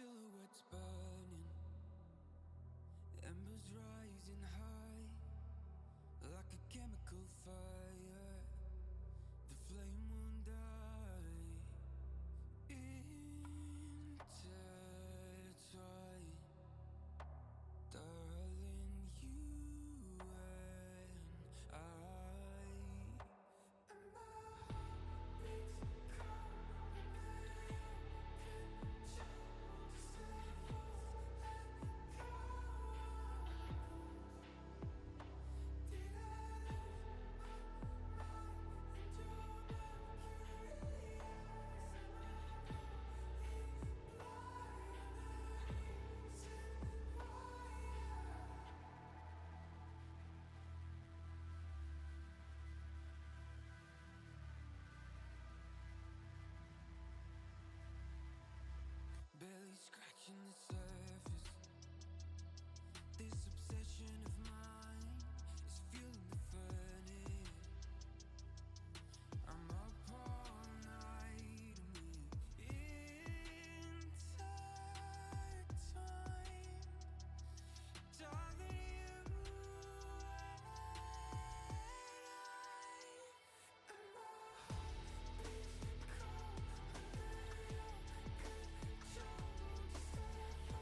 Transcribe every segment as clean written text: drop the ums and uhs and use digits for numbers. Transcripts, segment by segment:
silhouettes burning, embers rising high, like a chemical fire. The flame won't die. Intertwine, darling, you and I. Barely scratching the surface. This obsession of mine is fueling the furnace. I'm up all night and we're intertwined. Darling, you and I. And my heart beats cold under your control. Just stay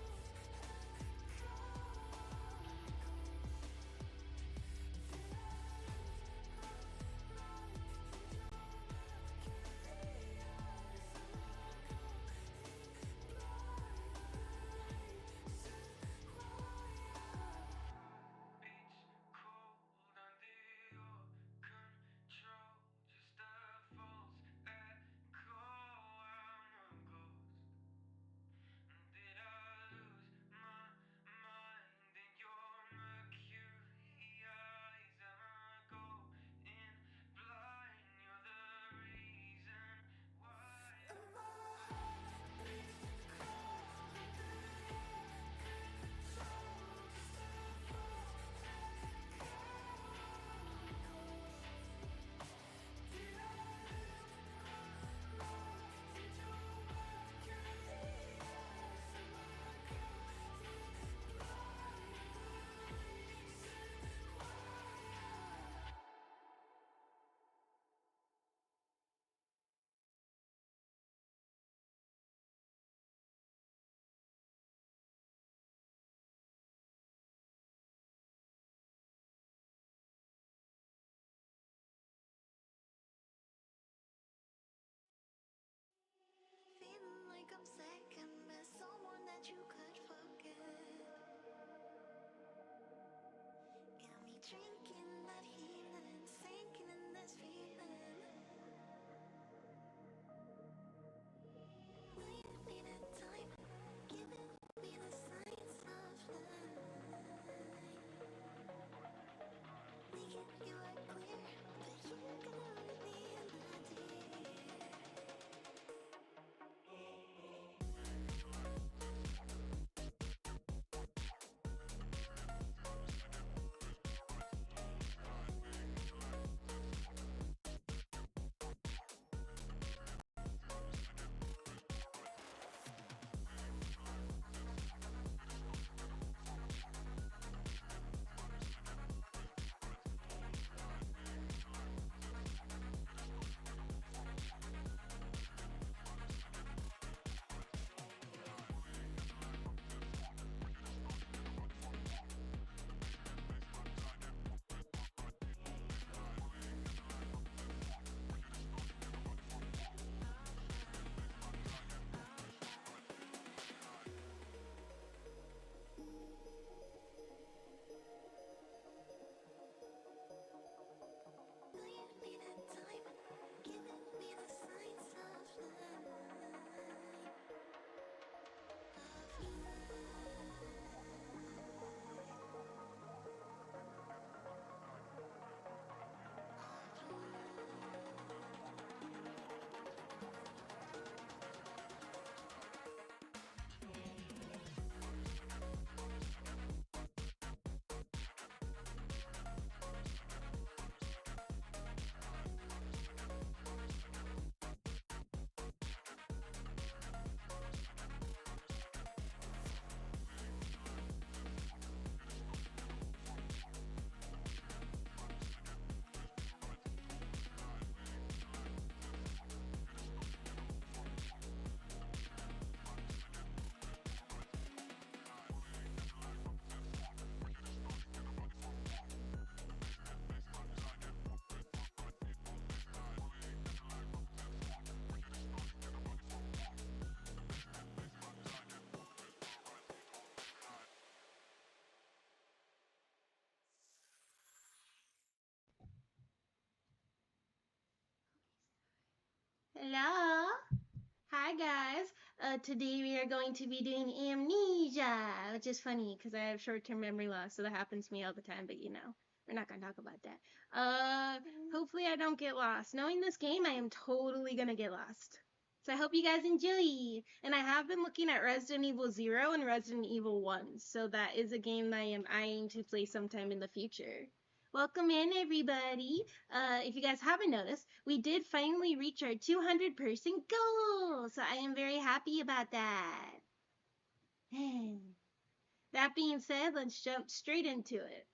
Hello. Hi guys. Today we are going to be doing amnesia, which is funny because I have short-term memory loss, so that happens to me all the time. But we're not gonna talk about that. Hopefully I don't get lost. Knowing this game, I am totally gonna get lost. So I hope you guys enjoy. And I have been looking at Resident Evil 0 and Resident Evil 1, so that is a game that I am eyeing to play sometime in the future. Welcome in, everybody. If you guys haven't noticed, we did finally reach our 200 person goal, so I am very happy about that. That being said, let's jump straight into it.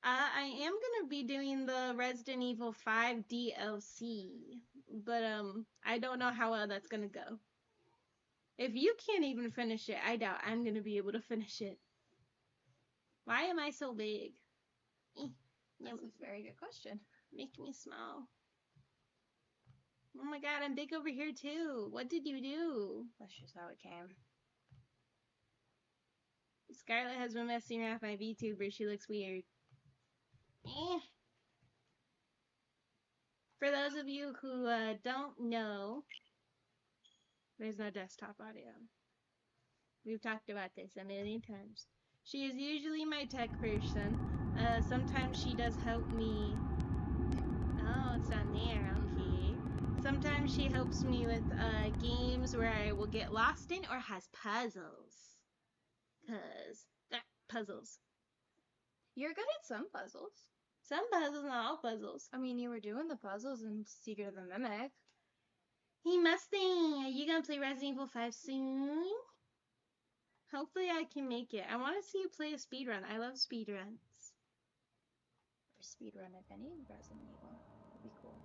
I am gonna be doing the Resident Evil 5 DLC, but I don't know how well that's gonna go. If you can't even finish it, I doubt I'm gonna be able to finish it. Why am I so big? That's a very good question. Make me small. Oh my god, I'm big over here too. What did you do? That's just how it came. Scarlett has been messing around with my VTuber. She looks weird. For those of you who don't know, there's no desktop audio. We've talked about this a million times. She is usually my tech person. Sometimes she does help me. Oh, it's down there. Okay. Sometimes she helps me with games where I will get lost in or has puzzles. Puzzles. You're good at some puzzles. Some puzzles, not all puzzles. I mean, you were doing the puzzles in Secret of the Mimic. Hey Mustang, are you gonna play Resident Evil 5 soon? Hopefully I can make it. I want to see you play a speedrun. I love speedruns. Or speedrun, if any, Resident Evil. Would be cool.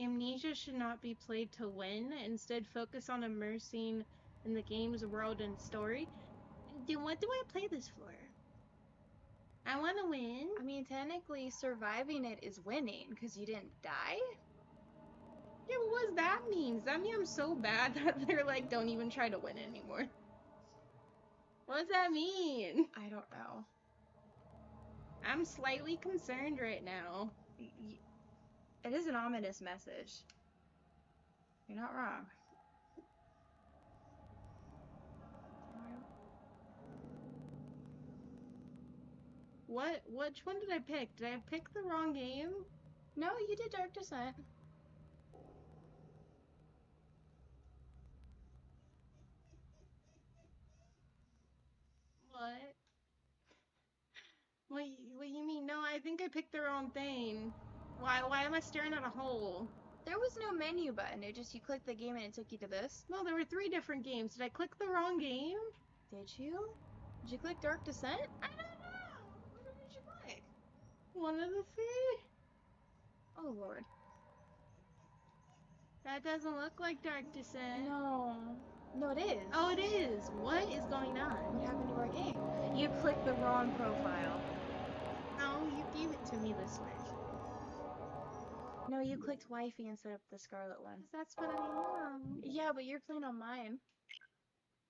Amnesia should not be played to win. Instead, focus on immersing in the game's world and story. Then what do I play this for? I want to win. I mean, technically, surviving it is winning, because you didn't die? Yeah, but what does that mean? Does that mean I'm so bad that they're like, don't even try to win anymore? What does that mean? I don't know. I'm slightly concerned right now. It is an ominous message. You're not wrong. Which one did I pick? Did I pick the wrong game? No, you did Dark Descent. What? What you mean? No, I think I picked the wrong thing. Why am I staring at a hole? There was no menu button. It just, you clicked the game and it took you to this. No, there were 3 different games. Did I click the wrong game? Did you? Did you click Dark Descent? I don't know. What did you click? One of the 3? Oh, Lord. That doesn't look like Dark Descent. No. No, it is. Oh, it is. What is going on? What happened to our game? You clicked the wrong profile. No, you gave it to me this way. No, you clicked wifey instead of the Scarlet one. 'Cause that's what I want. Yeah, but you're playing on mine.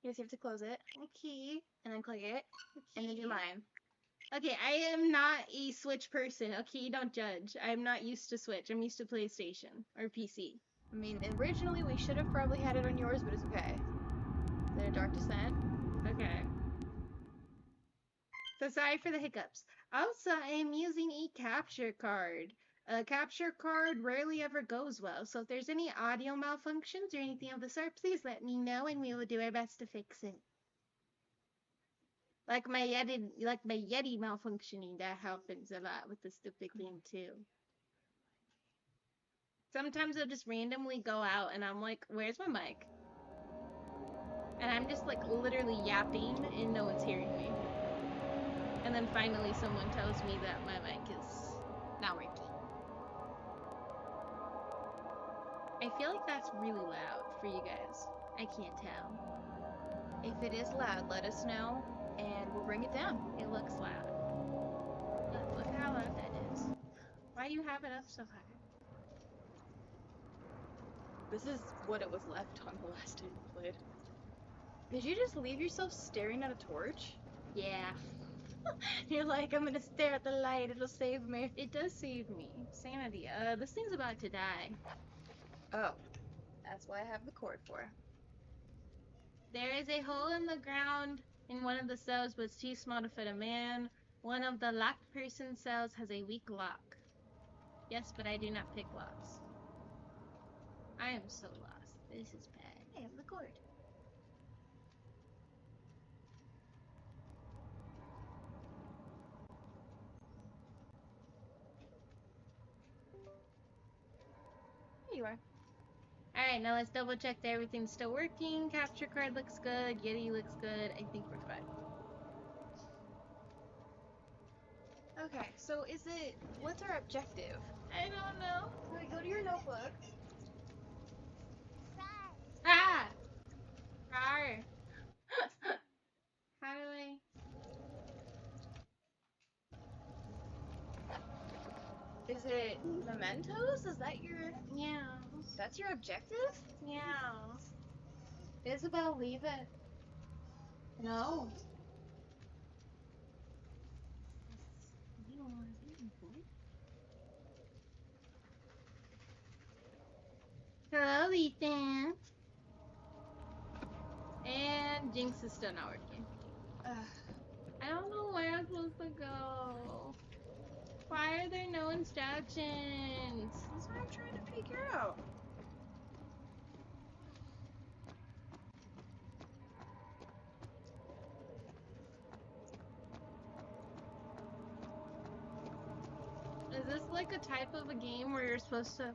Yes, you have to close it. Okay. And then click it. And then do mine. Okay, I am not a Switch person. Okay, don't judge. I'm not used to Switch. I'm used to PlayStation or PC. I mean, originally we should have probably had it on yours, but it's okay. Then a Dark Descent. Okay. So sorry for the hiccups. Also, I am using a capture card. A capture card rarely ever goes well, so if there's any audio malfunctions or anything of the sort, please let me know and we will do our best to fix it. Like my Yeti malfunctioning, that happens a lot with the stupid thing too. Sometimes it'll just randomly go out and I'm like, where's my mic? And I'm just like literally yapping and no one's hearing me. And then finally someone tells me that my mic is not working. I feel like that's really loud for you guys. I can't tell. If it is loud, let us know, and we'll bring it down. It looks loud. Look how loud that is. Why do you have it up so high? This is what it was left on the last time we played. Did you just leave yourself staring at a torch? Yeah. You're like, I'm gonna stare at the light, it'll save me. It does save me. Sanity. This thing's about to die. Oh. That's what I have the cord for. There is a hole in the ground in one of the cells, but it's too small to fit a man. One of the locked person cells has a weak lock. Yes, but I do not pick locks. I am so lost. This is bad. I have the cord. Here you are. Alright, now let's double check that everything's still working. Capture card looks good. Yeti looks good. I think we're fine. Okay, so what's our objective? I don't know. Alright, go to your notebook. Ah! Rar! How do I... Is it mementos? Is that Yeah. that's your objective? Yeah. Isabel, leave it. No. You don't want to be important. Hello, Ethan. And Jinx is still not working. I don't know where I'm supposed to go. Why are there no instructions? That's what I'm trying to figure out. Is this like a type of a game where you're supposed to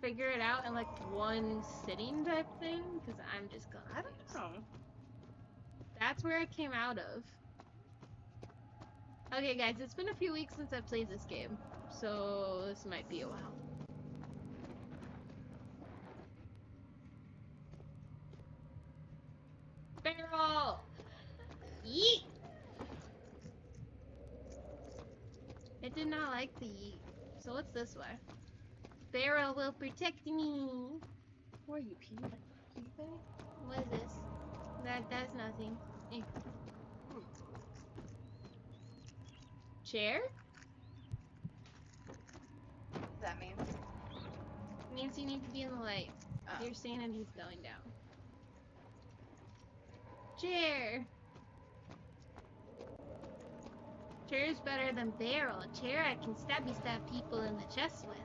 figure it out in like one sitting type thing? Because I'm just confused. I don't know. That's where I came out of. Okay, guys, it's been a few weeks since I've played this game, so this might be a while. Barrel! Yeet! It did not like the yeet. So what's this way? Barrel will protect me. Who are you, Pete? What is this? That's nothing. Eh. Chair? What does that mean? Means you need to be in the light. Oh. Your sanity's going down. Chair! Chair is better than barrel. A chair I can stab people in the chest with.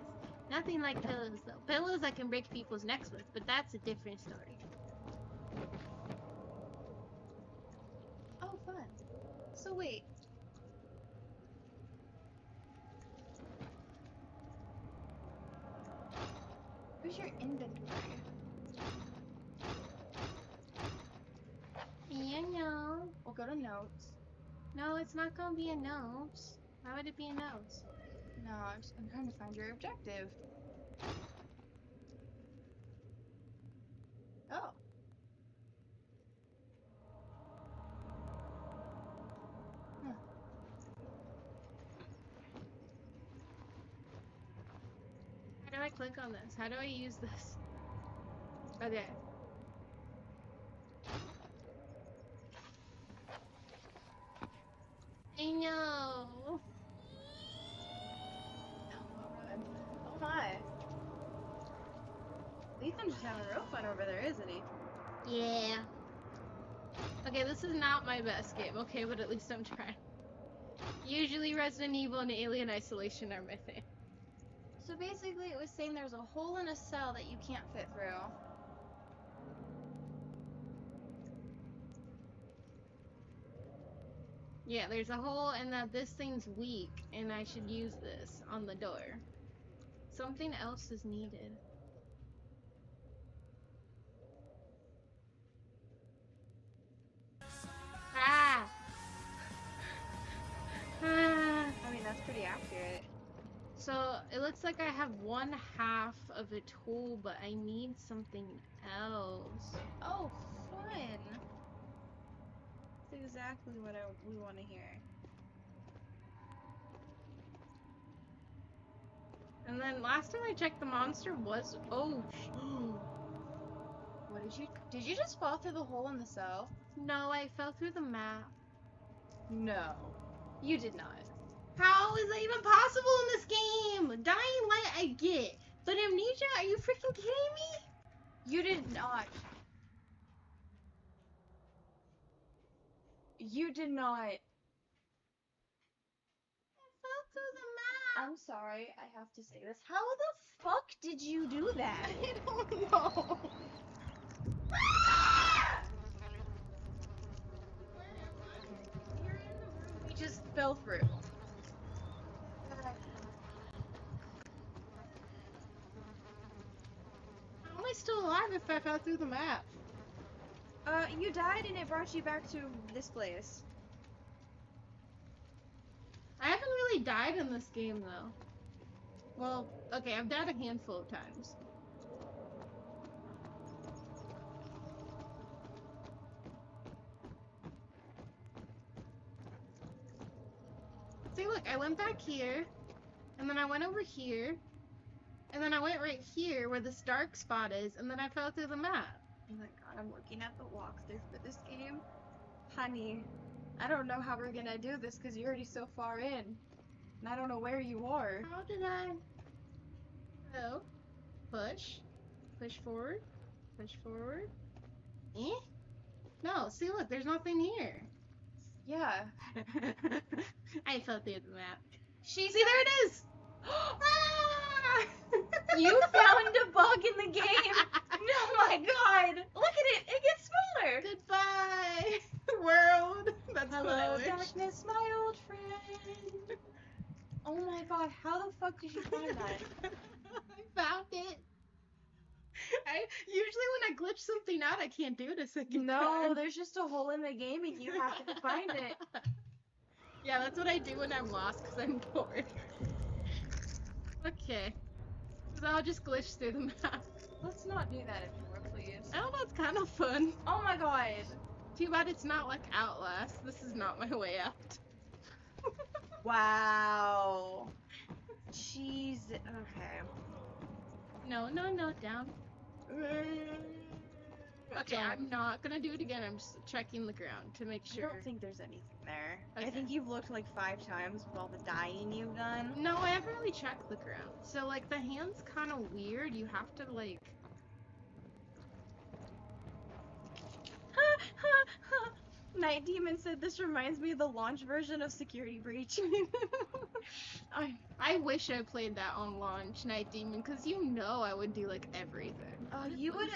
Nothing like pillows though. Pillows I can break people's necks with, but that's a different story. Oh, fun. So wait. Where's your inventory? Yeah, no. We'll go to notes. No, it's not gonna be a note. Why would it be a note? No, I'm trying to find your objective. Oh. Huh. How do I click on this? How do I use this? Okay. I know. Oh my. Ethan's just having real fun over there, isn't he? Yeah. Okay, this is not my best game, okay, but at least I'm trying. Usually Resident Evil and Alien Isolation are my thing. So basically it was saying there's a hole in a cell that you can't fit through. Yeah, there's a hole and that this thing's weak and I should use this on the door. Something else is needed. Ah! Ah! I mean, that's pretty accurate. So it looks like I have one half of a tool, but I need something else. Oh, fun. That's exactly what we want to hear. And then last time I checked, the monster was. Oh, What did you just fall through the hole in the cell? No, I fell through the map. No. You did not. How is that even possible in this game? Dying light I get. But amnesia, are you freaking kidding me? You did not. You did not. I fell through the map. I'm sorry, I have to say this. How the fuck did you do that? I don't know. You're in the room we just fell through. How am I still alive if I fell through the map? You died and it brought you back to this place. I haven't really died in this game though. Well, okay, I've died a handful of times. See, look, I went back here, and then I went over here, and then I went right here where this dark spot is, and then I fell through the map. Oh my god, I'm looking at the walkthrough for this game. Honey, I don't know how we're gonna do this because you're already so far in. And I don't know where you are. How did I? Oh, push, push forward, push forward. Eh? No, see, look, there's nothing here. Yeah. I fell through the map. She See, there it is! Ah! You found a bug in the game! Oh my god! Look at it! It gets smaller! Goodbye, world. That's what I Hello, wish. darkness, my old friend! Oh my god, how the fuck did you find that? I found it. I usually when I glitch something out, I can't do it a second No, time. there's just a hole in the game and you have to find it. Yeah, that's what I do when I'm lost because I'm bored. Okay. So I'll just glitch through the map. Let's not do that anymore, please. I don't know, it's kind of fun. Oh my god! Too bad it's not like Outlast. This is not my way out. Wow. Jeez. Okay. No, down. Okay, I'm not gonna do it again. I'm just checking the ground to make I sure. don't think there's anything there. Okay. I think you've looked like 5 times with all the dying you've done. No, I haven't really checked the ground. So, like, the hand's kind of weird. You have to, like... Night Demon said this reminds me of the launch version of Security Breach. I wish I played that on launch, Night Demon, because you know I would do, like, everything. You would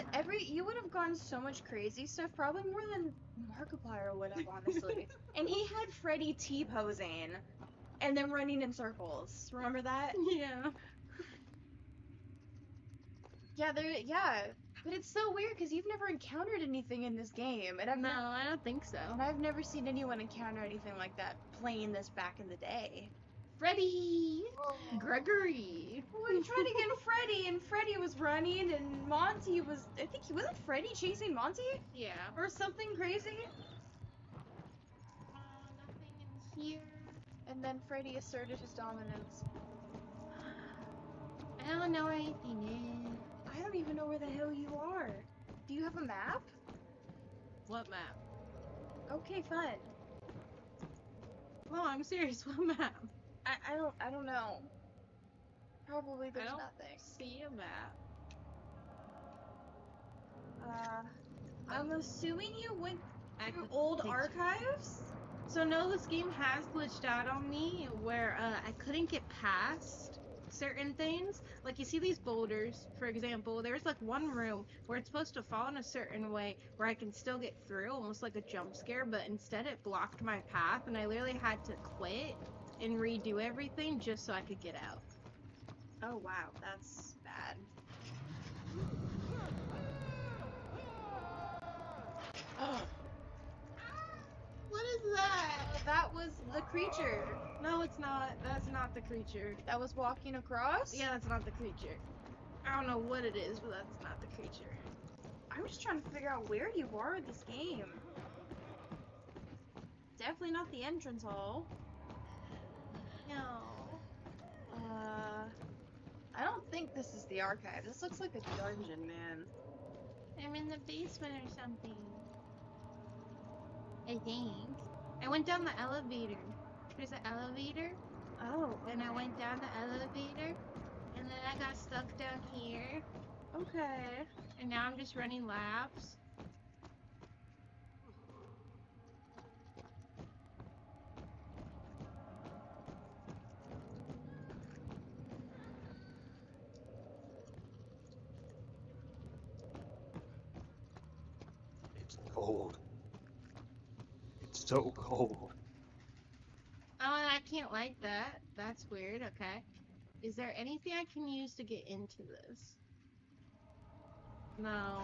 have gone so much crazy stuff, probably more than Markiplier would have, honestly. And he had Freddy T-posing, and then running in circles. Remember that? Yeah. Yeah. But it's so weird because you've never encountered anything in this game, and No, I don't think so. I've never seen anyone encounter anything like that playing this back in the day. Freddy! Gregory! We tried to get Freddy, and Freddy was running, and Monty was. I think he wasn't Freddy chasing Monty Yeah. or something crazy. Nothing in here. And then Freddy asserted his dominance. I don't know where anything is. I don't even know where the hell you are. Do you have a map? What map? Okay, fun. No, I'm serious. What map? I don't know. Probably there's don't nothing. See a map. I'm assuming you went I through could old think- archives? So no, this game has glitched out on me where I couldn't get past certain things. Like you see these boulders, for example, there's like one room where it's supposed to fall in a certain way where I can still get through, almost like a jump scare, but instead it blocked my path and I literally had to quit and redo everything just so I could get out. Oh wow, that's bad. What is that? That was the creature No, it's not. That's not the creature. that was walking across? Yeah, that's not the creature. I don't know what it is, but that's not the creature. I'm just trying to figure out where you are in this game. Definitely not the entrance hall. No. I don't think this is the archive. This looks like a dungeon, man. I'm in the basement or something. I think. I went down the elevator. There's an elevator, Oh, and I went down the elevator, and then I got stuck down here, okay. and now I'm just running laps. It's cold. It's so cold. Oh, and I can't like that. That's weird. Okay. Is there anything I can use to get into this? No.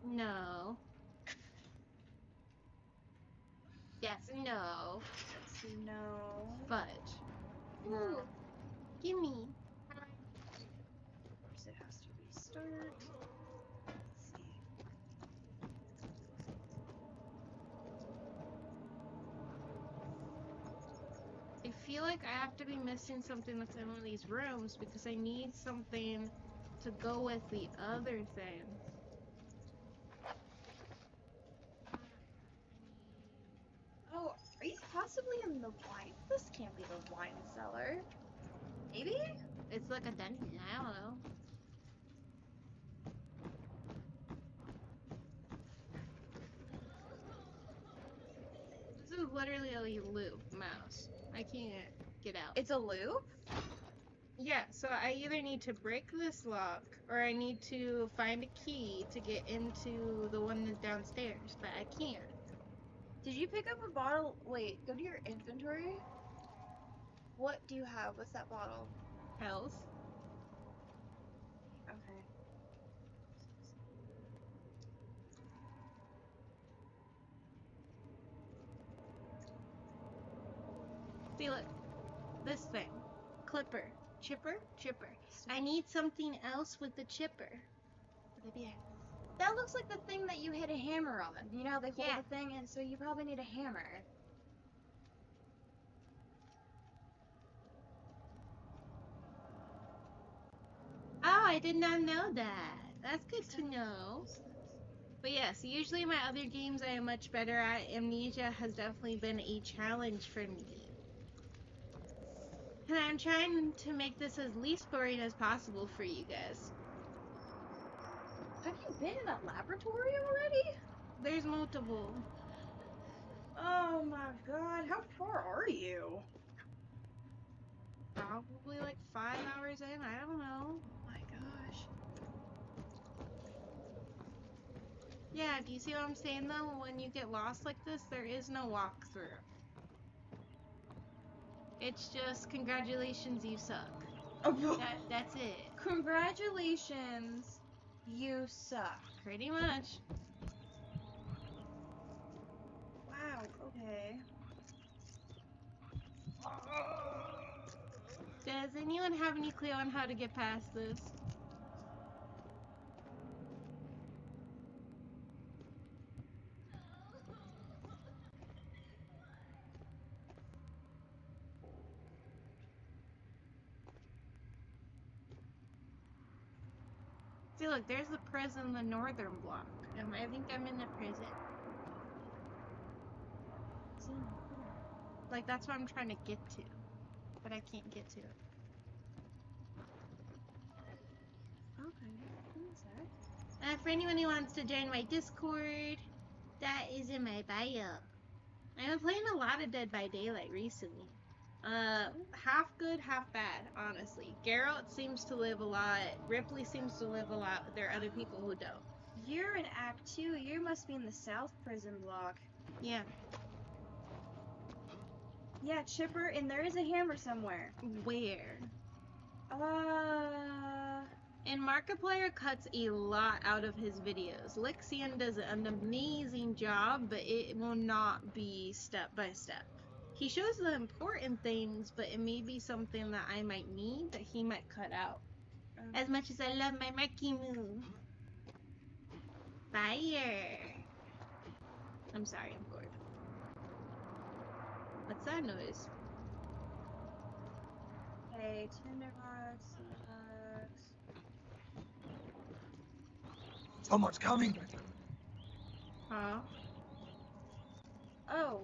No. Yes, no. That's no. Fudge. No. Ooh, gimme. Of course, it has to restart. Let's see. I feel like I have to be missing something that's in one of these rooms because I need something to go with the other thing. Oh, are you possibly in the wine? This can't be the wine cellar. Maybe? It's like a dungeon. I don't know. This is literally a loop mouse. I can't get out. It's a loop? Yeah, so I either need to break this lock or I need to find a key to get into the one that's downstairs, but I can't. Did you pick up a bottle? Wait, go to your inventory. What do you have? What's that bottle? Health? Okay. See, look. This thing. Clipper. Chipper? Chipper. I need something else with the chipper. That looks like the thing that you hit a hammer on. You know how they hold Yeah. the thing, and so you probably need a hammer. Oh, I did not know that. That's good to know. But yes, usually my other games I am much better at. Amnesia has definitely been a challenge for me. And I'm trying to make this as least boring as possible for you guys. Have you been in that laboratory already? There's multiple. Oh my god, how far are you? Probably like 5 hours in, I don't know. Oh my gosh. Yeah, do you see what I'm saying though? When you get lost like this, there is no walkthrough. It's just congratulations, you suck. That's it. Congratulations, you suck. Pretty much. Wow, okay. Does anyone have any clue on how to get past this? See, look, there's the prison, the northern block. There's the prison, the northern block. I think I'm in the prison. Like, that's what I'm trying to get to. But I can't get to it. Okay, one sec. For anyone who wants to join my Discord, that is in my bio. I've been playing a lot of Dead by Daylight recently. Half good, half bad, honestly. Geralt seems to live a lot. Ripley seems to live a lot, but there are other people who don't. You're in Act 2. You must be in the South Prison block. Yeah. Yeah, Chipper, and there is a hammer somewhere. Where? Uh, And Markiplier cuts a lot out of his videos. Lixian does an amazing job, but it will not be step by step. He shows the important things, but it may be something that I might need that he might cut out. As much as I love my Marky Moo. Fire! I'm sorry, I'm bored. What's that noise? Okay, tinderbox, box. Someone's coming. Huh? Oh,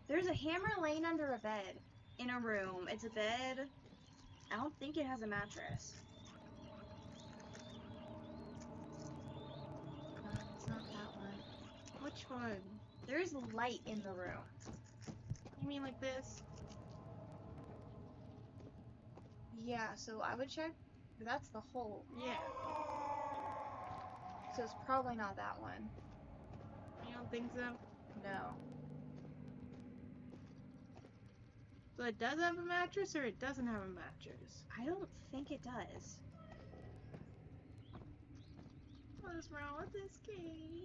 there's a hammer laying under a bed in a room. It's a bed. I don't think it has a mattress. No, it's not that one. Which one? There's light in the room. You mean like this? Yeah, so I would check. That's the hole. Yeah. So it's probably not that one. You don't think so? No. So it does have a mattress or it doesn't have a mattress? I don't think it does. What's wrong with this game?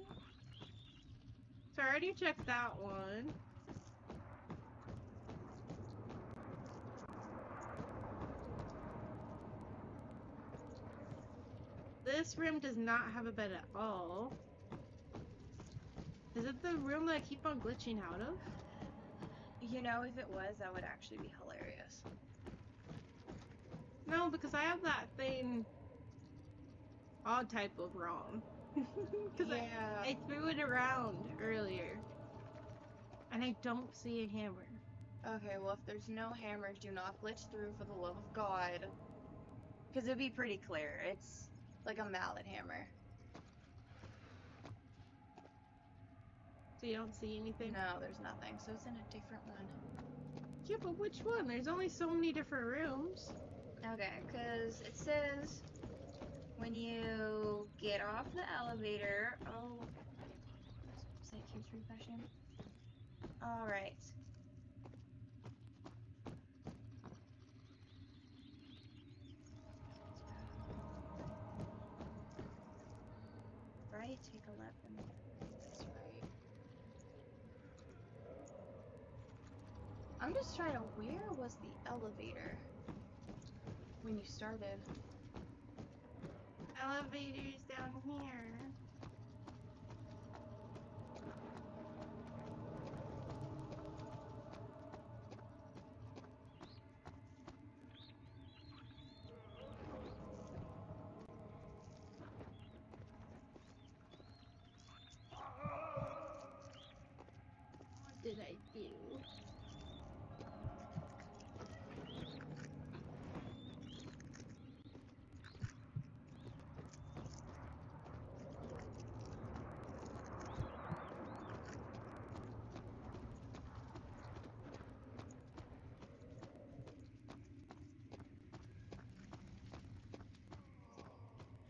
So I already checked that one. This room does not have a bed at all. Is it the room that I keep on glitching out of? You know, if it was, that would actually be hilarious. No, because I have that thing odd type of wrong. Because I threw it around earlier. And I don't see a hammer. Okay, well, if there's no hammer, do not glitch through for the love of God. Because it'd be pretty clear. It's like a mallet hammer. So you don't see anything? No, there's nothing. So it's in a different one. Yeah, but which one? There's only so many different rooms. Okay, because it says when you get off the elevator. Oh, it keeps refreshing. Alright. Right, take a left and that's right. I'm just trying to. Where was the elevator when you started? Elevators down here. What did I do?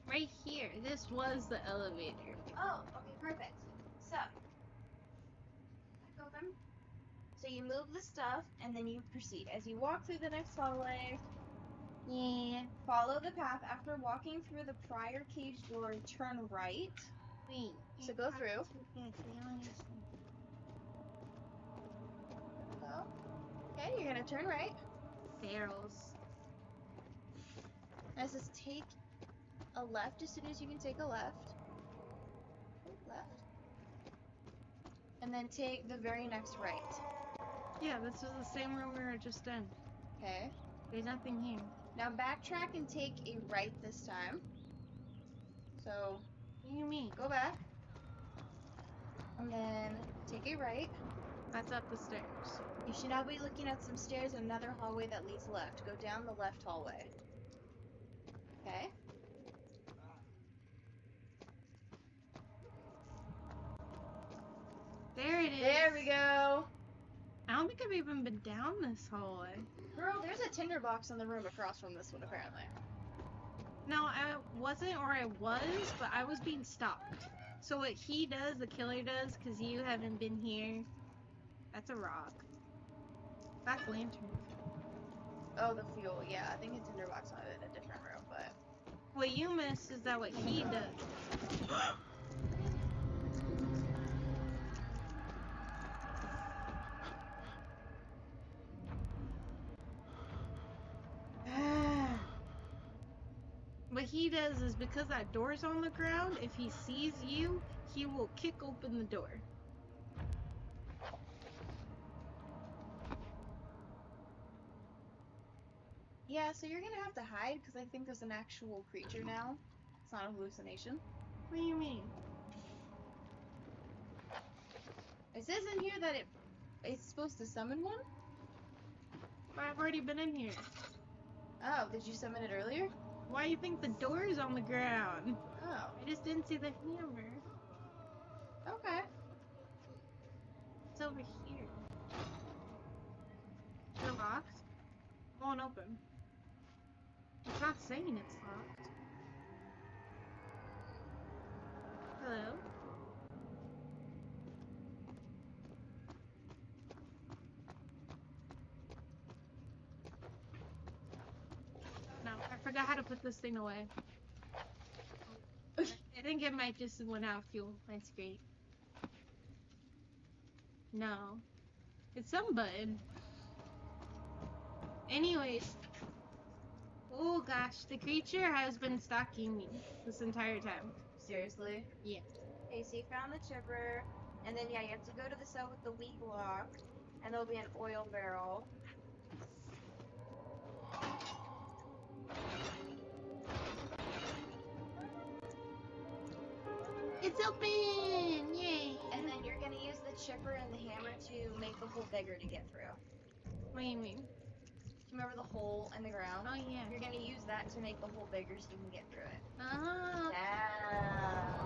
Right here. This was the elevator. Oh, okay, perfect. So, back open. So you move the stuff, and then you proceed. As you walk through the next hallway, Yeah. follow the path. After walking through the prior cage door, turn right. Wait. So go through. Yes, I understand. Go. Okay, you're gonna turn right. Barrels. And it says take a left as soon as you can take a left. Left. And then take the very next right. Yeah, this is the same room we were just in. Okay. There's nothing here. Now backtrack and take a right this time. So What do you mean? go back. And then take a right. That's up the stairs. You should now be looking at some stairs and another hallway that leads left. Go down the left hallway. Okay. There it is. There we go. I don't think I've even been down this hallway. Girl, there's a tinderbox in the room across from this one, apparently. No, I wasn't, or I was, but I was being stopped. So what he does, the killer does, because you haven't been here. That's a rock. Black lantern. Oh, the fuel. Yeah, I think a tinderbox might have been a different room, but... What you missed is that what he does. What he does is because that door's on the ground, if he sees you, he will kick open the door. Yeah, so you're gonna have to hide, because I think there's an actual creature now. It's not a hallucination. What do you mean? It says in here that it's supposed to summon one? But I've already been in here. Oh, did you summon it earlier? Why do you think the door's on the ground? Oh, I just didn't see the hammer. okay. It's over here. Is it locked? It won't open. It's not saying it's locked. Hello? No, I forgot how to put this thing away. I think it might just went out of fuel. That's great. No. It's some button. Anyways. Oh gosh, the creature has been stalking me this entire time. Seriously? Yeah. Okay, so you found the chipper, and then yeah, you have to go to the cell with the weak lock, and there'll be an oil barrel. It's open! Yay! And then you're gonna use the chipper and the hammer to make the hole bigger to get through. What do you mean? Remember the hole in the ground? Oh yeah. You're gonna use that to make the hole bigger so you can get through it. Ah. Yeah.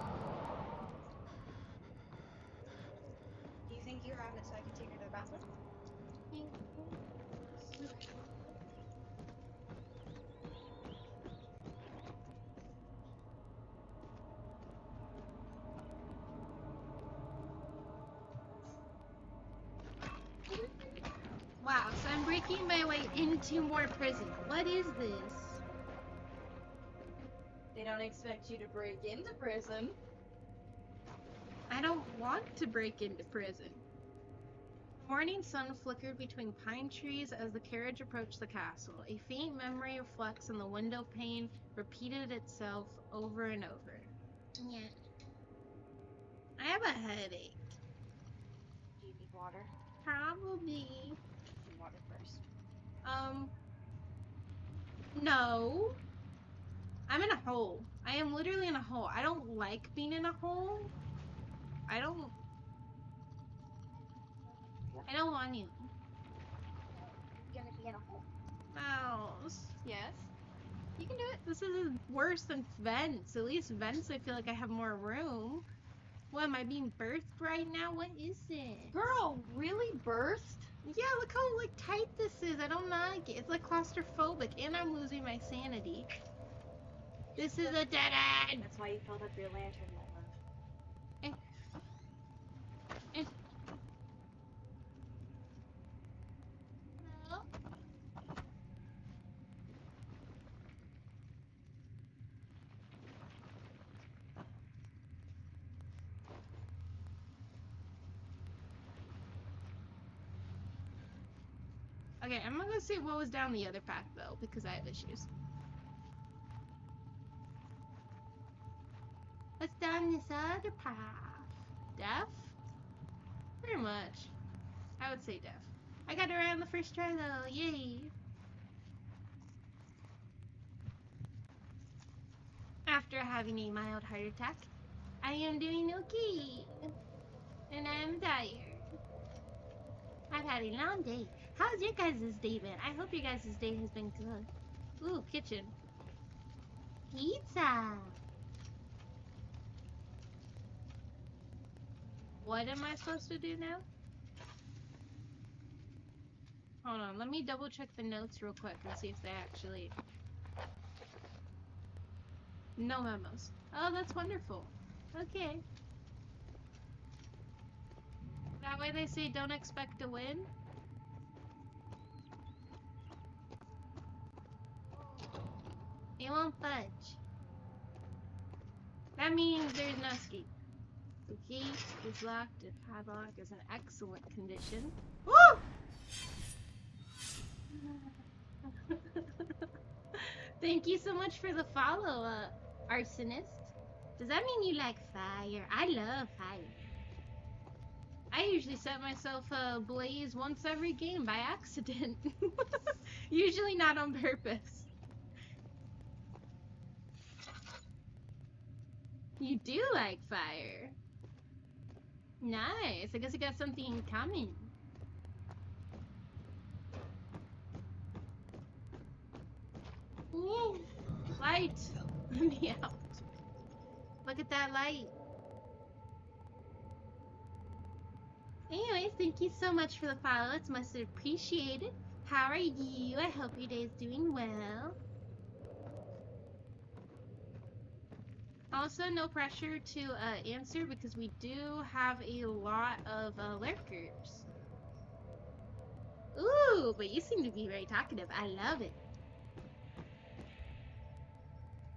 Do you think you have it so I can take her to the bathroom? Wow, so I'm breaking my way into more prison. What is this? They don't expect you to break into prison. I don't want to break into prison. The morning sun flickered between pine trees as the carriage approached the castle. A faint memory of flecks in the window pane repeated itself over and over. Yeah. I have a headache. Do you need water? Probably. Some water first. No. I'm in a hole. I am literally in a hole. I don't like being in a hole. I don't want you. You're gonna be in a hole. Mouse. Yes. You can do it. This is worse than vents. At least vents, I feel like I have more room. What, am I being birthed right now? What is it? Girl, really burst? Yeah, look how like tight this is. I don't like it. It's like claustrophobic, and I'm losing my sanity. This is a dead end. That's why you filled up your lantern, Lilith. No. Okay, I'm gonna go see what was down the other path though, because I have issues. What's down this other path? Deaf? Pretty much. I would say deaf. I got it right on the first try though, yay! After having a mild heart attack, I am doing okay. And I'm tired. I've had a long day. How's your guys' day been? I hope your guys' day has been good. Ooh, kitchen. Pizza! What am I supposed to do now? Hold on, let me double check the notes real quick and see if they actually... No memos. Oh, that's wonderful. Okay. That way they say don't expect to win. It won't budge. That means there's no escape. The gate is locked and padlock is in excellent condition. Woo! Thank you so much for the follow, arsonist. Does that mean you like fire? I love fire. I usually set myself ablaze once every game by accident. Usually not on purpose. You do like fire. Nice. I guess we got something in common. Ooh, light. Let me out. Look at that light. Anyways, thank you so much for the follow. It's much appreciated. How are you? I hope your day is doing well. Also, no pressure to answer because we do have a lot of lurkers. Ooh, but you seem to be very talkative. I love it.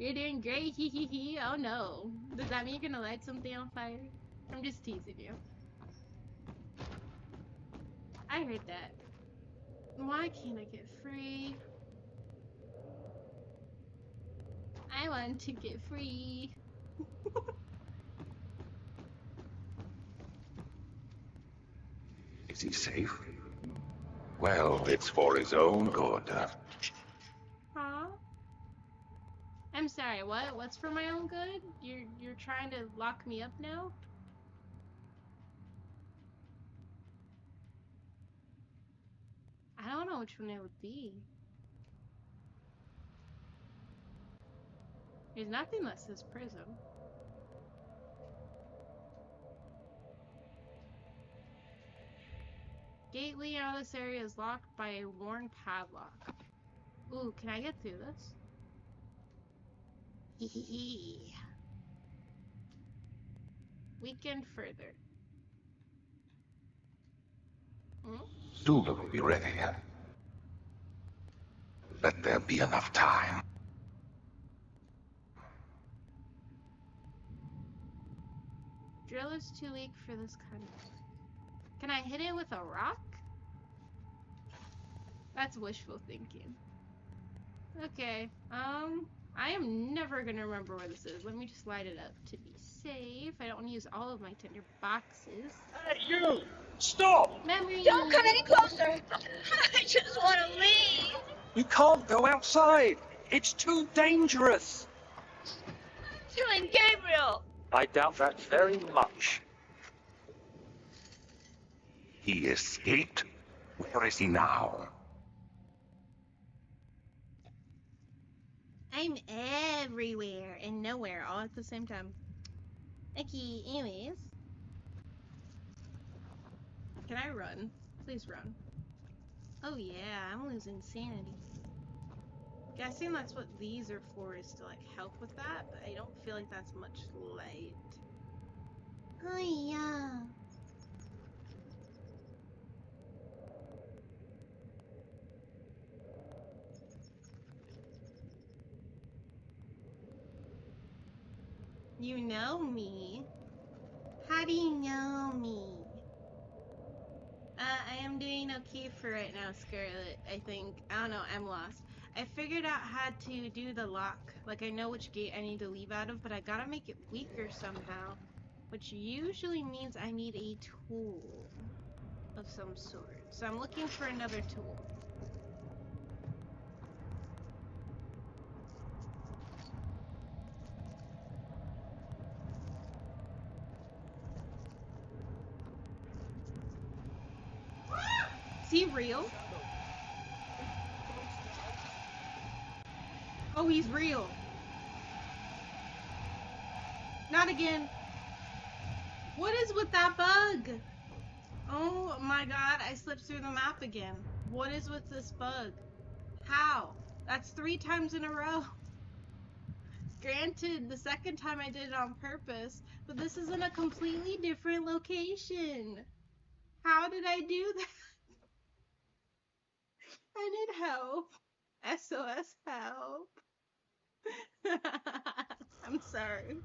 You're doing great. Hee hee hee. Oh no. Does that mean you're gonna light something on fire? I'm just teasing you. I heard that. Why can't I get free? I want to get free. Is he safe? Well, it's for his own good. Huh? I'm sorry, what? What's for my own good? You're trying to lock me up now? I don't know which one it would be. There's nothing that says prison. Gate leading out of this area is locked by a worn padlock. Ooh, can I get through this? Hee. Weekend further. Hmm? Soon we'll be ready. Let there be enough time. Drill is too weak for this kind of. Can I hit it with a rock? That's wishful thinking. Okay, I am never gonna remember where this is. Let me just light it up to be safe. I don't want to use all of my tinder boxes. Hey, you! Stop! Memory! Don't come any closer. I just want to leave. You can't go outside! It's too dangerous! Killing Gabriel. I doubt that very much. He escaped? Where is he now? I'm everywhere and nowhere all at the same time. Okay, anyways. Can I run? Please run. Oh yeah, I'm losing sanity. Guessing that's what these are for, is to like help with that, but I don't feel like that's much light. Oh yeah. You know me. How do you know me? I am doing okay for right now, Scarlet, I think. I don't know, I'm lost. I figured out how to do the lock. Like, I know which gate I need to leave out of, but I gotta make it weaker somehow. Which usually means I need a tool of some sort. So I'm looking for another tool. Is he real? Oh, he's real. Not again. What is with that bug? Oh my god, I slipped through the map again. What is with this bug? How? That's 3 times in a row. Granted, the second time I did it on purpose, but this is in a completely different location. How did I do that? I need help. SOS help. I'm sorry.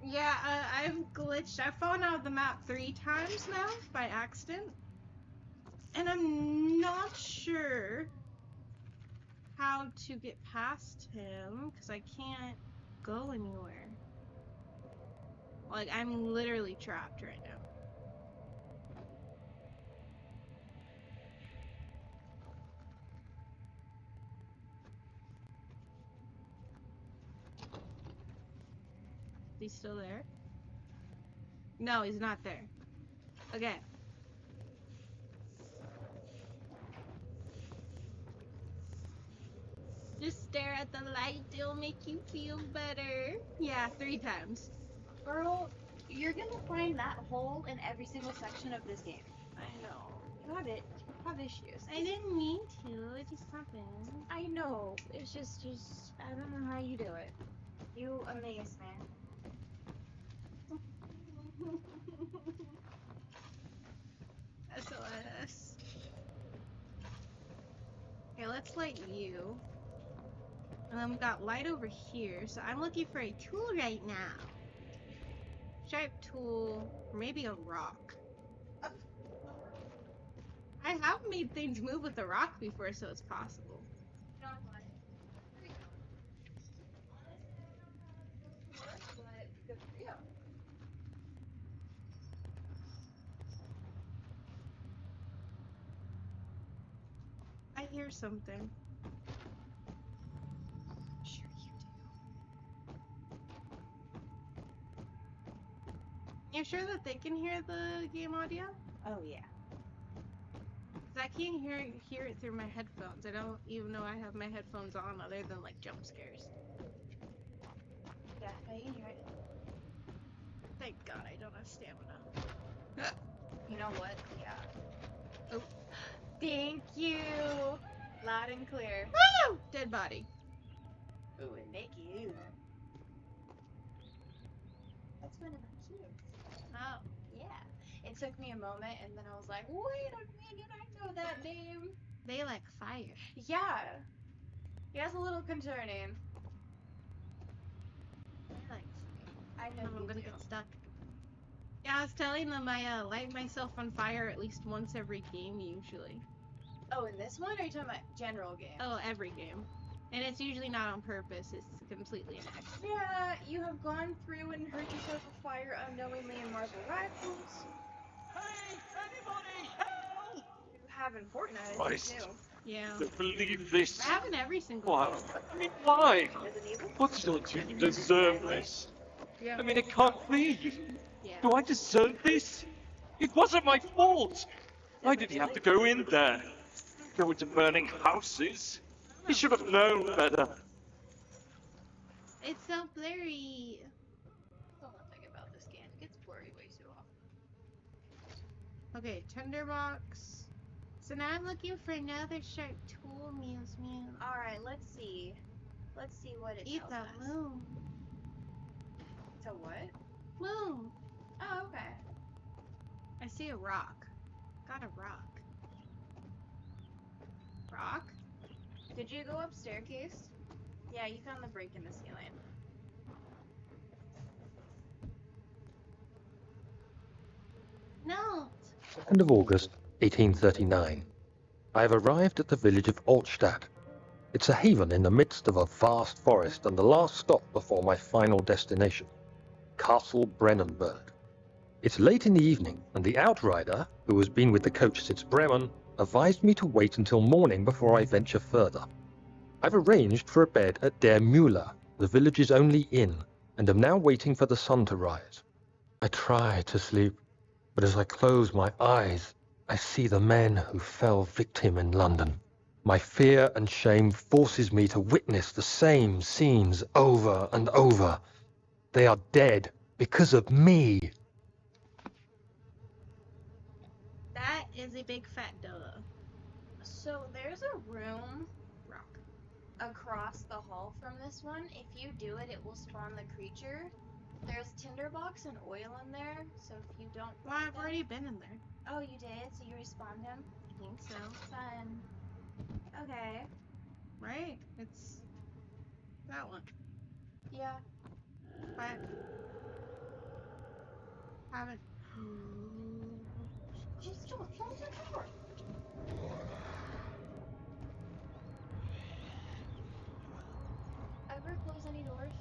Yeah, I've glitched. I've fallen out of the map 3 times now by accident. And I'm not sure how to get past him because I can't go anywhere. Like, I'm literally trapped right now. Is he still there? No, he's not there. Okay. Just stare at the light, it'll make you feel better. Yeah, 3 times. Girl, you're gonna find that hole in every single section of this game. I know. You have issues. I didn't mean to, it just happened. I know. It's just I don't know how you do it. You amaze me. SOS. Okay, let's light you. And then we got light over here, so I'm looking for a tool right now. Sharp tool, or maybe a rock. I have made things move with a rock before, so it's possible. I hear something. Sure you do. You're sure that they can hear the game audio? Oh yeah. 'Cause I can't hear it through my headphones. I don't even know I have my headphones on other than like jump scares. Yeah, I can hear it. Thank God I don't have stamina. You know what? Yeah. Oh. Thank you. Loud and clear. Woo! Dead body. Ooh, and Nikki. That's one of my kids. Oh. Yeah. It took me a moment, and then I was like, wait a minute, I know that name. They like fire. Yeah. Yeah, it's a little concerning. They like I know I'm you gonna do. get stuck. Yeah, I was telling them I light myself on fire at least once every game usually. Oh, in this one, or are you talking about general game? Oh, every game. And it's usually not on purpose, it's completely an accident. Yeah, you have gone through and hurt yourself with fire unknowingly in Marvel Rivals. Hey, anybody, help! You have in Fortnite, Christ. too. Yeah. Don't believe this. I have in every single Why? game. I mean, why? Resident Evil? What's done to you deserve this? Yeah. I mean, it can't be. Yeah. Do I deserve this? It wasn't my fault. Why did he have to go in there? Go into burning houses? He should have known better. It's so blurry. That's one thing about this game. It gets blurry way too often. Okay, tinderbox. So now I'm looking for another sharp tool, Mews Mew. Alright, let's see. Let's see what it Eat tells the us. moon. To what? Moon. Oh, okay. I see a rock. Got a rock. Rock? Did you go up staircase? Yeah, you found the break in the ceiling. No. 2nd of August, 1839. I have arrived at the village of Altstadt. It's a haven in the midst of a vast forest and the last stop before my final destination, Castle Brennenburg. It's late in the evening, and the outrider, who has been with the coach since Bremen, advised me to wait until morning before I venture further. I've arranged for a bed at Der Müller, the village's only inn, and am now waiting for the sun to rise. I try to sleep, but as I close my eyes, I see the men who fell victim in London. My fear and shame forces me to witness the same scenes over and over. They are dead because of me. That is a big fat duh. So there's a room Rock. across the hall from this one. If you do it, it will spawn the creature. There's tinderbox and oil in there, so if you don't Well, find I've them- already been in there. Oh, you did? So you respawned him? I think so. Fun. Okay. Right? It's that one. Yeah. But haven't. Just don't close the door. Ever close any doors?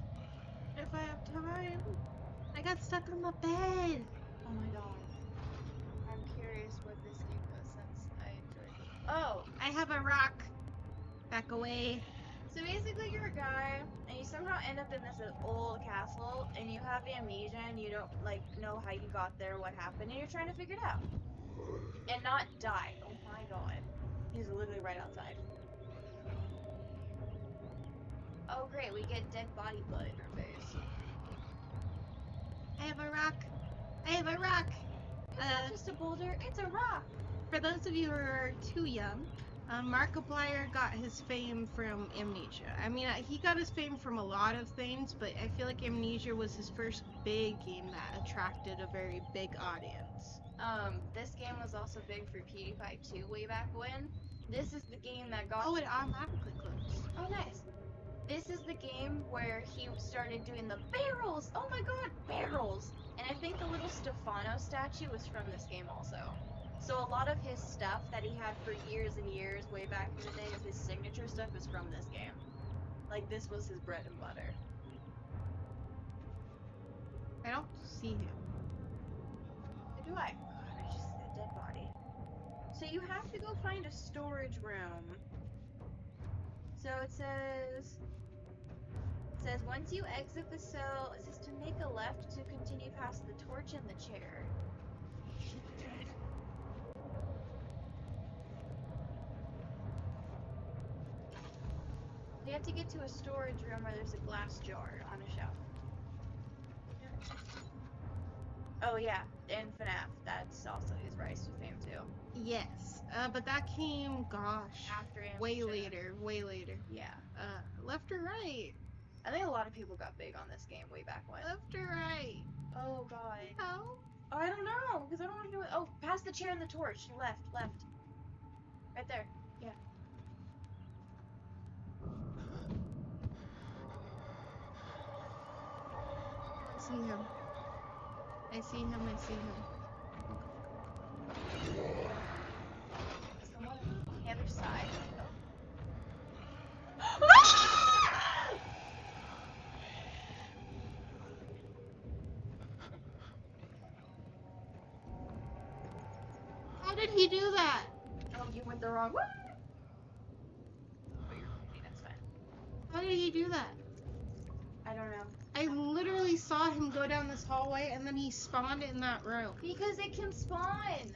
If I have time, I got stuck on the bed. Oh my god. I'm curious what this game was since I enjoyed it. Oh, I have a rock. Back away. so basically you're a guy and you somehow end up in this old castle and you have amnesia and you don't like know how you got there, what happened, and you're trying to figure it out. And not die. Oh my god. He's literally right outside. Oh great, we get dead body blood in our face. I have a rock. I have a rock. It's not just a boulder, it's a rock. For those of you who are too young, Markiplier got his fame from Amnesia. I mean, he got his fame from a lot of things, but I feel like Amnesia was his first big game that attracted a very big audience. This game was also big for PewDiePie too way back when. This is the game that got Oh, it automatically closed. Oh, nice. This is the game where he started doing the barrels. Oh my god, barrels! And I think the little Stefano statue was from this game also. So a lot of his stuff that he had for years and years, way back in the day, of his signature stuff is from this game. Like, this was his bread and butter. I don't see him. Who do I? God, I just see a dead body. So you have to go find a storage room. So it says once you exit the cell, it says to make a left to continue past the torch and the chair. You have to get to a storage room where there's a glass jar on a shelf. Oh yeah, and FNAF. That's also his rise to fame too. Yes, but that came, gosh, After way Amnesia. later. Yeah. Left or right? I think a lot of people got big on this game way back when. Left or right? Oh god. How? Oh, I don't know, because I don't want to do it. Oh, past the chair and the torch. Left. Right there. Yeah. I see him. I see him. Someone on the other side. How did he do that? Oh, you went the wrong way. But you're okay, that's fine. How did he do that? I don't know. I literally saw him go down this hallway and then he spawned in that room. Because it can spawn.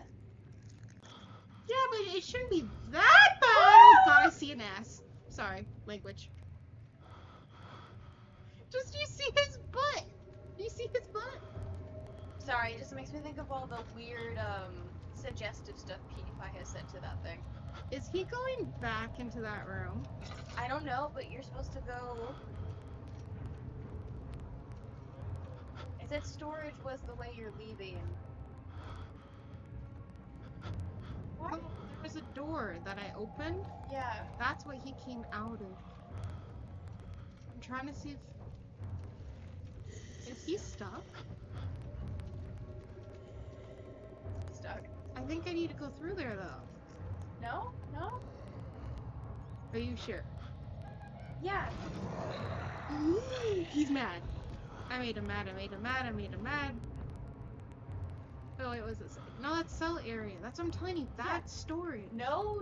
Yeah, but it shouldn't be that bad. Oh god, I see an ass. Sorry, language. Just you see his butt. You see his butt? Sorry, it just makes me think of all the weird, suggestive stuff PewDiePie has said to that thing. Is he going back into that room? I don't know, but you're supposed to go. It said storage was the way you're leaving. What? Oh, there was a door that I opened. Yeah. That's what he came out of. I'm trying to see if... Is he stuck? Stuck. I think I need to go through there though. No? No? Are you sure? Yeah. He's mad. I made him mad. Oh, wait, what was this? No, that's cell area. That's what I'm telling you. That's storage. No.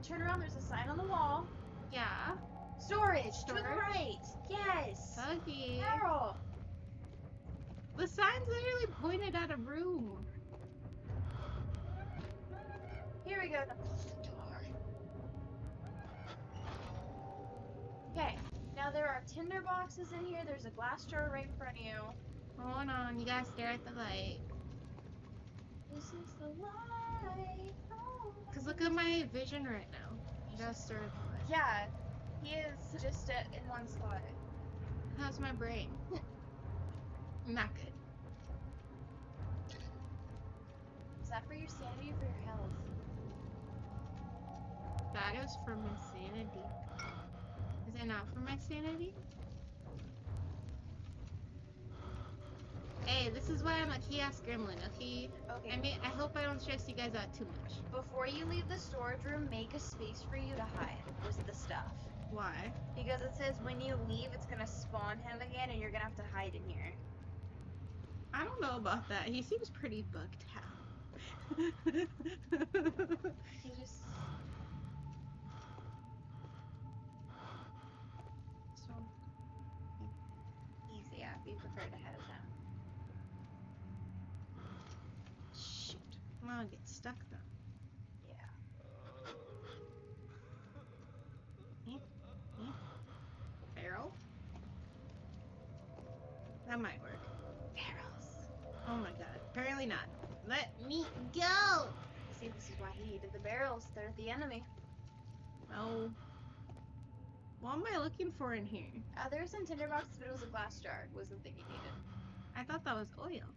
Turn around. There's a sign on the wall. Yeah. Storage. To the Storage? right. Yes. Okay. Carol. The sign's literally pointed at a room. Here we go. Now close the door. Okay. Now there are tinder boxes in here. There's a glass jar right in front of you. Hold on. You gotta stare at the light. This is the light. Oh, Cause look at my vision right now. You gotta stare at the light. yeah. He is just in one spot. How's my brain? Not good. Is that for your sanity or for your health? That is for my sanity. Is it not for my sanity? Hey, this is why I'm a kiosk gremlin, okay? Okay. I hope I don't stress you guys out too much. Before you leave the storage room, make a space for you to hide with the stuff. Why? Because it says when you leave, it's gonna spawn him again, and you're gonna have to hide in here. I don't know about that. He seems pretty bugged out. He just so easy. Yeah, be prepared ahead of time. Shoot. I'm gonna get stuck though. Yeah. Barrel? That might work. Barrels. Oh my god. Apparently not. Let me go! See, this is why he needed the barrels. They're the enemy. Oh. What am I looking for in here? There's some tinderbox, but it was a glass jar. Was the thing he needed. I thought that was oil.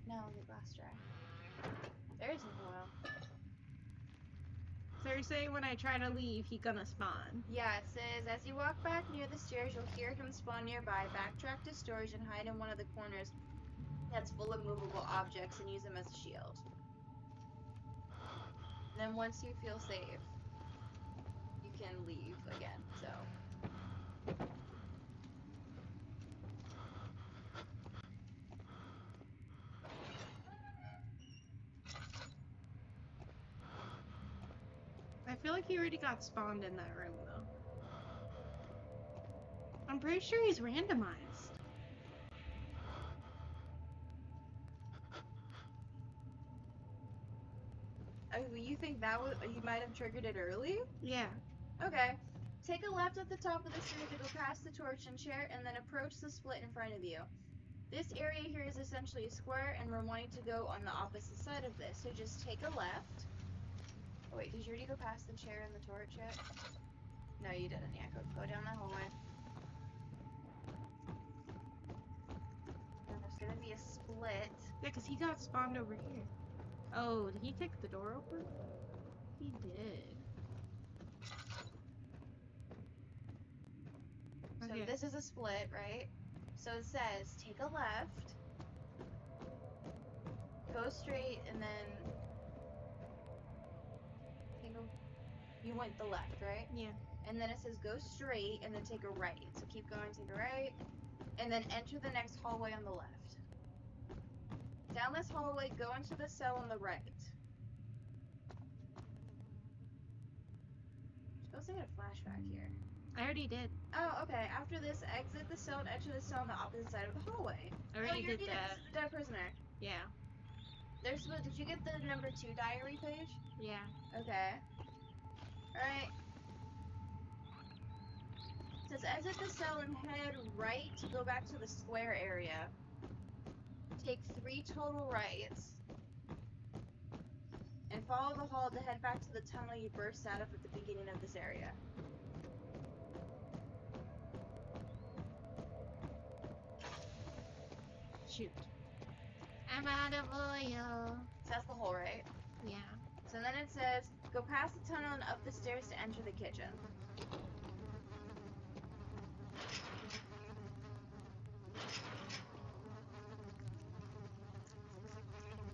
No, the glass jar. There is no oil. So you're saying when I try to leave, he gonna spawn? Yeah, it says, as you walk back near the stairs, you'll hear him spawn nearby. Backtrack to storage and hide in one of the corners that's full of movable objects and use them as a shield. Then once you feel safe, you can leave again, so. I feel like he already got spawned in that room though. I'm pretty sure he's randomized. Oh, you think that was, you might have triggered it early? Yeah. Okay. Take a left at the top of the stairs to go past the torch and chair, and then approach the split in front of you. This area here is essentially a square, and we're wanting to go on the opposite side of this. So just take a left. Oh wait, did you already go past the chair and the torch yet? No, you didn't. Yeah, go down that hallway. And there's gonna be a split. Yeah, because he got spawned over here. Oh, did he kick the door open? He did. So Okay. this is a split, right? So it says take a left, go straight, and then take a. You went the left, right? Yeah. And then it says go straight, and then take a right. So keep going, take a right, and then enter the next hallway on the left. Down this hallway, go into the cell on the right. Supposed to get a flashback here. I already did. Oh, okay. After this, exit the cell and enter the cell on the opposite side of the hallway. I already you did did that. it. Dead prisoner. Yeah. There's. Did you get the number 2 diary page? Yeah. Okay. Alright. It says exit the cell and head right to go back to the square area. Take 3 total rights. And follow the hall to head back to the tunnel you burst out of at the beginning of this area. Shoot. I'm out of oil. So that's the hole, right? Yeah. So then it says, go past the tunnel and up the stairs to enter the kitchen.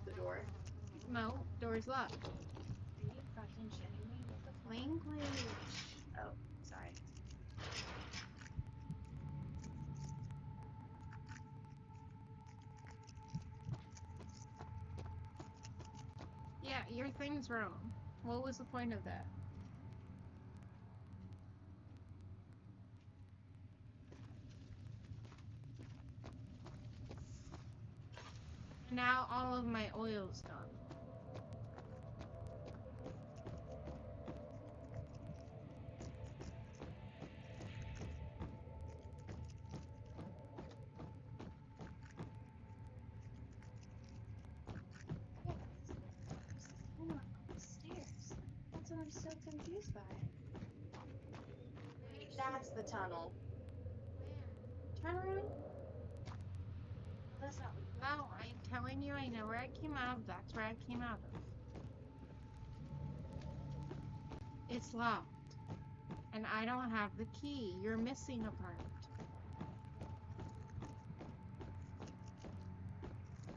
The door. No, door's locked. Are you fucking shitting me? What the fuck? Language. Oh, sorry. Yeah, your thing's wrong. What was the point of that? Now all of my oil's done. Stairs. That's what I'm so confused by. That's the tunnel. Turn around. That's not. No, I'm telling you, I know where I came out of. That's where I came out of. It's locked. And I don't have the key. You're missing a part.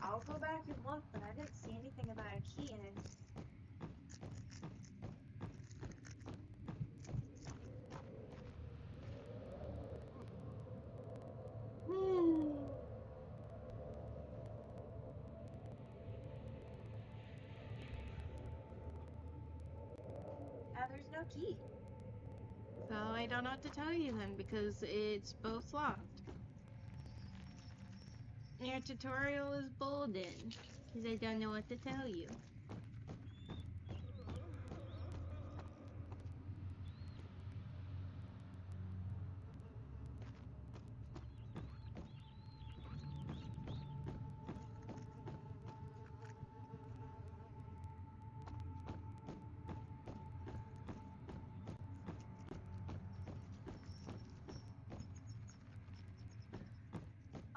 I'll go back and look, but I didn't see anything about a key in it. key. So I don't know what to tell you then because it's both locked. Your tutorial is golden because I don't know what to tell you.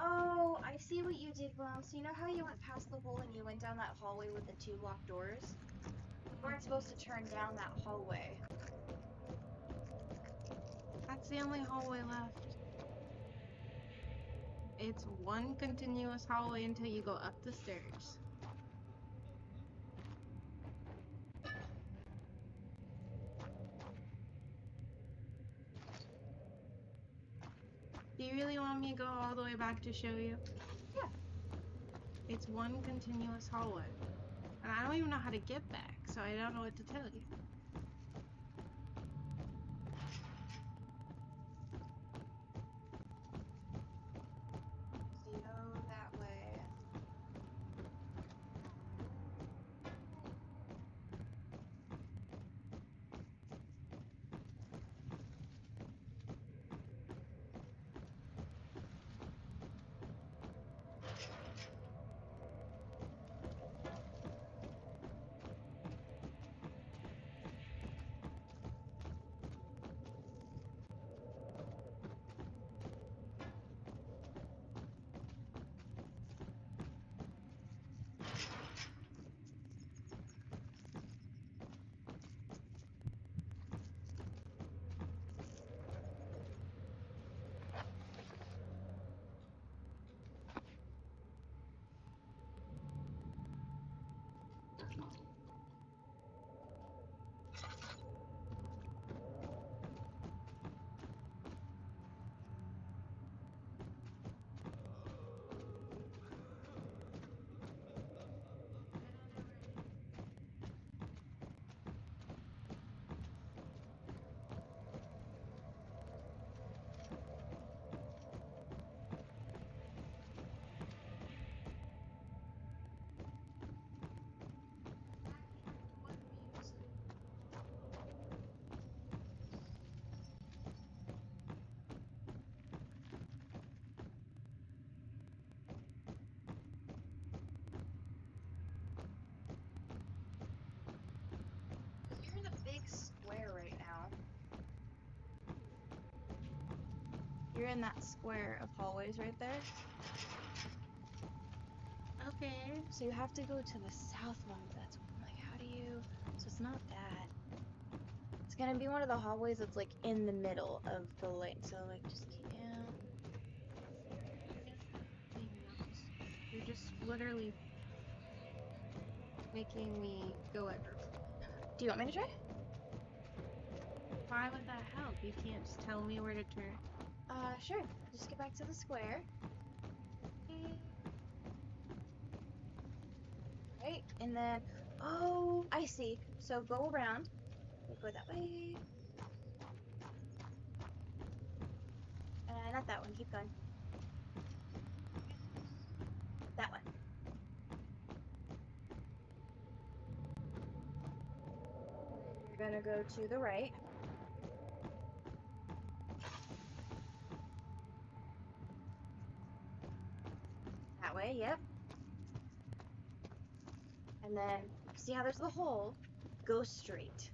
Oh, I see what you did wrong. So you know how you went past the hole and you went down that hallway with the 2 locked doors? You weren't supposed to turn down that hallway. That's the only hallway left. It's one continuous hallway until you go up the stairs. Do you really want me to go all the way back to show you? Yeah. It's one continuous hallway. And I don't even know how to get back, so I don't know what to tell you. So you go that way. You're in a big square right now. You're in that square of hallways right there. Okay. So you have to go to the south one. That's like, how do you? So it's not that. It's gonna be one of the hallways that's like in the middle of the lane. So like, just keep. Yeah. You're just literally making me go everywhere. Do you want me to try? Why would that help? You can't just tell me where to turn. Sure. Just get back to the square. Right, and then, oh, I see. So go around. Go that way. Not that one. Keep going. That one. You're gonna go to the right. That way, yep. And then, see how there's the hole? Go straight.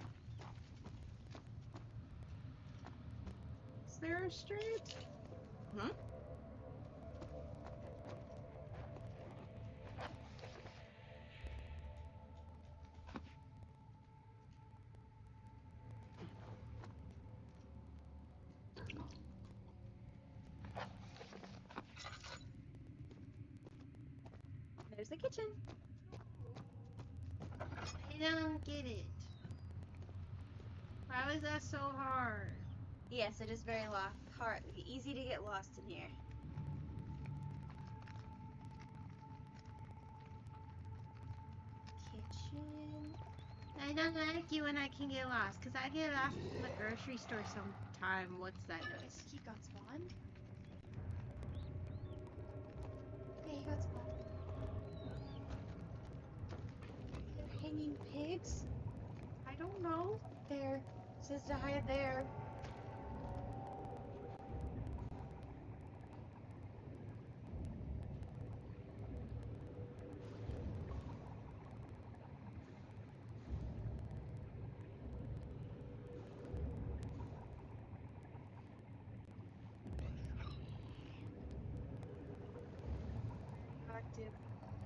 Is there a street? Hmm? There's the kitchen. I don't get it. Why was that so hard? Yes, it is very hard. Easy to get lost in here. Kitchen. I don't like you when I can get lost, because I get lost in the grocery store sometime. What's that noise? He got spawned? Yeah, he got spawned. They're hanging pigs? I don't know. There. Says to hide there. Active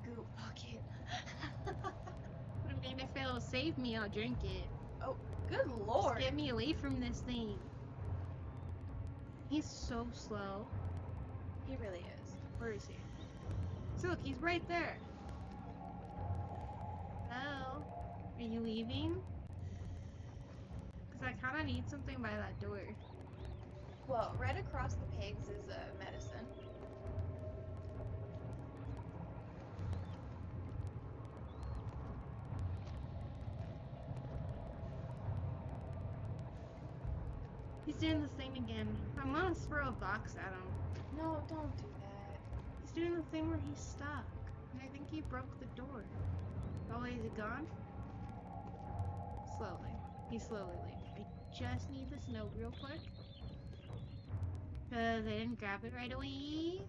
goop bucket. I mean, if it'll save me, I'll drink it. Good Just lord. get me away from this thing. He's so slow. He really is. Where is he? So look, he's right there. Hello? Are you leaving? Because I kind of need something by that door. Well, right across the pigs is a medicine. He's doing the thing again. I'm gonna throw a box at him. No, don't do that. He's doing the thing where he's stuck. And I think he broke the door. Oh, is it gone? Slowly. He's slowly leaving. I just need this note real quick. Cause I didn't grab it right away.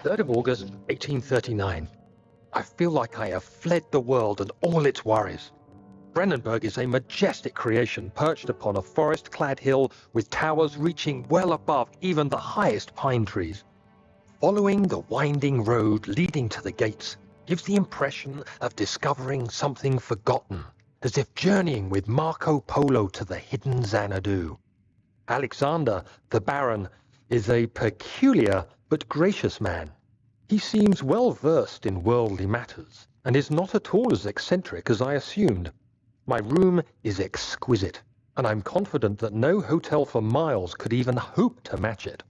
3rd of August, 1839. I feel like I have fled the world and all its worries. Brennenburg is a majestic creation perched upon a forest-clad hill with towers reaching well above even the highest pine trees. Following the winding road leading to the gates gives the impression of discovering something forgotten, as if journeying with Marco Polo to the hidden Xanadu. Alexander, the Baron, is a peculiar but gracious man. He seems well versed in worldly matters, and is not at all as eccentric as I assumed. My room is exquisite, and I'm confident that no hotel for miles could even hope to match it.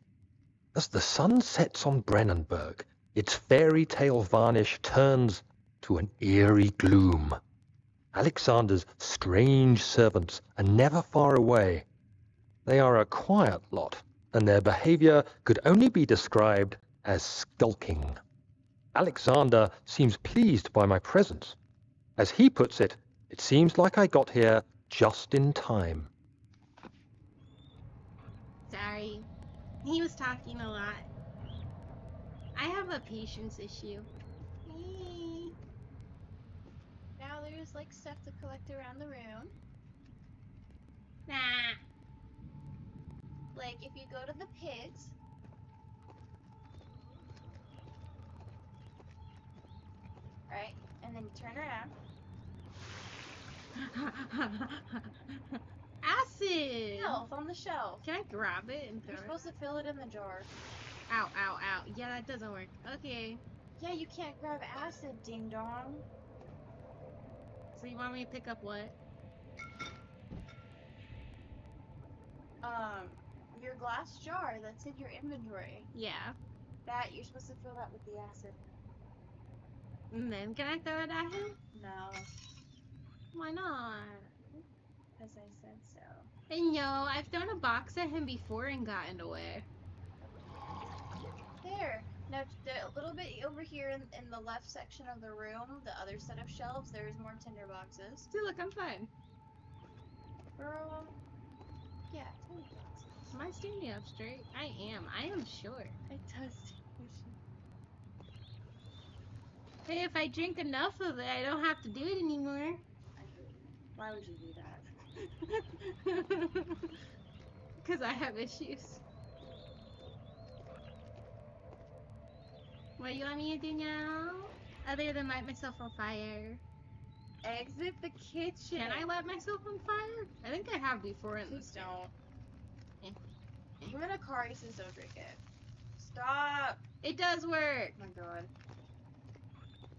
As the sun sets on Brennenburg, its fairy tale varnish turns to an eerie gloom. Alexander's strange servants are never far away. They are a quiet lot, and their behavior could only be described as skulking. Alexander seems pleased by my presence. As he puts it, it seems like I got here just in time. Sorry. He was talking a lot. I have a patience issue. Eee. Now there's like stuff to collect around the room. Nah. Like if you go to the pigs. Right? And then you turn around. Acid! Shelf on the shelf. Can I grab it and throw You're it? supposed to fill it in the jar. Ow, ow, ow. Yeah, that doesn't work. Okay. Yeah, you can't grab acid, ding dong. So you want me to pick up what? Your glass jar that's in your inventory. Yeah. That you're supposed to fill that with the acid. And then can I throw it at him? No, Why not? because I said so. I know. I've thrown a box at him before and gotten away. There. Now, a little bit over here in the left section of the room, the other set of shelves, there's more tinder boxes. See, look, I'm fine. Girl. Yeah, tinder boxes. Am I standing up straight? I am. I am short. It does. Hey, if I drink enough of it, I don't have to do it anymore. Why would you do that? Because I have issues. What do you want me to do now? Other than light myself on fire. Exit the kitchen. Can I light myself on fire? I think I have before in Please this game. don't. Eh. Even Akari says don't drink it. Stop. It does work. Oh my god.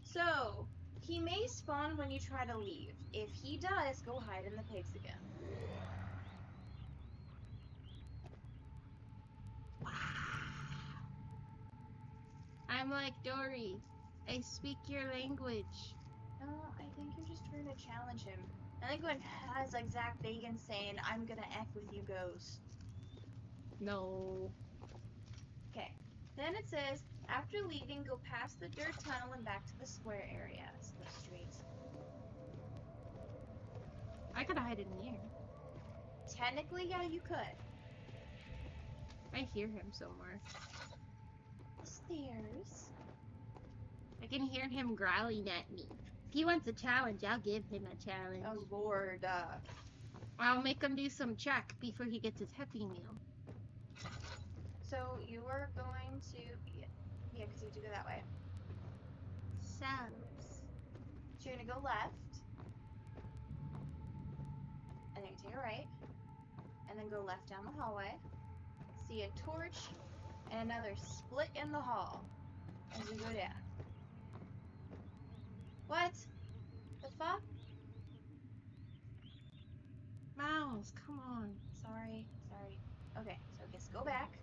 So, he may spawn when you try to leave. If he does, go hide in the pigs again. I'm like Dory. I speak your language. No, I think you're just trying to challenge him. And then going has like Zach Bagans saying, "I'm gonna F with you, ghost." No. Okay. Then it says, after leaving, go past the dirt tunnel and back to the square area. It's the street. I could hide in here. Technically, yeah, you could. I hear him somewhere. Stairs. I can hear him growling at me. If he wants a challenge, I'll give him a challenge. Oh lord. I'll make him do some track before he gets his Happy Meal. So you are going to, yeah, because you have to go that way. Sounds. So you're gonna go left, and then you take a right, and then go left down the hallway. See a torch and another split in the hall as you go down. What? The fuck? Miles, come on. Sorry. Okay, so just go back.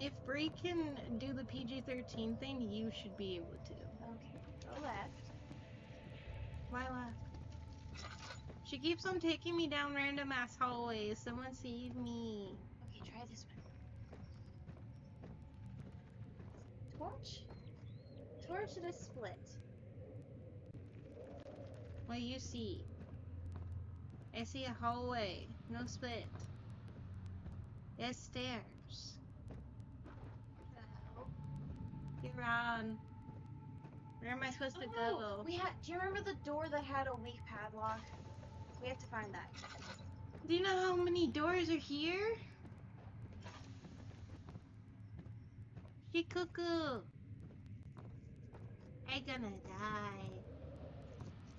If Bree can do the PG-13 thing, you should be able to. Okay, go left. Why left? She keeps on taking me down random ass hallways. Someone save me. Okay, try this one. Torch? Torch and a split. What do you see? I see a hallway. No split. There's stairs. Oh. You're on. Where am I supposed to go? Do you remember the door that had a weak padlock? We have to find that. Do you know how many doors are here? Shikuku. I'm gonna die.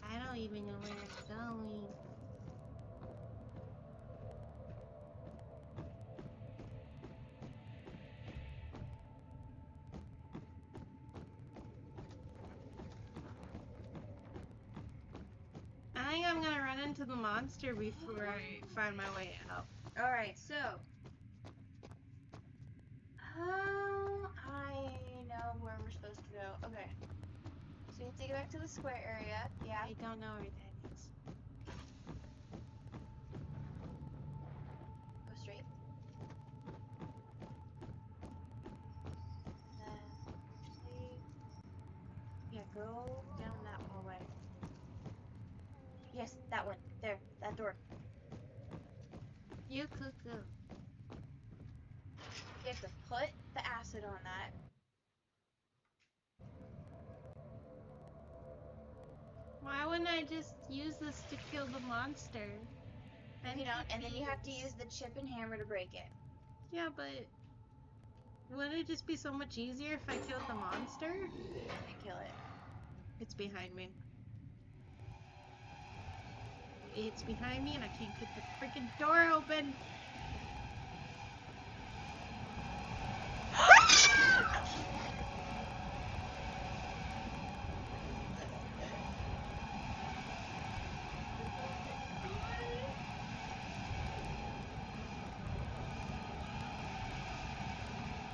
I don't even know where I'm going. I think I'm gonna run into the monster before I find my way out. Alright, so. I know where we're supposed to go. Okay. So you have to get back to the square area. Yeah. I don't know where that is. Go straight. Yeah, go down that hallway. Yes, that one. There, that door. You cuckoo. You have to put the acid on that. Why wouldn't I just use this to kill the monster? You know, and then you have to use the chip and hammer to break it. Yeah, but wouldn't it just be so much easier if I killed the monster? And kill it. It's behind me. It's behind me and I can't get the freaking door open.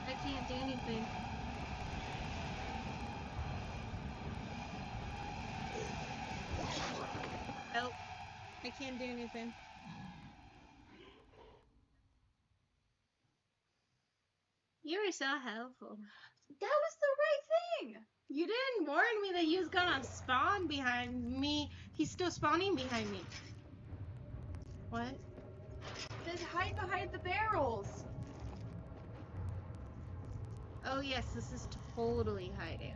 I can't do anything. Nope. I can't do anything. You were so helpful. That was the right thing! You didn't warn me that he was gonna spawn behind me. He's still spawning behind me. What? Just hide behind the barrels! Oh yes, this is totally hiding.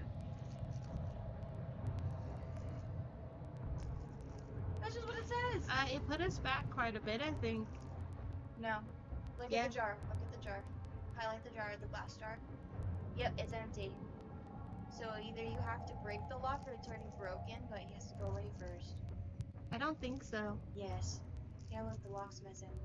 That's just what it says! It put us back quite a bit, I think. No. Look Yeah. at the jar. Look at the jar. Highlight the jar, the glass jar. Yep, it's empty. So either you have to break the lock or it's already broken, but he has to go away first. I don't think so. Yes. Yeah, look, the lock's missing.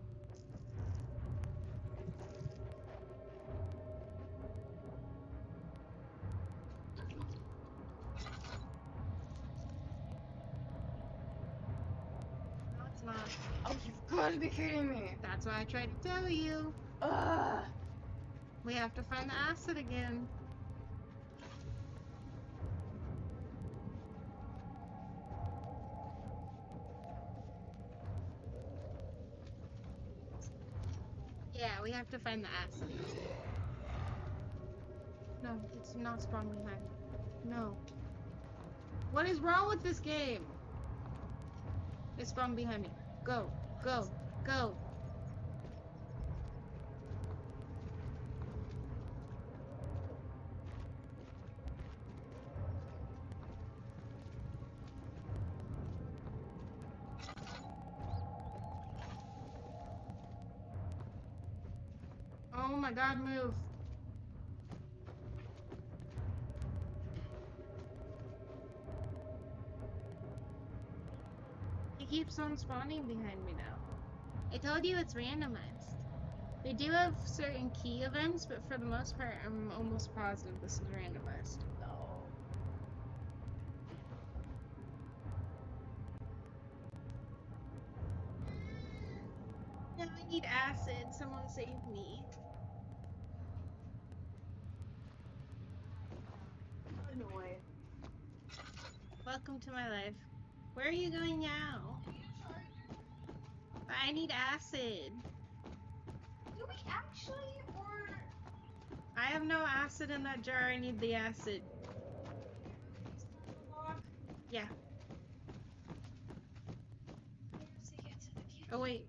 No, it's not. Oh, you've got to be kidding me! That's why I tried to tell you. Ugh! We have to find the acid again. Yeah, we have to find the acid. No, it's not spawned behind me. No. What is wrong with this game? It's spawned behind me. Go, go, go. Oh my god, move. He keeps on spawning behind me now. I told you it's randomized. They do have certain key events, but for the most part, I'm almost positive this is randomized. No. Now I need acid. Someone save me. Annoying. Welcome to my life. Where are you going now? I need acid. Do we actually, or I have no acid in that jar. I need the acid. Yeah. to get to the key? Oh wait.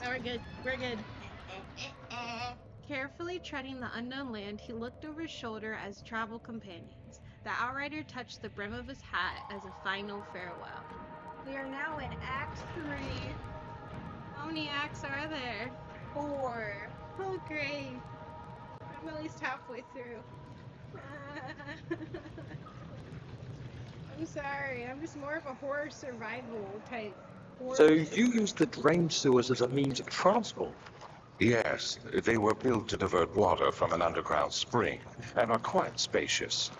Oh, we're good. We're good. Carefully treading the unknown land, he looked over his shoulder as travel companions. The outrider touched the brim of his hat as a final farewell. We are now in Act 3. How many acts are there? 4. Oh, great. I'm at least halfway through. I'm sorry. I'm just more of a horror survival type. So you use the drain sewers as a means of transport? Yes, they were built to divert water from an underground spring and are quite spacious.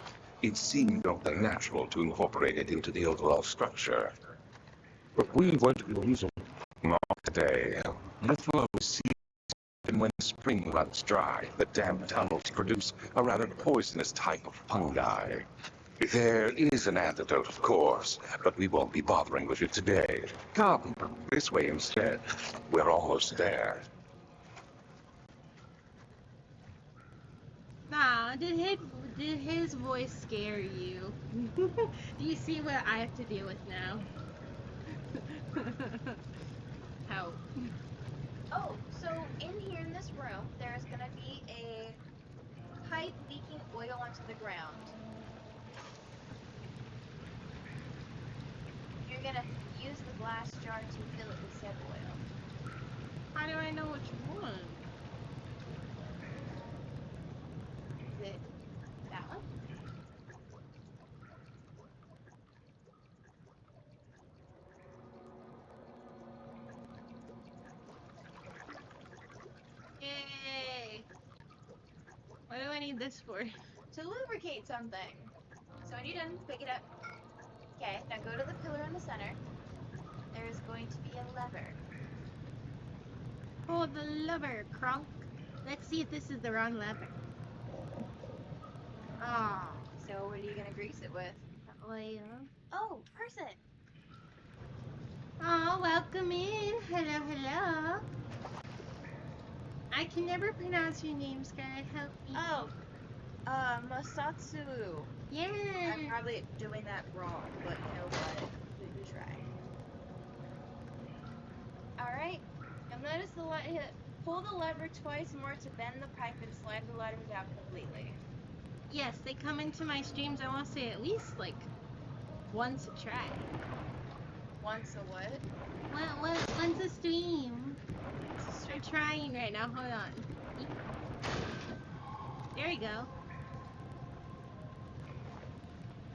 It seemed only natural to incorporate it into the overall structure. But we won't use them. Not today. The flow ceases, and when the spring runs dry, the damp tunnels produce a rather poisonous type of fungi. There is an antidote, of course, but we won't be bothering with it today. Come, this way instead. We're almost there. Nah, did his voice scare you? Do you see what I have to deal with now? Help. Oh, so in here in this room, there's gonna be a pipe leaking oil onto the ground. You're gonna use the glass jar to fill it with said oil. How do I know which one? Is it that one? Yay! What do I need this for? To lubricate something. So when you're done, pick it up. Okay, now go to the pillar in the center. There is going to be a lever. Pull the lever, Kronk. Let's see if this is the wrong lever. Ah, So what are you gonna grease it with? oil. Oh, person. Oh, welcome in. Hello, hello. I can never pronounce your names. Can I help you? Oh, Masatsu. Yeah. I'm probably doing that wrong, but you know what? We try. Alright. You'll notice pull the lever twice more to bend the pipe and slide the lever down completely. Yes, they come into my streams. I want to say at least like once a try. Once a what? Once a stream. I'm trying right now. Hold on. There we go.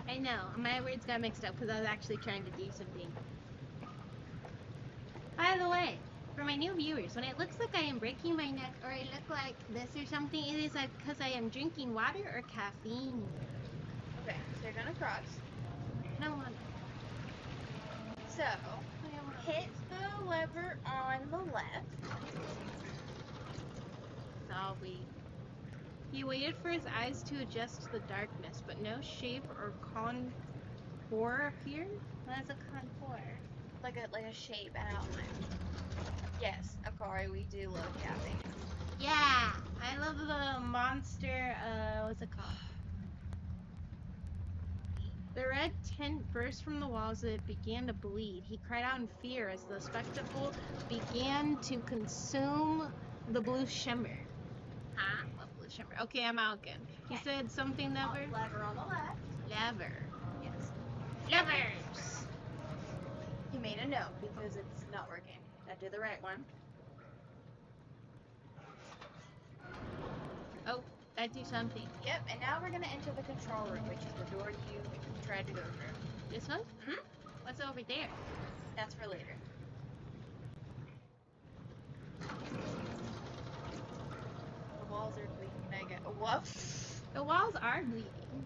I know, my words got mixed up because I was actually trying to do something. By the way, for my new viewers, when it looks like I am breaking my neck or I look like this or something, it is like because I am drinking water or caffeine. Okay, so you're gonna cross. I don't want So, hit the lever on the left. Sorry. He waited for his eyes to adjust to the darkness, but no shape or contour appeared. What is a contour? like a shape and outline. Yes, Akari, we do love capping. Yeah, I love the monster. What's it called? The red tent burst from the walls as it began to bleed. He cried out in fear as the spectacle began to consume the blue shimmer. Huh? What blue shimmer? Okay, I'm out again. He said something lever? Lever on the left. Lever. Yes. Levers! He made a note because it's not working. Gotta do the right one. Oh, I do something. Yep, and now we're gonna enter the control room, which is the door you tried to go through. This one? Mhm. What's over there? That's for later. The walls are bleeding. I get woof. The walls are bleeding.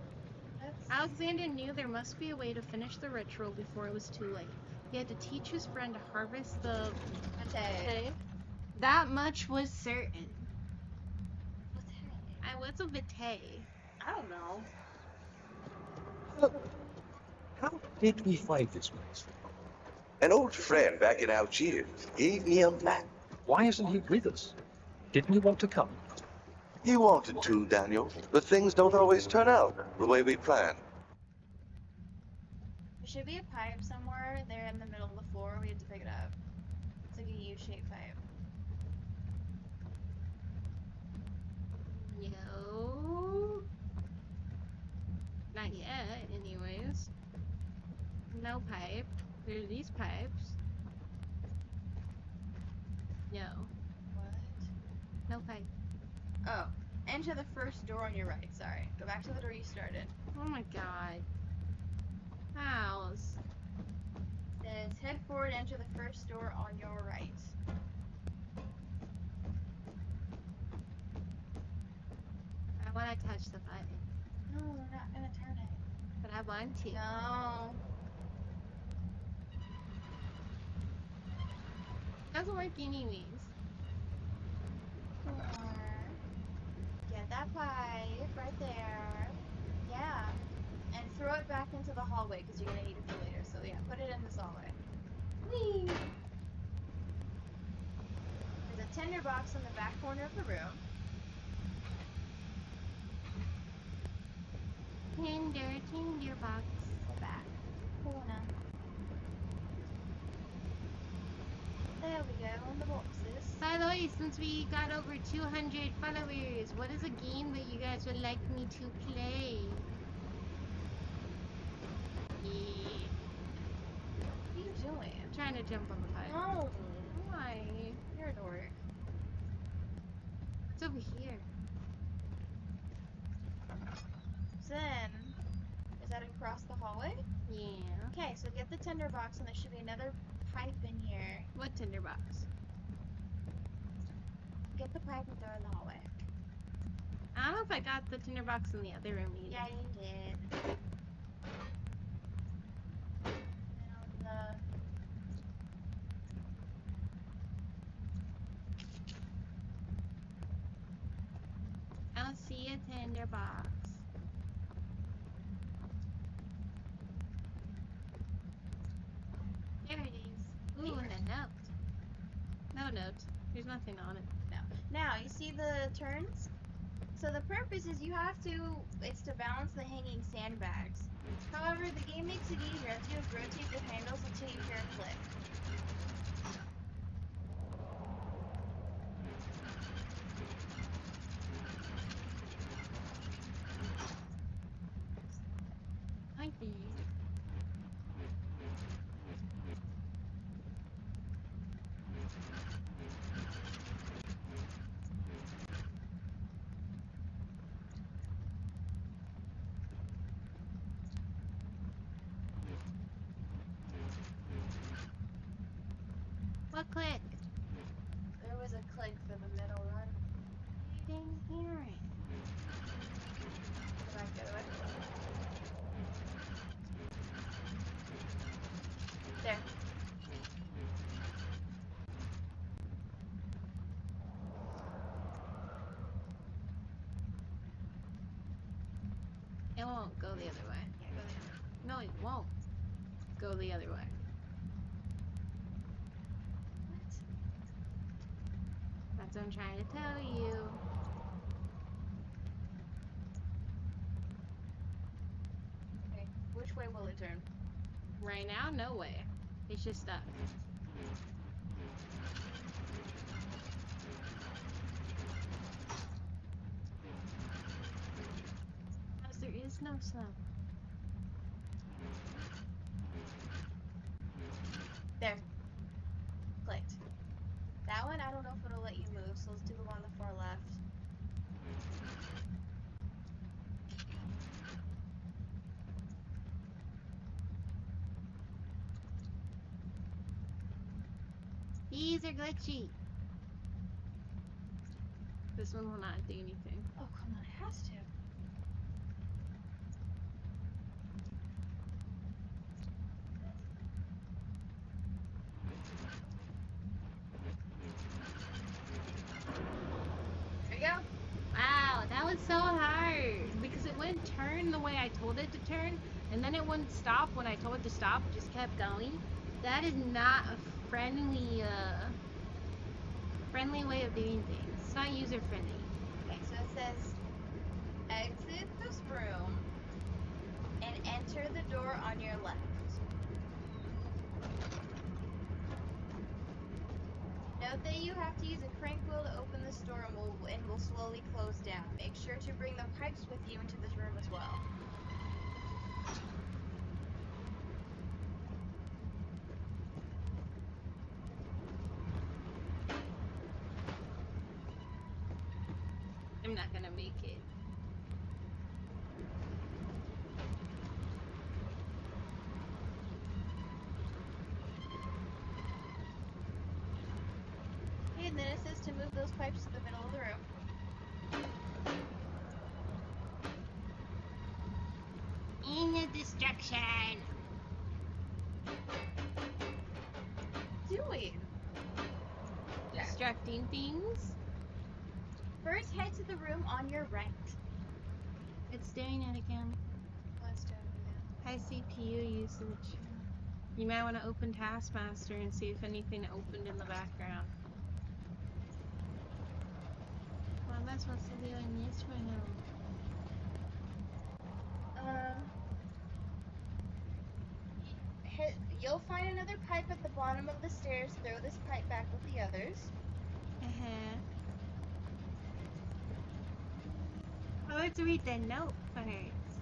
That's Alexander knew there must be a way to finish the ritual before it was too late. He had to teach his friend to harvest the... okay. That much was certain. What's happening? What's a vitae? I don't know. How did we find this place? An old friend back in Algiers gave me a map. Why isn't he with us? Didn't he want to come? He wanted to, Daniel, but things don't always turn out the way we planned. There should be a pipe somewhere there in the middle of the floor. We had to pick it up. It's like a U-shaped pipe. No. Not yet, anyways. No pipe. There's these pipes. No. What? No pipe. Oh, enter the first door on your right. Sorry. Go back to the door you started. Oh my god. House. Says head forward, enter the first door on your right. I want to touch the button. No, we're not gonna turn it. But I want to. No. Doesn't work anyways. Get that pipe right there. Yeah. And throw it back into the hallway because you're gonna need it for later. So yeah, put it in this hallway. Whee! There's a tinderbox in the back corner of the room. Tinder box. Back corner. There we go, on the boxes. By the way, since we got over 200 followers, what is a game that you guys would like me to play? Yeah. What are you doing? I'm trying to jump on the pipe. No! Why? You're a dork. It's over here. Then, is that across the hallway? Yeah. Okay, so get the tinderbox and there should be another pipe in here. What tinderbox? Get the pipe and throw it in the hallway. I don't know if I got the tinderbox in the other room either. Yeah, you did. And on I don't see a tinderbox. There it is. Ooh, and a note. No note. There's nothing on it. now, you see the turns? So the purpose is it's to balance the hanging sandbags. However, the game makes it easier as you rotate the handles until you hear a click. Hi there. What click? There was a click for the middle one. I didn't hear it. Go back the other way. There. It won't go the other way. Yeah, go there. No, it won't go the other way. That's what I'm trying to tell you. Okay, which way will it turn? Right now, no way. It's just stuck. Because there is no snow. There. Clicked. That one, I don't know if it'll let you move, so let's do the one on the far left. These are glitchy. This one will not do anything. Oh, come on, it has to. There you go. Wow, that was so hard because it wouldn't turn the way I told it to turn, and then it wouldn't stop when I told it to stop. It just kept going. That is not a friendly way of doing things. It's not user friendly. Okay, so it says exit this room and enter the door on your left. Note that you have to use a crank wheel to open this door and will slowly close down. Make sure to bring the pipes with you into this room as well. I'm not gonna make it. Okay, and then it says to move those pipes to the middle of the room. In the destruction. Doing. Destructing things. First, head to the room on your right. It's doing it again. Let's do it. High CPU usage. You might want to open Taskmaster and see if anything opened in the background. What am I supposed to do in this room? You'll find another pipe at the bottom of the stairs. Throw this pipe back with the others. Oh, let's read the note first.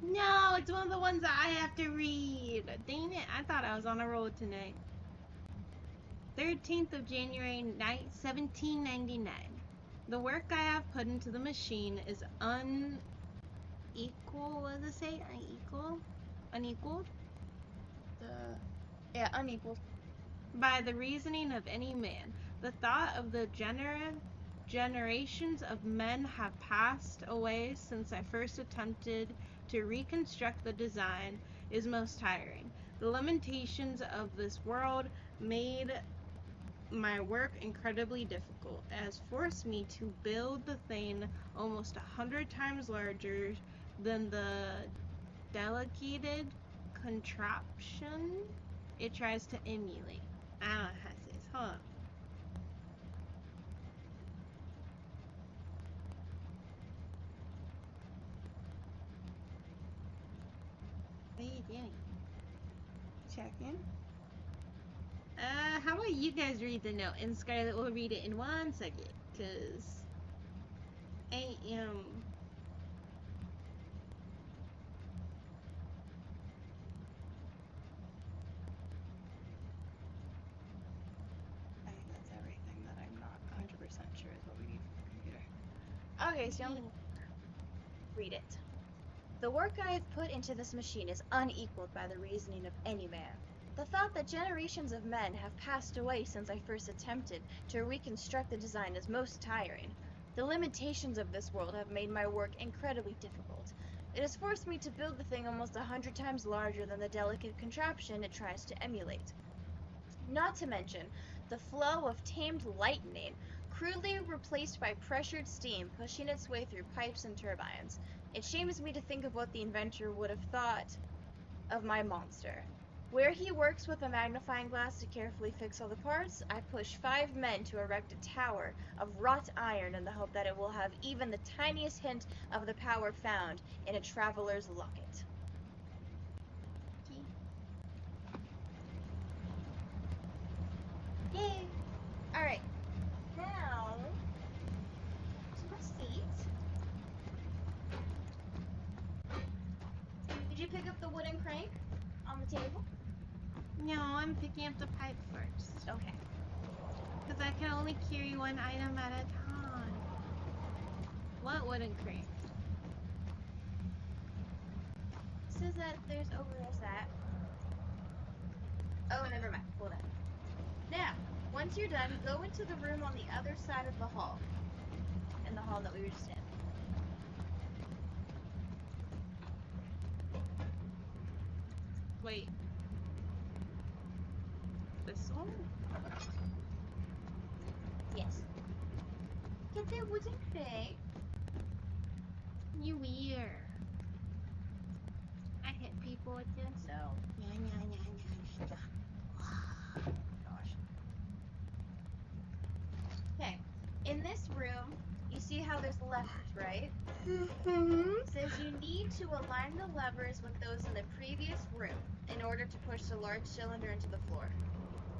No, it's one of the ones that I have to read. Dang it, I thought I was on a roll tonight. 13th of January, 1799. The work I have put into the machine is unequal, what does it say? Unequaled? Yeah, unequal. By the reasoning of any man. The thought of the generations of men have passed away since I first attempted to reconstruct the design is most tiring. The limitations of this world made my work incredibly difficult. It has forced me to build the thing almost 100 times larger than the delegated contraption it tries to emulate. I don't know how to say this. Hold on. What are you doing? Checking. How about you guys read the note and Scarlett will read it in 1 second, cause I am. I think that's everything that I'm not 100% sure is what we need from the computer. Okay, so I'm gonna read it. The work I have put into this machine is unequaled by the reasoning of any man. The thought that generations of men have passed away since I first attempted to reconstruct the design is most tiring. The limitations of this world have made my work incredibly difficult. It has forced me to build the thing almost 100 times larger than the delicate contraption it tries to emulate. Not to mention the flow of tamed lightning, crudely replaced by pressured steam pushing its way through pipes and turbines. It shames me to think of what the inventor would have thought of my monster. Where he works with a magnifying glass to carefully fix all the parts, I push 5 men to erect a tower of wrought iron in the hope that it will have even the tiniest hint of the power found in a traveler's locket. Yay! Alright. Now, to my seat. Did you pick up the wooden crank on the table? No, I'm picking up the pipe first. Okay. Because I can only carry one item at a time. What wooden crate? Says that there's that. Oh, never mind. Hold on. Now, once you're done, go into the room on the other side of the hall. In the hall that we were just in. Wait. This one? Yes. Get that wooden crate. You weird. I hit people with this. So, Yeah. gosh. Okay. In this room, you see how there's levers, right? Mm-hmm. It says you need to align the levers with those in the previous room in order to push the large cylinder into the floor.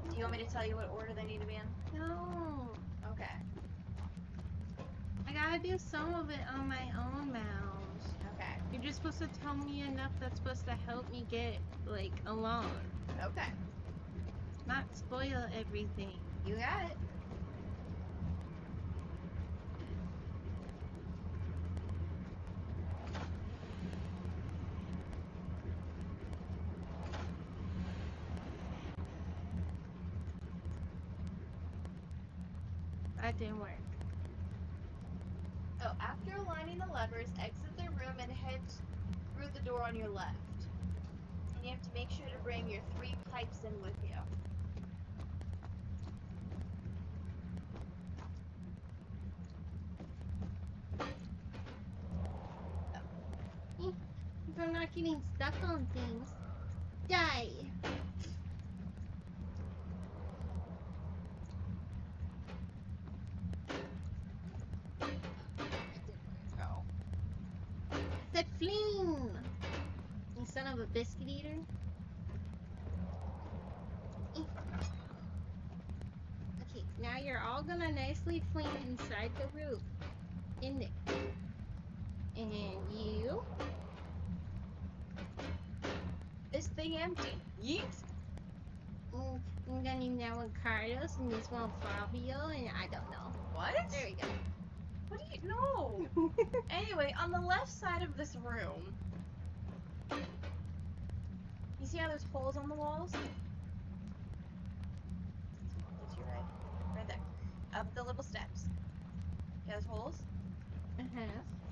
Do you want me to tell you what order they need to be in? No. Okay. I gotta do some of it on my own mouse. Okay. You're just supposed to tell me enough that's supposed to help me get, like, along. Okay. Not spoil everything. You got it. That didn't work. Oh, after aligning the levers, exit the room and head through the door on your left. And you have to make sure to bring your 3 pipes in with you. If I'm not getting stuck on things, die. Oh. Said fling! You son of a biscuit eater. Okay, now you're all gonna nicely fling inside the roof. In there. And you. This thing empty. Yeet! I'm gonna need that one Carlos and this one Fabio and I don't know. What? There we go. What do you know? Anyway, on the left side of this room, you see how there's holes on the walls? That's your right there. Up the little steps. See those holes?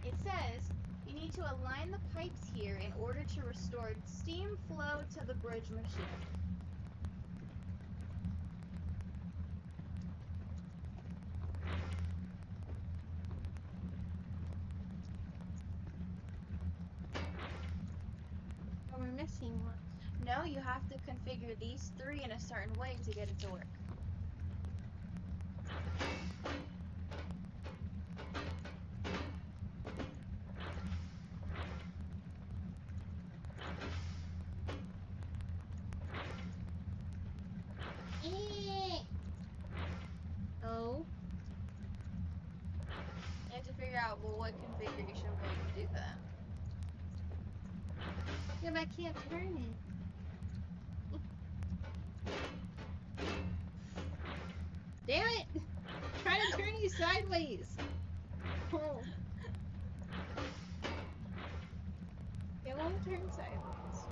It says you need to align the pipes here in order to restore steam flow to the bridge machine. Oh, we're missing one. No, you have to configure these 3 in a certain way to get it to work. Oh. You have to figure out, well, what configuration will you do that? Yeah, but I can't turn it. Damn it! Trying to turn you sideways. Oh. It won't turn sideways.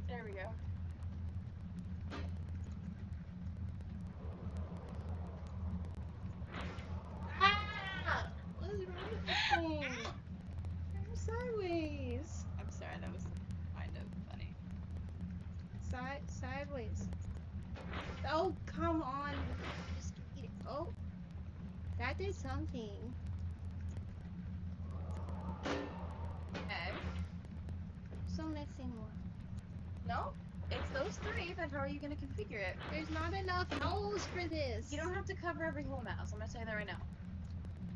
There we go. Ah! What is wrong with this thing? Turn sideways. I'm sorry, that was kind of funny. Sideways. Oh, come on. Just eat it. Oh. That did something. Okay. No? It's those three, but how are you gonna configure it? There's not enough holes for this. You don't have to cover every hole, Mouse. I'm gonna tell you that right now.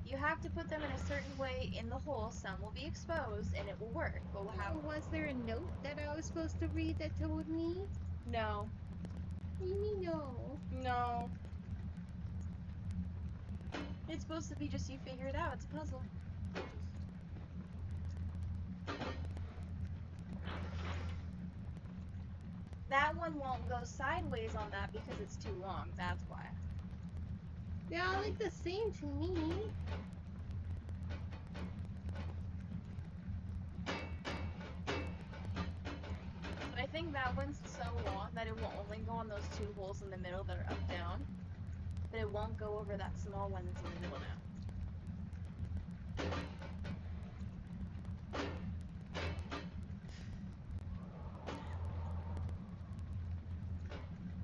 You have to put them in a certain way in the hole. Some will be exposed, and it will work. But we'll have... Was there a note that I was supposed to read that told me? No. What do you mean no? No. It's supposed to be just you figure it out. It's a puzzle. That one won't go sideways on that because it's too long. That's why. They all look the same to me. But I think that one's so long that it will only go on those two holes in the middle that are up down. But it won't go over that small one that's in the middle now.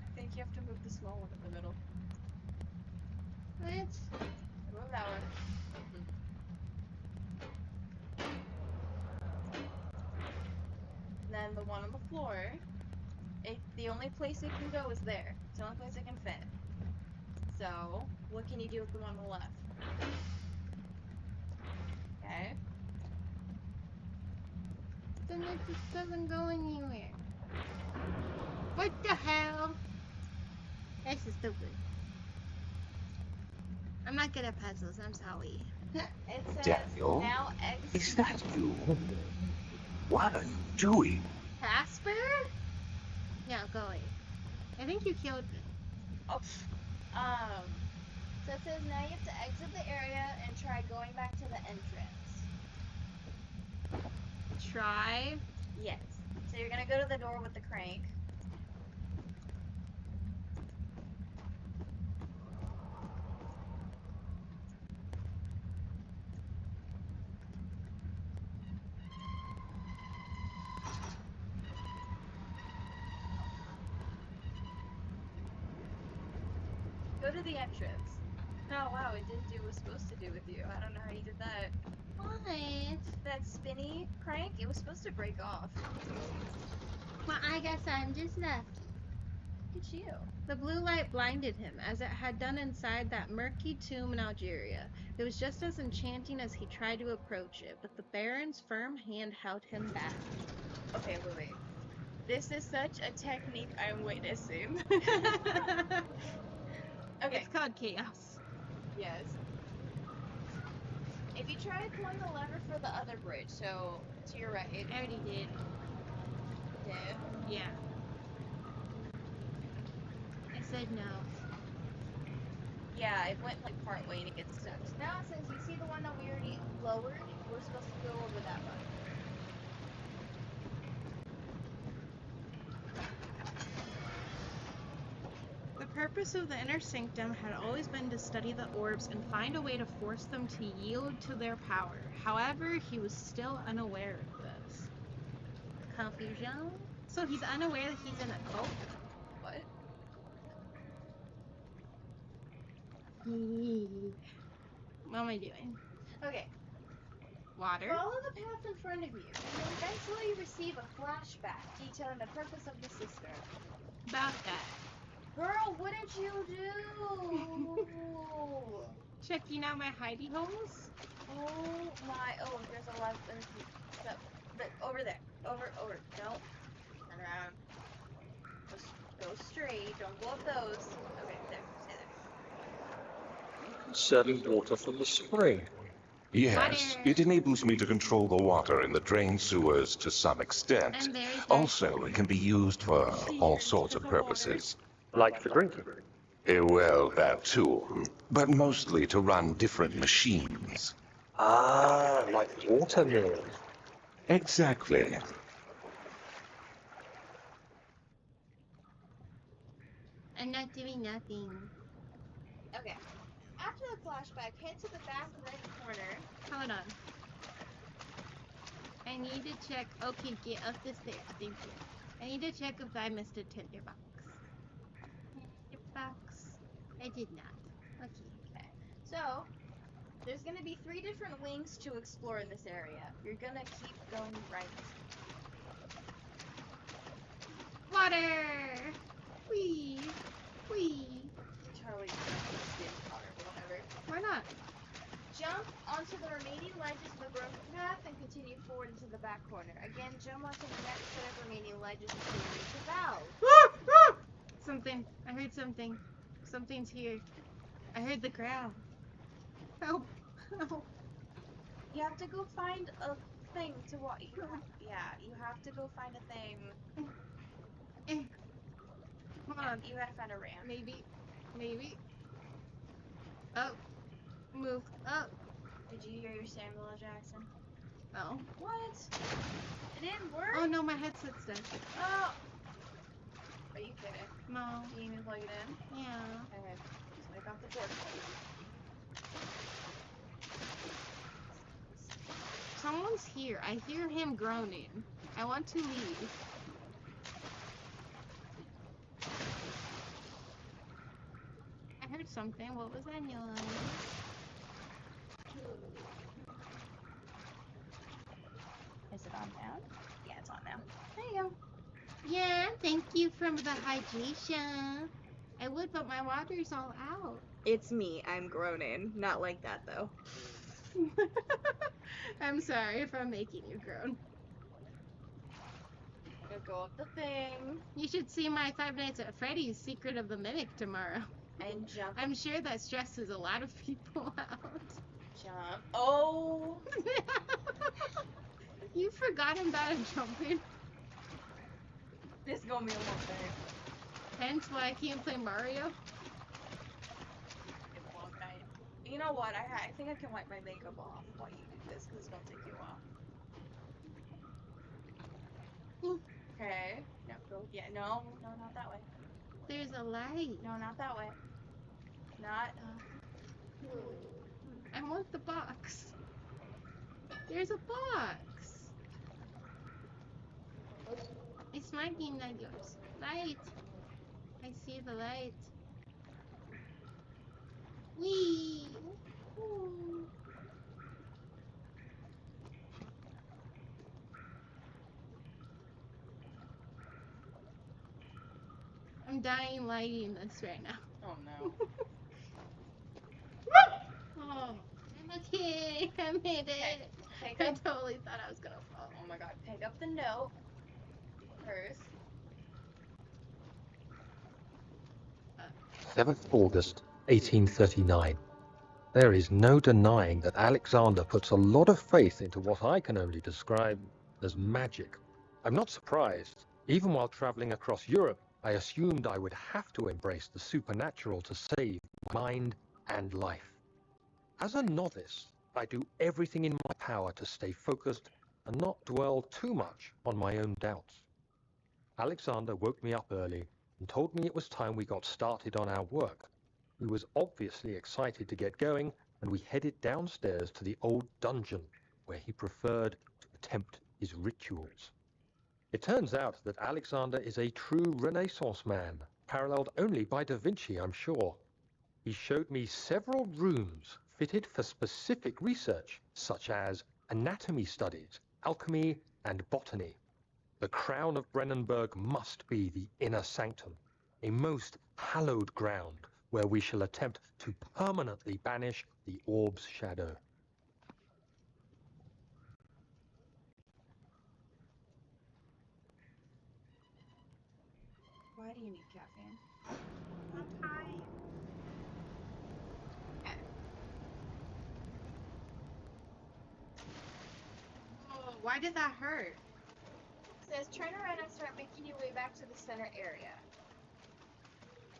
I think you have to move the small one in the middle. What? Move that one. And then the one on the floor, the only place it can go is there. It's the only place it can fit. So, what can you do with the one on the left? Okay. Then it just doesn't go anywhere. What the hell? This is stupid. I'm not good at puzzles, I'm sorry. It says Daniel? now Is that you? What are you doing? Casper? No, go away. I think you killed me. Oh, so it says now you have to exit the area and try going back to the entrance. Try. Yes. So you're gonna go to the door with the crank. Go to the entrance. Oh wow, it didn't do what it was supposed to do with you. I don't know how you did that. What? That spinny crank, it was supposed to break off. Well, I guess I'm just left. Look at you. The blue light blinded him, as it had done inside that murky tomb in Algeria. It was just as enchanting as he tried to approach it, but the Baron's firm hand held him back. Okay, wait. This is such a technique I'm witnessing. Okay. It's called chaos. Yes. If you try pulling the lever for the other bridge, so to your right. I already did. Did. Yeah. I said no. Yeah, it went like part way and it gets stuck. So now it says you see the one that we already lowered. We're supposed to go over that one. The purpose of the inner sanctum had always been to study the orbs and find a way to force them to yield to their power. However, he was still unaware of this. Confusion? So he's unaware that he's in a cult? What? What am I doing? Okay. Water? Follow the path in front of you. You will eventually receive a flashback detailing the purpose of the cistern. About that. Girl, what did you do? Checking out my hidey holes? Oh my! Oh, there's a lot. There's stuff. But over there. Over. No. Turn around. Just go straight. Don't go up those. Okay, there. Stay there. Conserving water from the spring. Yes, Water. it enables me to control the water in the drain sewers to some extent. I'm very thirsty. Also, it can be used for all sorts of purposes. Like for drinking. Well, that too. But mostly to run different machines. Ah, like watermill. Exactly. I'm not doing nothing. Okay. After the flashback, head to the back right corner. Hold on. I need to check. Okay, get up the stairs. Thank you. I need to check if I missed a tinderbox. Tinderbox. I did not. Okay. Okay. So, there's gonna be 3 different wings to explore in this area. You're gonna keep going right. Water! Whee! Whee! Charlie, skip water, whatever. Why not? Jump onto the remaining ledges of the broken path and continue forward into the back corner. Again, jump onto the next set of remaining ledges until you reach the valve. Something. I heard something. Something's here. I heard the growl. Help! Help! You have to go find a thing to what you you have to go find a thing. Eh. Come on. You gotta find a ramp. Maybe. Maybe. Oh. Move up. Did you hear your Samuel L. Jackson? Oh. What? It didn't work? Oh no, my headset's dead. Oh! Are you kidding? No. Can you even plug it in? Yeah. Okay. Just make off the board. Someone's here. I hear him groaning. I want to leave. I heard something. What was that noise? Is it on now? Yeah, it's on now. There you go. Yeah, thank you for the hydration. I would, but my water's all out. It's me. I'm groaning. Not like that, though. I'm sorry if I'm making you groan. Go up the thing You should see my Five Nights at Freddy's Secret of the Mimic tomorrow. and jump. I'm sure that stresses a lot of people out. Jump. Oh! You forgot about jumping. This is gonna be a long day. Hence why I can't play Mario. It's a long night. You know what? I think I can wipe my makeup off while you do this because it's gonna take you a while. Okay. No, go. Yeah, no, not that way. There's a light. No, not that way. Not. I want the box. There's a box. It's my game, not yours. Light. I see the light. Wee. Ooh. I'm dying lighting this right now. Oh no. Oh, I'm okay. I made it. Pick I up. totally thought I was gonna fall. Oh my god. Pick up the note first. 7th August, 1839. There is no denying that Alexander puts a lot of faith into what I can only describe as magic. I'm not surprised. Even while traveling across Europe, I assumed I would have to embrace the supernatural to save mind and life. As a novice, I do everything in my power to stay focused and not dwell too much on my own doubts. Alexander woke me up early and told me it was time we got started on our work. He was obviously excited to get going, and we headed downstairs to the old dungeon, where he preferred to attempt his rituals. It turns out that Alexander is a true Renaissance man, paralleled only by Da Vinci, I'm sure. He showed me several rooms fitted for specific research, such as anatomy studies, alchemy, and botany. The crown of Brennenburg must be the inner sanctum, a most hallowed ground where we shall attempt to permanently banish the orb's shadow. Why do you need caffeine? I'm tired. Oh, why did that hurt? It says turn around and start making your way back to the center area.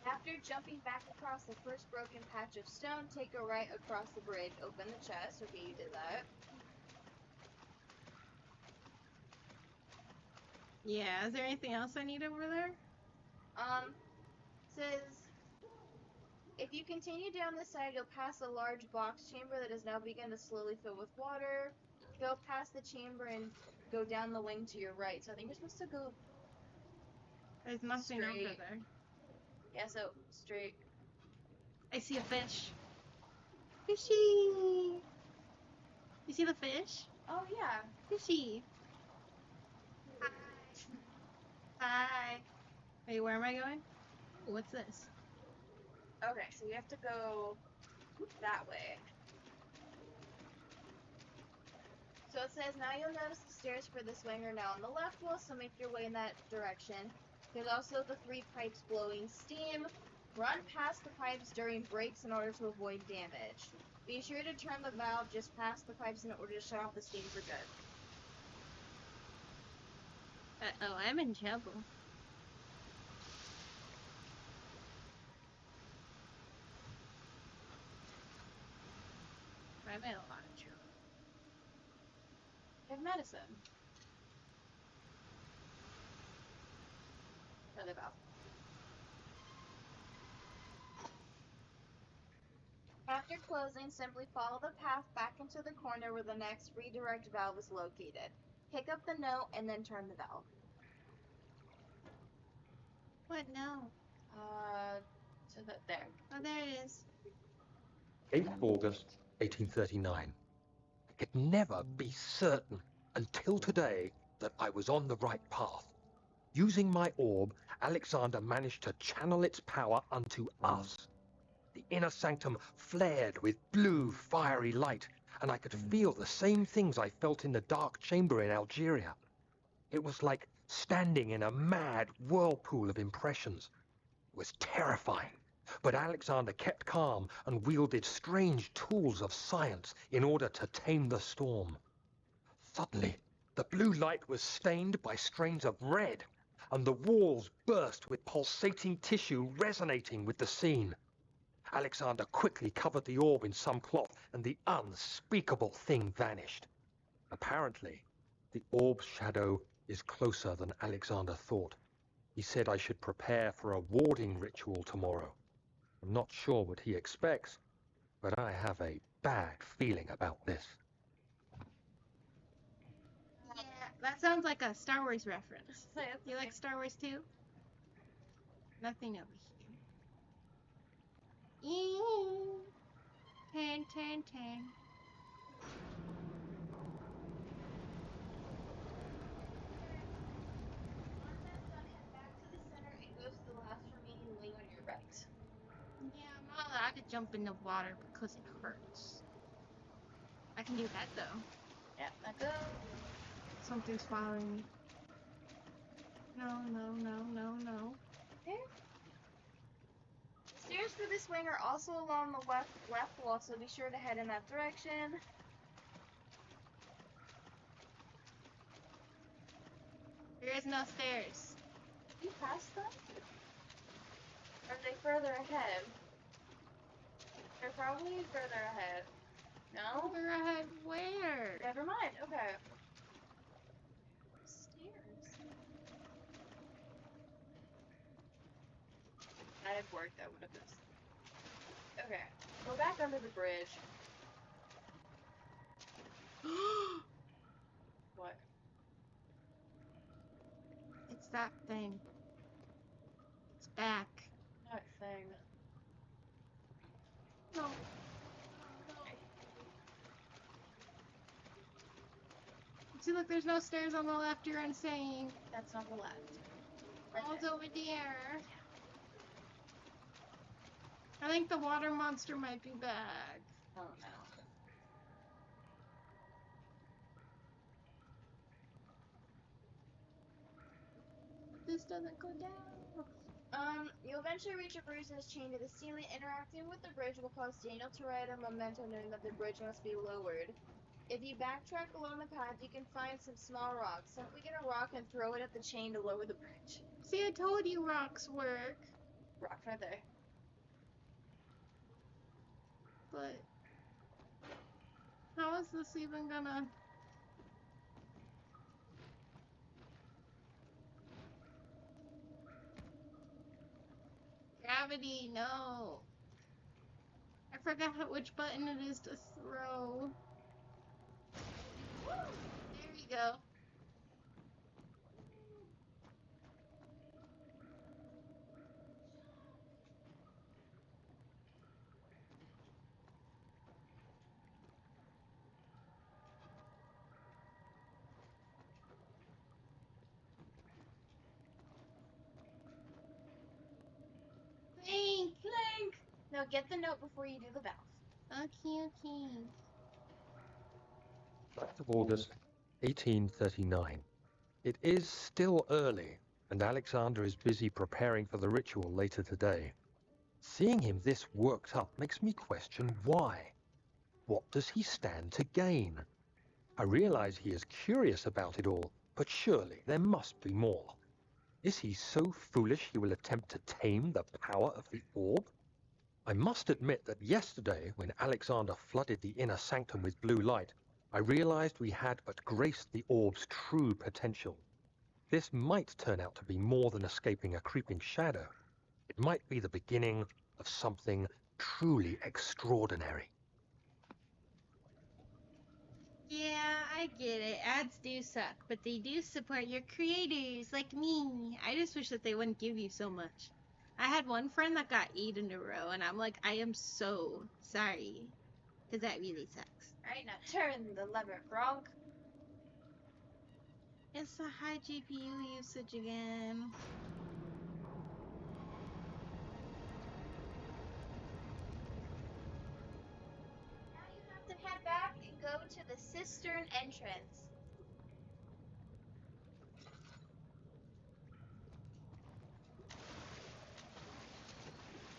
After jumping back across the first broken patch of stone, take a right across the bridge. Open the chest. Okay, you did that. Yeah, is there anything else I need over there? Says if you continue down this side, you'll pass a large box chamber that has now begun to slowly fill with water. Go past the chamber and go down the wing to your right. So I think you're supposed to go. There's nothing over Straight. there. Yeah, so straight. I see a fish. Fishy! You see the fish? Oh yeah. Fishy. Hi. Hi. Wait, where am I going? What's this? Okay, so we have to go that way. So it says, now you'll notice the stairs for this wing are now on the left wall, so make your way in that direction. There's also the 3 pipes blowing steam. Run past the pipes during breaks in order to avoid damage. Be sure to turn the valve just past the pipes in order to shut off the steam for good. Uh-oh, I'm in trouble. I'm in a lot of trouble. Have medicine. For the valve. After closing, simply follow the path back into the corner where the next redirect valve is located. Pick up the note and then turn the valve. What? No. So that there. Oh, there it is. 8th August, 1839. I could never be certain until today that I was on the right path. Using my orb, Alexander managed to channel its power unto us. The inner sanctum flared with blue, fiery light, and I could feel the same things I felt in the dark chamber in Algeria. It was like standing in a mad whirlpool of impressions. It was terrifying, but Alexander kept calm and wielded strange tools of science in order to tame the storm. Suddenly, the blue light was stained by strains of red, and the walls burst with pulsating tissue resonating with the scene. Alexander quickly covered the orb in some cloth, and the unspeakable thing vanished. Apparently, the orb's shadow is closer than Alexander thought. He said I should prepare for a warding ritual tomorrow. I'm not sure what he expects, but I have a bad feeling about this. Yeah, that sounds like a Star Wars reference. You like Star Wars too? Nothing over here. Eee. 10, 10, 10. Once that's done, head back to the center and go to the last remaining wing on your right. Yeah, I'm not allowed to jump in the water because it hurts. I can do that though. Yeah, now go. Something's following me. No, no, no, no, no. Okay. Stairs for this wing are also along the left wall, so be sure to head in that direction. There is no stairs. You passed them? Or are they further ahead? They're probably further ahead. No? Further ahead where? Never mind. Okay. Stairs. That had worked. That would have been. Okay. Go back under the bridge. What? It's that thing. It's back. That thing. No. See, look, there's no stairs on the left. You're insane. That's on the left. Oh, it's over there. I think the water monster might be back. Oh no. This doesn't go down. You'll eventually reach a bridge that's chained to the ceiling. Interacting with the bridge will cause Daniel to ride a memento knowing that the bridge must be lowered. If you backtrack along the path, you can find some small rocks. Simply get a rock and throw it at the chain to lower the bridge. See, I told you rocks work. Rock right there. But how is this even gonna... Gravity, no. I forgot which button it is to throw. There you go. No, get the note before you do the valve. Okay, okay. 9th of August, 1839. It is still early, and Alexander is busy preparing for the ritual later today. Seeing him this worked up makes me question why. What does he stand to gain? I realize he is curious about it all, but surely there must be more. Is he so foolish he will attempt to tame the power of the orb? I must admit that yesterday, when Alexander flooded the inner sanctum with blue light, I realized we had but graced the orb's true potential. This might turn out to be more than escaping a creeping shadow. It might be the beginning of something truly extraordinary. Yeah, I get it. Ads do suck, but they do support your creators, like me. I just wish that they wouldn't give you so much. I had one friend that got 8 in a row, and I'm like, I am so sorry. Because that really sucks. Alright, now turn the lever, Gronk. It's the high GPU usage again. Now you have to head back and go to the cistern entrance.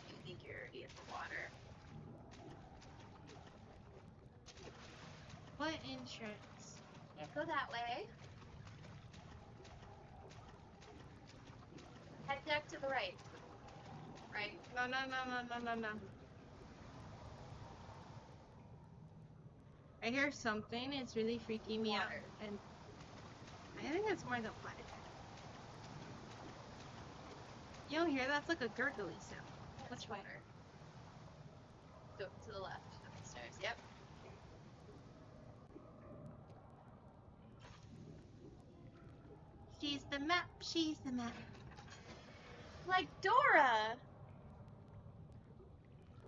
You think you're already at the water. What entrance? Yeah, go that way. Head back to the right. Right. No, no, no, no, no, no, no. I hear something. It's really freaking me out. Water. And I think it's more than water. You don't hear? That's like a gurgly sound. Which water? Go to the left of the stairs. Yep. She's the map. She's the map. Like Dora!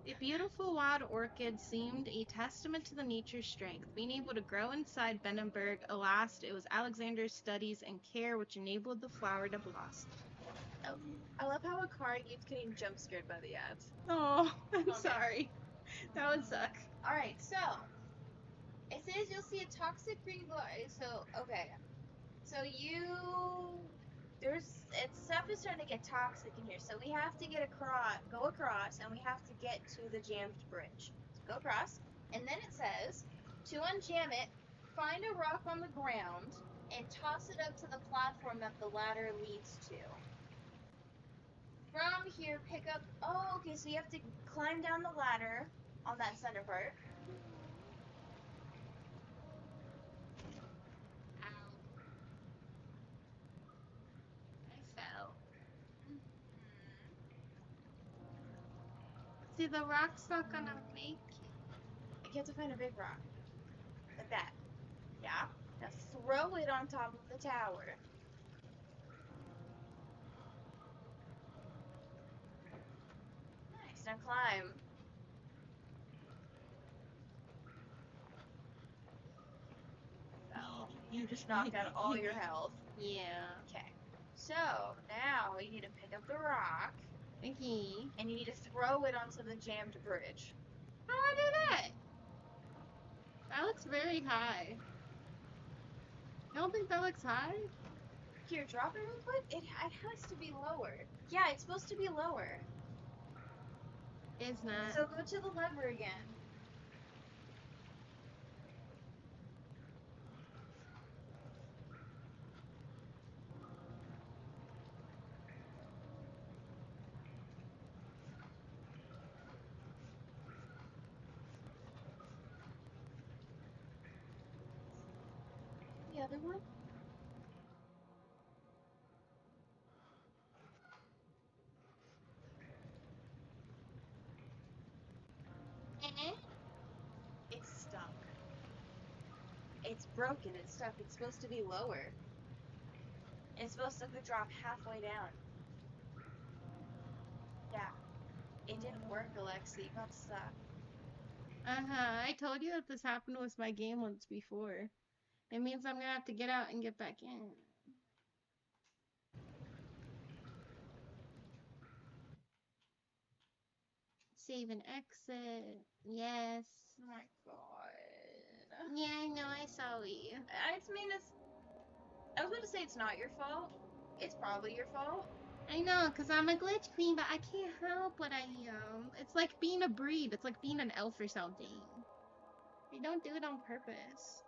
The beautiful wild orchid seemed a testament to the nature's strength, being able to grow inside Benenberg. Alas, it was Alexander's studies and care which enabled the flower to blossom. Oh, I love how a car keeps getting jump scared by the ads. Oh, I'm Okay. sorry. That would suck. Alright, so it says you'll see a toxic green glow. So, okay. So stuff is starting to get toxic in here. So we have to go across, and we have to get to the jammed bridge. So go across, and then it says to unjam it, find a rock on the ground and toss it up to the platform that the ladder leads to. From here, pick up. Oh, okay. So you have to climb down the ladder on that center part. I fell. See, the rock's not gonna make it. You have to find a big rock. Like that. Yeah. Now throw it on top of the tower. Nice. Now climb. Fell. You just knocked out all your health. Yeah. Okay. So now you need to pick up the rock Okay. and you need to throw it onto the jammed bridge. How do I do that? That looks very high. You don't think that looks high? Here, drop it real quick. It has to be lower. Yeah, it's supposed to be lower. It's not. So go to the lever again. The other one? It's stuck. It's broken. It's stuck. It's supposed to be lower. It's supposed to drop halfway down. Yeah. It didn't work, Alexa. You got stuck. I told you that this happened with my game once before. It means I'm gonna have to get out and get back in. save and exit. Yes. Oh my god. Yeah, I know, I saw you. I mean, I was about to say it's not your fault. It's probably your fault. I know, because I'm a glitch queen, but I can't help what I am. It's like being a breed. It's like being an elf or something. You don't do it on purpose.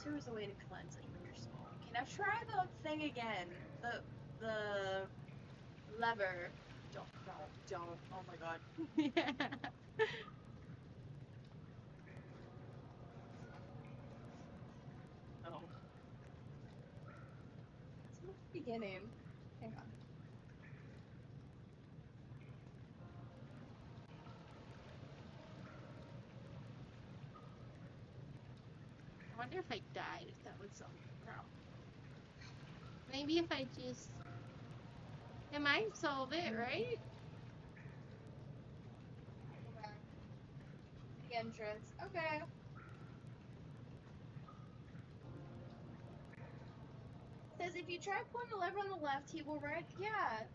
There was a way to cleanse it when you're small. Okay, now try the thing again. The lever. Don't. Oh my god. Yeah. Oh. It's not the beginning. Hang on. I wonder if I died, if that would solve the problem. Maybe if I just... It might solve it, right? Go back. The entrance. Okay. Says if you try pulling the lever on the left, he will right. Yeah.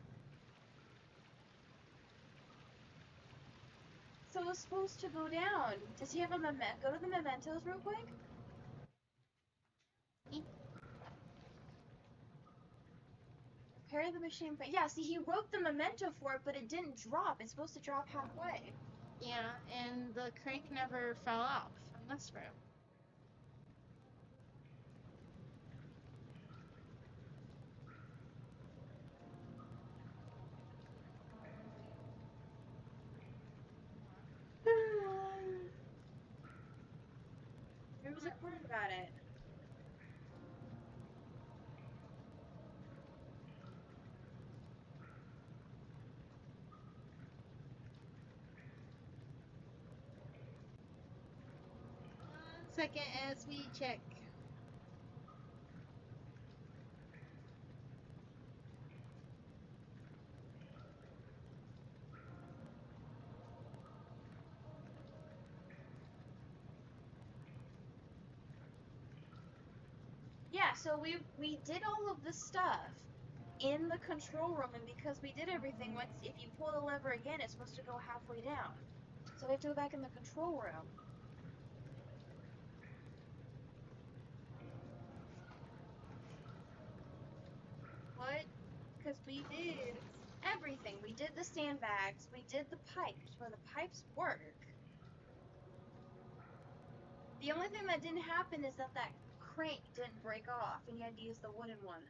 So it's supposed to go down. Does he have a memento? Go to the mementos real quick. Repair the machine. But yeah, see, he wrote the memento for it, but it didn't drop. It's supposed to drop halfway. Yeah, and the crank never fell off in this room. There was a part about it. Second as we check. Yeah, so we did all of this stuff in the control room, and because we did everything, once if you pull the lever again, it's supposed to go halfway down. So we have to go back in the control room. What? Because we did everything. We did the sandbags. We did the pipes. Where the pipes work. The only thing that didn't happen is that crank didn't break off, and you had to use the wooden one.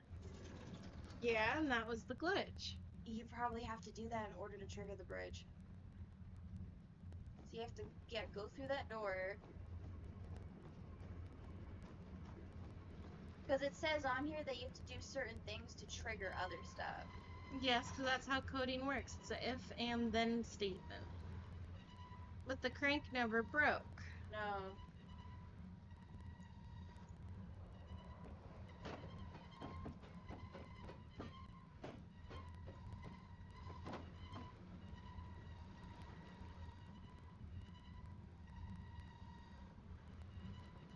Yeah, and that was the glitch. You probably have to do that in order to trigger the bridge. So you have to go through that door. Because it says on here that you have to do certain things to trigger other stuff. Yes, because that's how coding works. It's a if and then statement. But the crank never broke. No.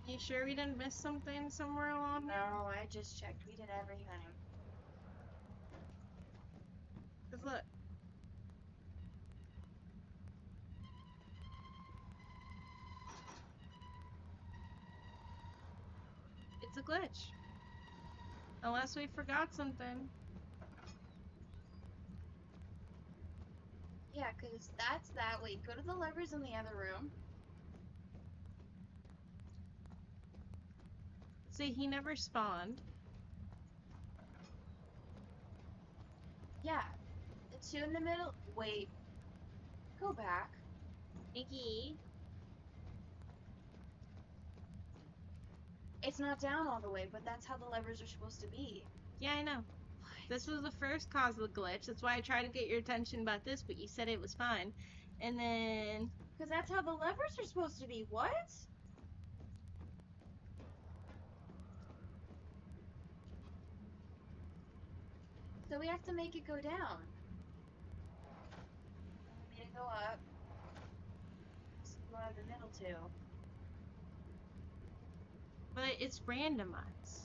You sure we didn't miss something somewhere along there? No, I just checked. We did everything. Because look. It's a glitch. Unless we forgot something. Yeah, because that's that. Wait, go to the levers in the other room. See, he never spawned. Yeah. The two in the middle. Wait. Go back. Iggy. It's not down all the way, but that's how the levers are supposed to be. Yeah, I know. This was the first cause of the glitch. That's why I tried to get your attention about this, but you said it was fine. And then... Because that's how the levers are supposed to be. What? So we have to make it go down. We made it go up. Just go out of the middle too. But it's randomized.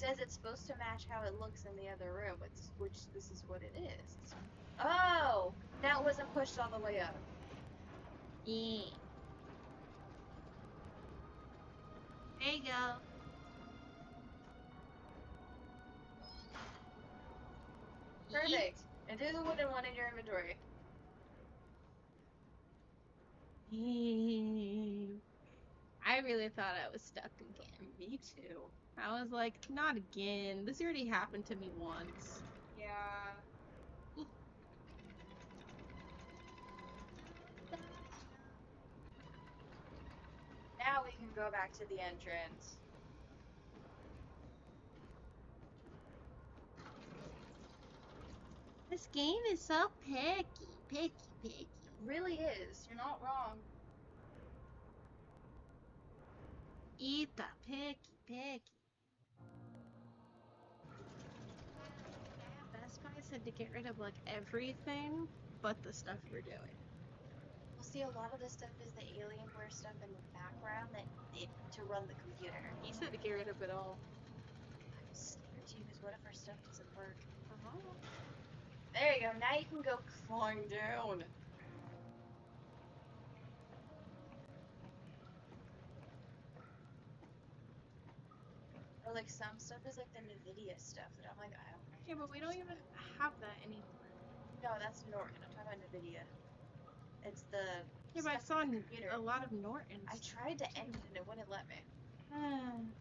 says it's supposed to match how it looks in the other room, which this is what it is. Oh, that wasn't pushed all the way up. Yeah. There you go. Perfect. And do the wooden one in your inventory. I really thought I was stuck again. Me too. I was like, not again. This already happened to me once. Yeah. Now we can go back to the entrance. This game is so picky. Picky. Really is. You're not wrong. Eat the picky. Best Buy said to get rid of like everything but the stuff we're doing. Well, see, a lot of this stuff is the Alienware stuff in the background to run the computer. He said to get rid of it all. I'm scared too, because what if our stuff doesn't work? There you go. Now you can go climb down. Or like some stuff is like the Nvidia stuff that I'm like, I don't know. Yeah, but we don't even have that anymore. No, that's Norton. I'm talking about Nvidia. It's the. Yeah, but I stuff saw in the computer. a lot of Nortons. I tried to end it and it wouldn't let me. I'm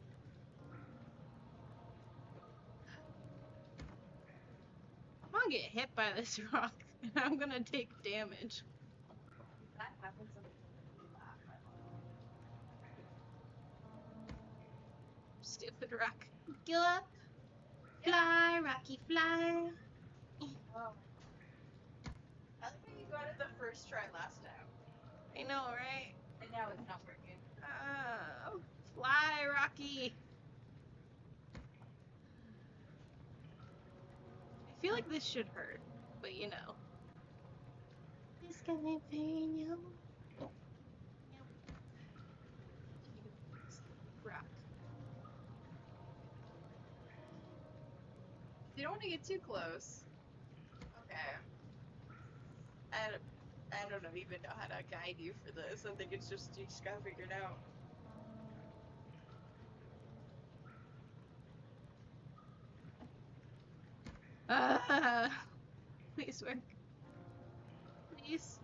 gonna get hit by this rock and I'm gonna take damage. That happens in the Stupid rock. Go up. Fly, Rocky, fly. Oh. I think you got it the first try last time. I know, right? And now it's not working. Fly, Rocky. I feel like this should hurt, but you know. It's gonna pain you. Rock. You don't want to get too close. Okay. I don't even know how to guide you for this. I think it's just, you just gotta figure it out. Please work. Please.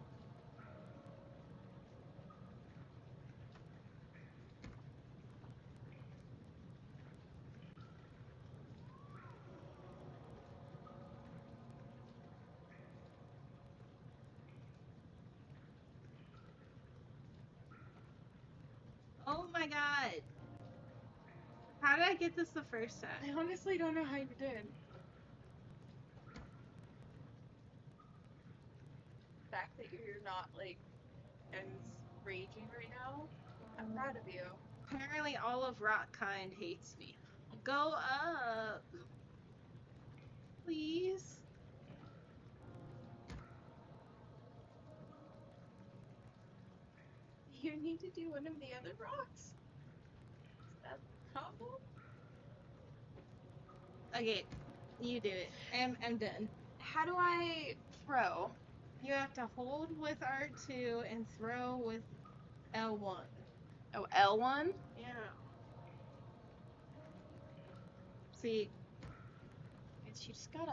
Oh my god. How did I get this the first time? I honestly don't know how you did. The fact that you're not, like, as raging right now, I'm proud of you. Apparently all of Rockkind hates me. Go up. Please. You need to do one of the other rocks. Is that the problem? Okay, you do it. I'm done. How do I throw? You have to hold with R2 and throw with L1. Oh, L1? Yeah. See, You just gotta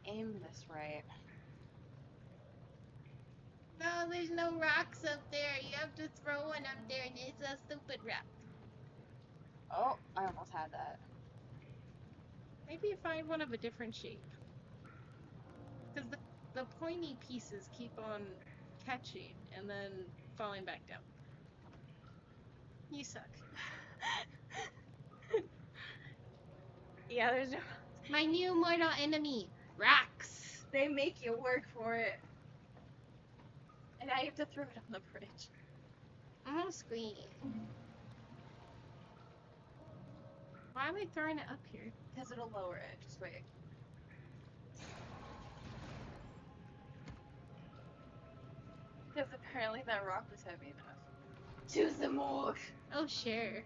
aim this right. no, there's no rocks up there. You have to throw one up there, and it's a stupid rock. Oh, I almost had that. Maybe you find one of a different shape. Because the pointy pieces keep on catching and then falling back down. You suck. Yeah, there's no. My new mortal enemy, rocks. They make you work for it. And now you have to throw it on the bridge. I'm gonna scream. Why am I throwing it up here? Because it'll lower it. Just wait. Because apparently that rock was heavy enough. To the morgue. Oh, sure.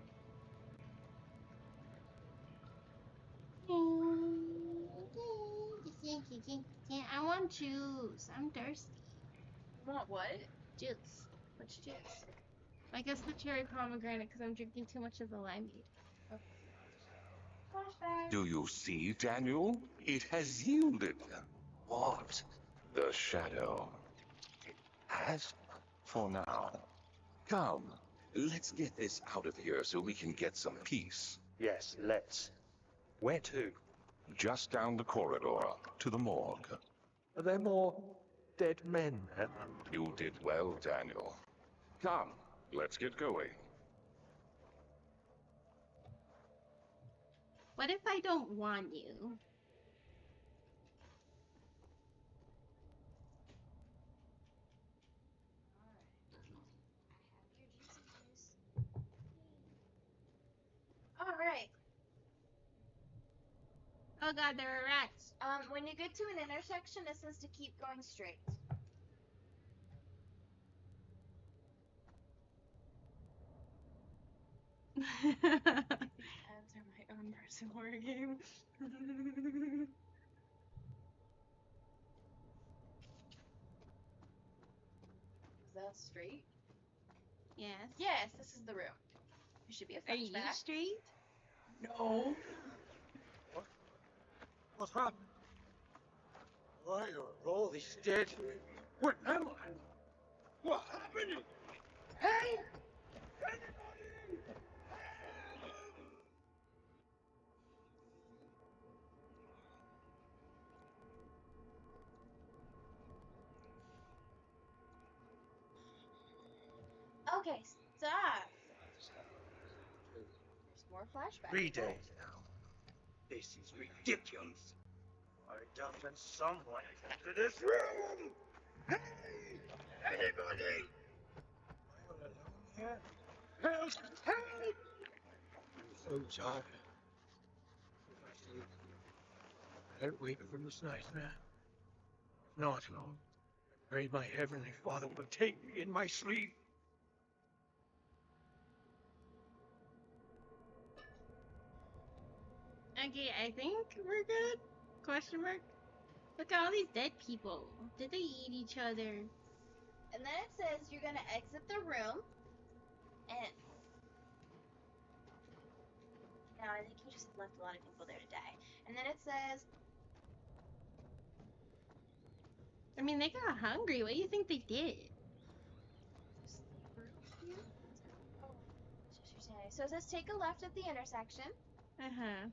want juice. I'm thirsty. You want what? Juice. Which juice? I guess the cherry pomegranate because I'm drinking too much of the limeade. Flashback. Do you see, Daniel? It has yielded. What? The shadow. It has, for now. Come, let's get this out of here so we can get some peace. Yes, let's. Where to? Just down the corridor to the morgue. Are there more dead men? You did well, Daniel. Come, let's get going. What if I don't want you? Alright. Oh god, there are rats. When you get to an intersection, it says to keep going straight. Ads are my own personal horror game. Is that straight? Yes. Yes, this is the room. There should be a Are you flashback. straight? No. What happened? Why are all these dead? Where am I? What happened? Hey! Anybody! Okay, stop. There's more flashbacks. 3 days now. This is ridiculous. I dumped someone into this room. Hey! Anybody? Am I all alone here? Help! Help! I'm so tired. If I sleep, I'll wake from this nightmare. If not, I pray my heavenly Father will take me in my sleep. Okay, I think we're good. Question mark. Look at all these dead people. Did they eat each other? And then it says you're gonna exit the room, and no, I think you just left a lot of people there to die. And then it says, I mean, they got hungry. What do you think they did? so it says take a left at the intersection, Uh-huh.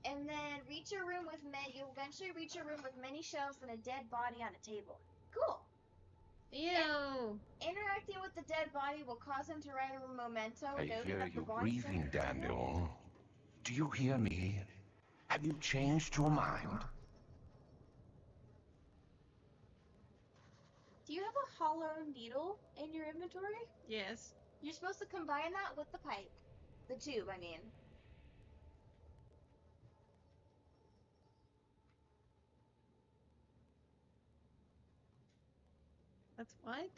and then reach a room with you'll eventually reach a room with many shelves and a dead body on a table. Cool. Ew. Interacting with the dead body will cause him to write a memento. I noting hear that the you body's breathing, in the table. Daniel. Do you hear me? Have you changed your mind? Do you have a hollow needle in your inventory? Yes. You're supposed to combine that with the pipe. The tube, I mean. That's what? You're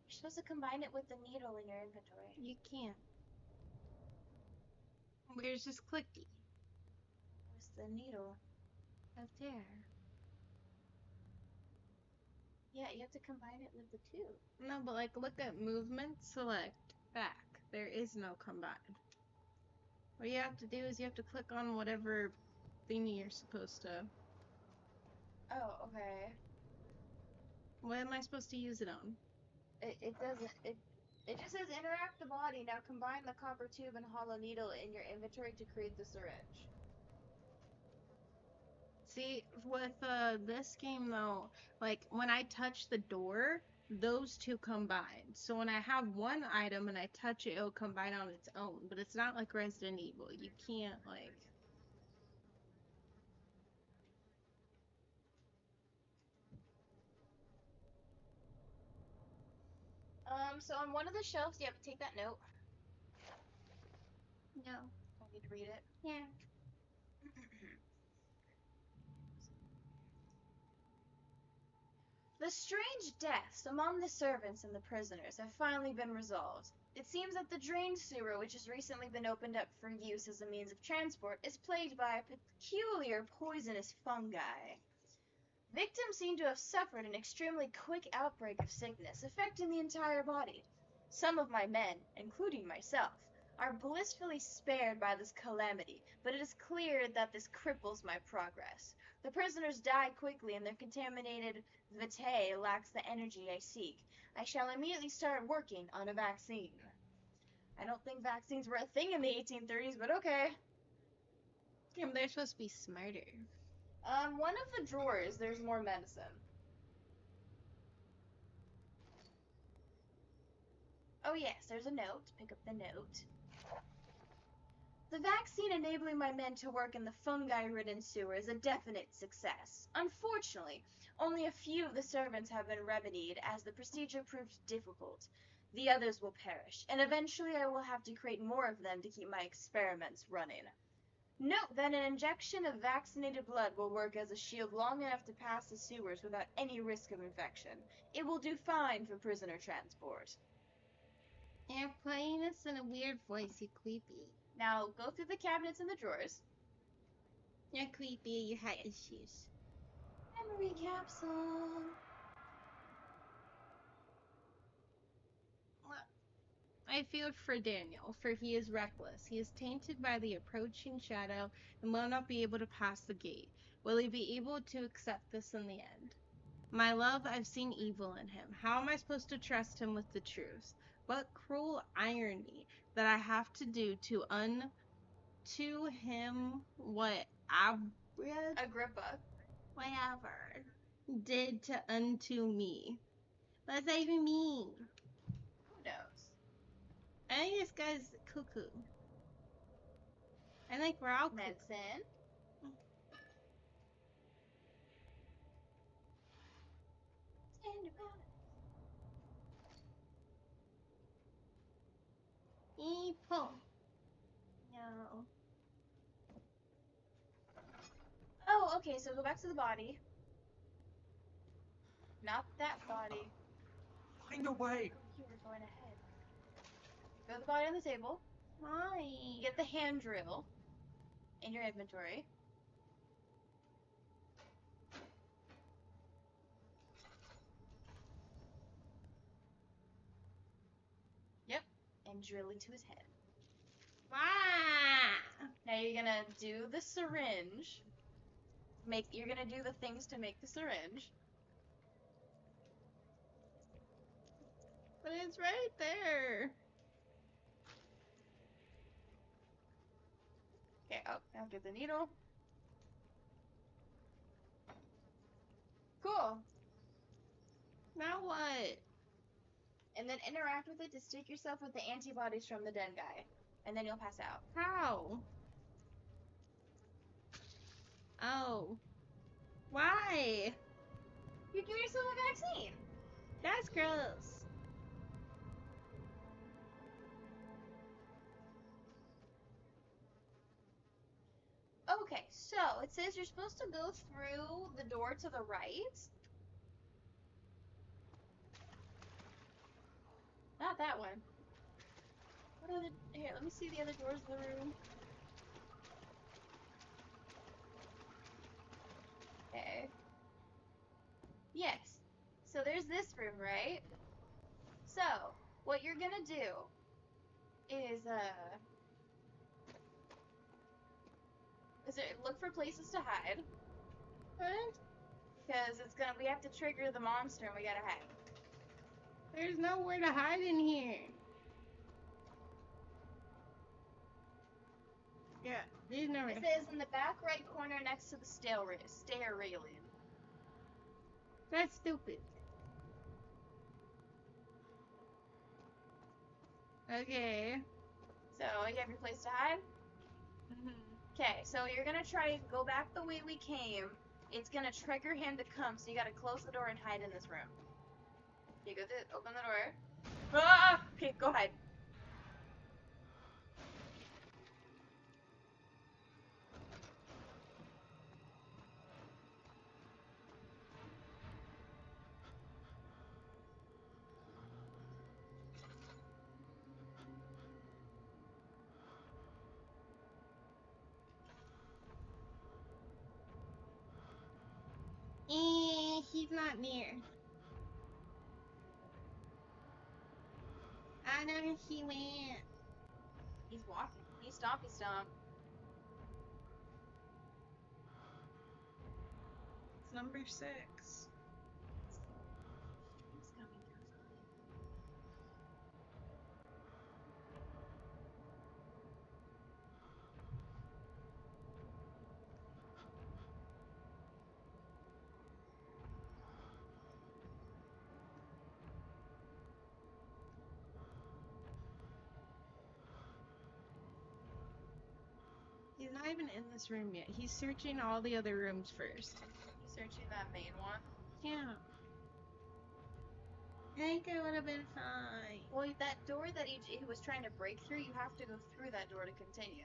supposed to combine it with the needle in your inventory. You can't. Where's this clicky? Where's the needle? Up there. Yeah, you have to combine it with the tube. No, but like, look at movement, select, back. There is no combine. What you have to do is you have to click on whatever thingy you're supposed to. Oh, okay. What am I supposed to use it on? It doesn't. It just says interact the body. Now combine the copper tube and hollow needle in your inventory to create the syringe. See, with this game though, like when I touch the door, those two combine. So when I have one item and I touch it, it'll combine on its own. But it's not like Resident Evil. You can't like. So on one of the shelves, you have to take that note. No. I need to read it. Yeah. The strange deaths among the servants and the prisoners have finally been resolved. It seems that the drain sewer, which has recently been opened up for use as a means of transport, is plagued by a peculiar poisonous fungi. Victims seem to have suffered an extremely quick outbreak of sickness, affecting the entire body. Some of my men, including myself, are blissfully spared by this calamity, but it is clear that this cripples my progress. The prisoners die quickly, and their contaminated vitae lacks the energy I seek. I shall immediately start working on a vaccine. I don't think vaccines were a thing in the 1830s, but okay. Yeah, but they're supposed to be smarter. One of the drawers, there's more medicine. Oh yes, there's a note. Pick up the note. The vaccine enabling my men to work in the fungi-ridden sewer is a definite success. Unfortunately, only a few of the servants have been remedied, as the procedure proved difficult. The others will perish, and eventually I will have to create more of them to keep my experiments running. Note that an injection of vaccinated blood will work as a shield long enough to pass the sewers without any risk of infection. It will do fine for prisoner transport. You're playing this in a weird voice, you creepy. Now, go through the cabinets and the drawers. You're creepy, you had issues. Memory capsule. I feared for Daniel, for he is reckless. He is tainted by the approaching shadow and will not be able to pass the gate. Will he be able to accept this in the end? My love, I've seen evil in him. How am I supposed to trust him with the truth? What cruel irony that I have to do to unto him what Agrippa. whatever did to unto me. What does that even mean? Who knows? I think this guy's cuckoo. I think we're all cuckoo. Medicine. Tender powder. Evil. No. Oh, okay, so go back to the body. Not that body. Find a way. You were going ahead. Go to the body on the table. Why? Get the hand drill in your inventory. Yep, and drill into his head. Why? Now you're gonna do the syringe. You're gonna do the things to make the syringe. But it's right there. Okay, oh, now get the needle. Cool. Now what? And then interact with it to stick yourself with the antibodies from the den guy. And then you'll pass out. How? Oh. Why? You're giving yourself a vaccine. That's gross. Okay, so it says you're supposed to go through the door to the right. Not that one. What other? Here, let me see the other doors of the room. Okay. Yes. So there's this room, right? So, what you're gonna do is, look for places to hide. What? Because we have to trigger the monster and we gotta hide. There's nowhere to hide in here. Yeah, there's nowhere. It says in the back right corner next to the stair railing. That's stupid. Okay. So, you have your place to hide? Okay, so you're gonna try to go back the way we came. It's gonna trigger him to come, so you gotta close the door and hide in this room. You go open the door. Ah! Okay, go hide. he's not near. I know where he went. He's walking. He's stompy stomp. It's number 6. He's coming through fine. He's not even in this room yet. He's searching all the other rooms first. He's searching that main one. Yeah. I think it would have been fine. Well, that door that he was trying to break through, you have to go through that door to continue.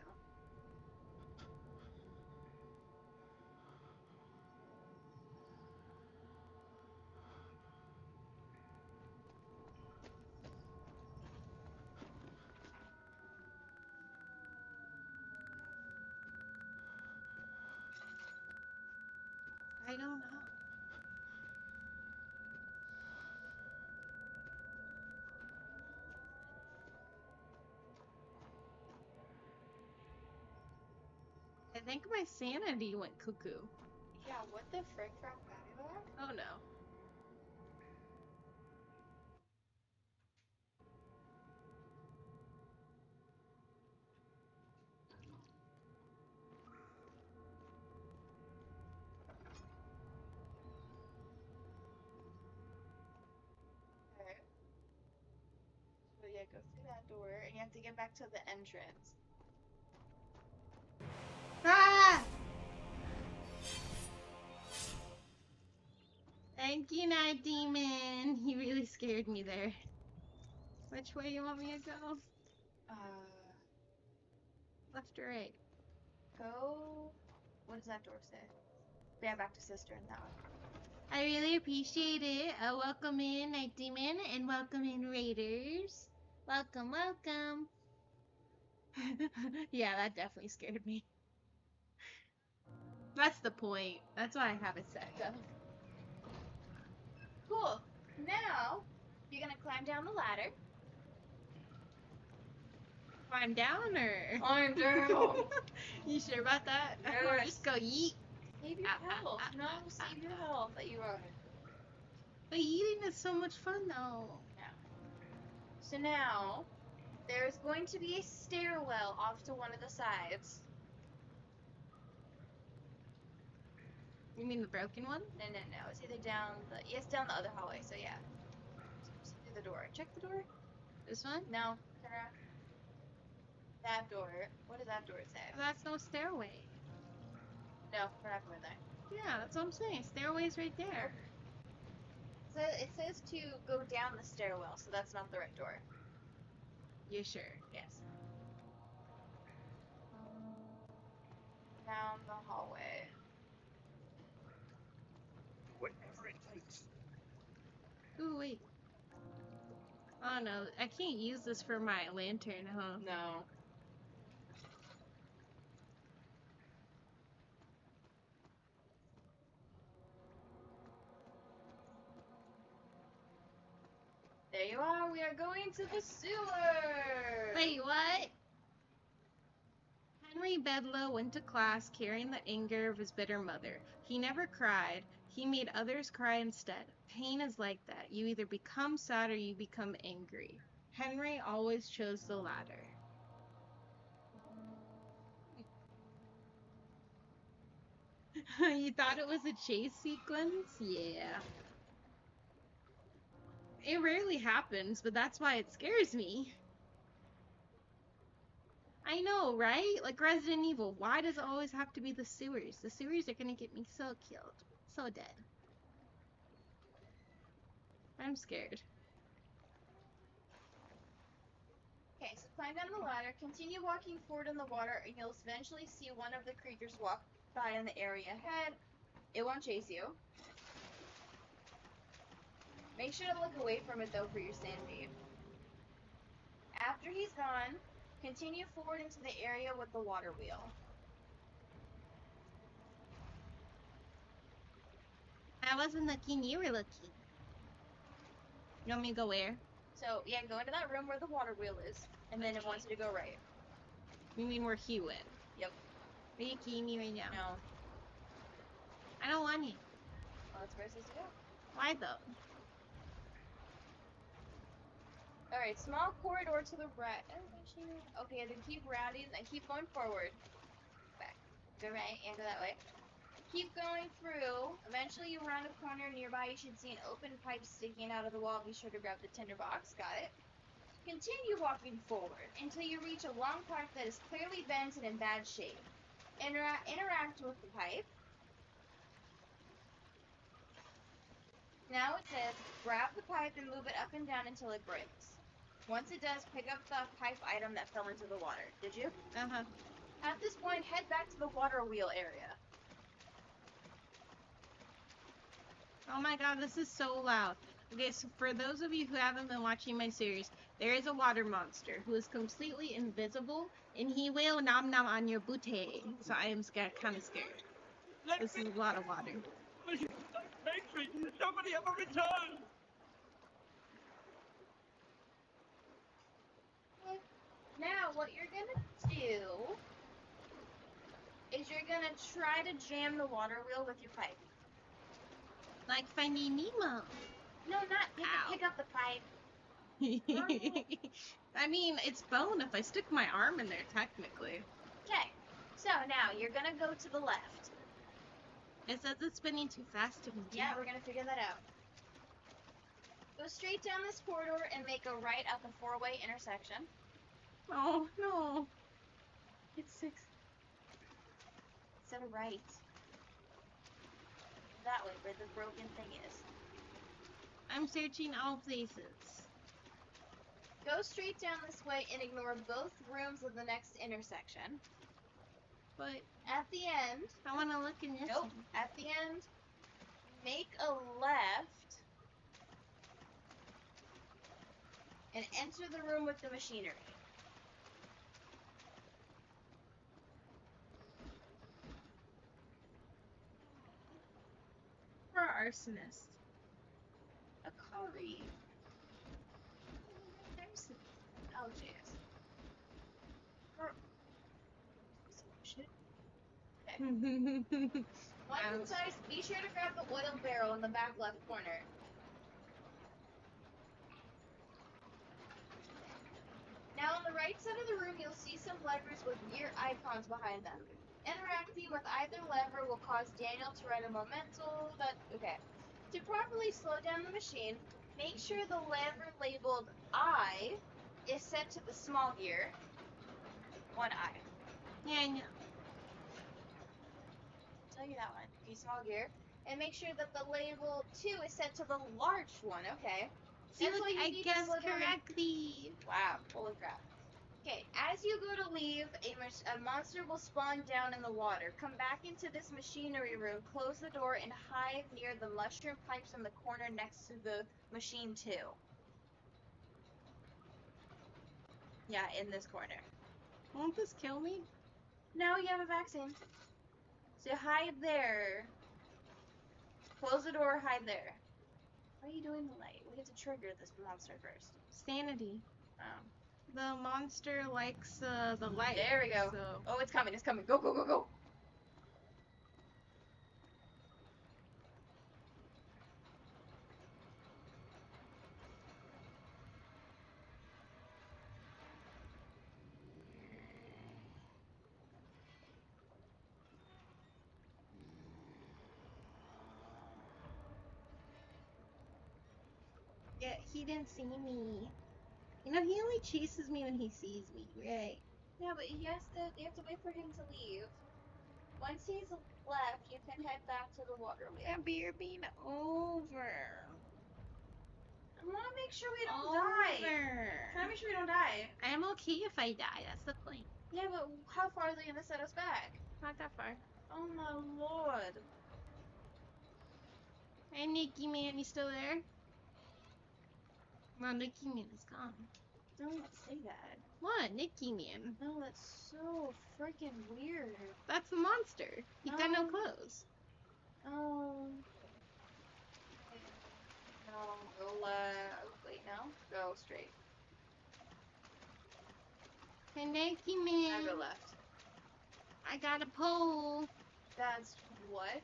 I don't know. I think my sanity went cuckoo. Yeah, what the frick happened to that? Oh no. Okay. So yeah, go through that door, and you have to get back to the entrance. Ah! Thank you, Night Demon. He really scared me there. Which way you want me to go? Left or right? Go. What does that door say? Yeah, back to sister in that one. I really appreciate it. Welcome in, Night Demon, and welcome in, Raiders. Welcome, welcome. Yeah, that definitely scared me. That's the point. That's why I have it set up. Cool. Now you're gonna climb down the ladder. Climb down or? Climb down. You sure about that? Or Yes. just go yeet. Save your health. No, save your health that you are. But eating is so much fun though. So now there's going to be a stairwell off to one of the sides. You mean the broken one? No. It's either down the down the other hallway. So yeah. Just through the door. Check the door. This one? No. Turn around. That door. What does that door say? That's no stairway. No, we're not going there. Yeah, that's what I'm saying. Stairway's right there. So it says to go down the stairwell, so that's not the right door. You sure? Yes. Down the hallway. Whatever it takes. Ooh, wait. Oh no, I can't use this for my lantern, huh? No. There you are. We are going to the sewer. Wait, what? Henry Bedloe went to class carrying the anger of his bitter mother. He never cried. He made others cry instead. Pain is like that. You either become sad or you become angry. Henry always chose the latter. You thought it was a chase sequence? Yeah. It rarely happens, but that's why it scares me. I know, right? Like Resident Evil, why does it always have to be the sewers? The sewers are gonna get me so killed. So dead. I'm scared. Okay, so climb down the ladder, continue walking forward in the water, and you'll eventually see one of the creatures walk by in the area ahead. It won't chase you. Make sure to look away from it though for your sanity. After he's gone, continue forward into the area with the water wheel. I I wasn't looking, you were looking. You want me to go where? So yeah, go into that room where the water wheel is, and then it wants you to go right. You mean where he went? Yep. Are you kidding me right now? No. I don't want you. Well, that's where it says to go. Why though? Alright, small corridor to the right. Okay, then keep routing and keep going forward. Back. Go right and go that way. Keep going through. Eventually you round a corner nearby. You should see an open pipe sticking out of the wall. Be sure to grab the tinderbox. Got it. Continue walking forward until you reach a long pipe that is clearly bent and in bad shape. Interact with the pipe. Now it says, grab the pipe and move it up and down until it breaks. Once it does, pick up the pipe item that fell into the water. Did you? Uh-huh. At this point, head back to the water wheel area. Oh my god, this is so loud. Okay, so for those of you who haven't been watching my series, there is a water monster who is completely invisible, and he will nom nom on your booty. So I am scared, kind of scared. This is a lot of water. Please, don't make me. Nobody ever return. Now, what you're gonna do is you're gonna try to jam the water wheel with your pipe. Like Finding Nemo. No, not Ow. pick up the pipe. I mean, it's bone if I stick my arm in there, technically. Okay, so now you're gonna go to the left. It says it's spinning too fast to me. Yeah, we're gonna figure that out. Go straight down this corridor and make a right at the four-way intersection. Oh, no. It's 6. So right. That way, where the broken thing is. I'm searching all places. Go straight down this way and ignore both rooms of the next intersection. But At the end, I want to look in this nope, one. at the end, make a left and enter the room with the machinery. For arsonist. Akari. There's oh jeez. Shit. Okay. Once inside, be sure to grab the oil barrel in the back left corner. Now on the right side of the room, you'll see some levers with weird icons behind them. Interacting with either lever will cause Daniel to write a memento that, okay. To properly slow down the machine, make sure the lever labeled I is set to the small gear. One I. Yeah, I know. Tell you that one. Okay, small gear. And make sure that the label 2 is set to the large one, okay. See, That's look, why you I need to guessed slow down the- correctly. Wow, holy crap. Okay, as you go to leave, a monster will spawn down in the water. Come back into this machinery room, close the door, and hide near the mushroom pipes in the corner next to the machine 2. Yeah, in this corner. Won't this kill me? No, you have a vaccine. So hide there. Close the door, hide there. What are you doing the light? We have to trigger this monster first. Sanity. Oh. The monster likes the light. There we go. So. Oh, it's coming, it's coming. Go, go, go, go. Yeah, he didn't see me. You know, he only chases me when he sees me, right? Yeah, but you have to wait for him to leave. Once he's left, you can head back to the water wheel. That beer being over. I want to make sure we don't die. Try to make sure we don't die. I'm okay if I die. That's the point. Yeah, but how far are they gonna set us back? Not that far. Oh my lord. Hey, Nicky Man, you still there? No, Nicky Man is gone. Don't say that. What? Nicky Man? No, that's so freaking weird. That's the monster. He's got no Oh. clothes. Oh. No, go wait, no, go straight. Kaneki Now man. go left. I got a pole. That's what?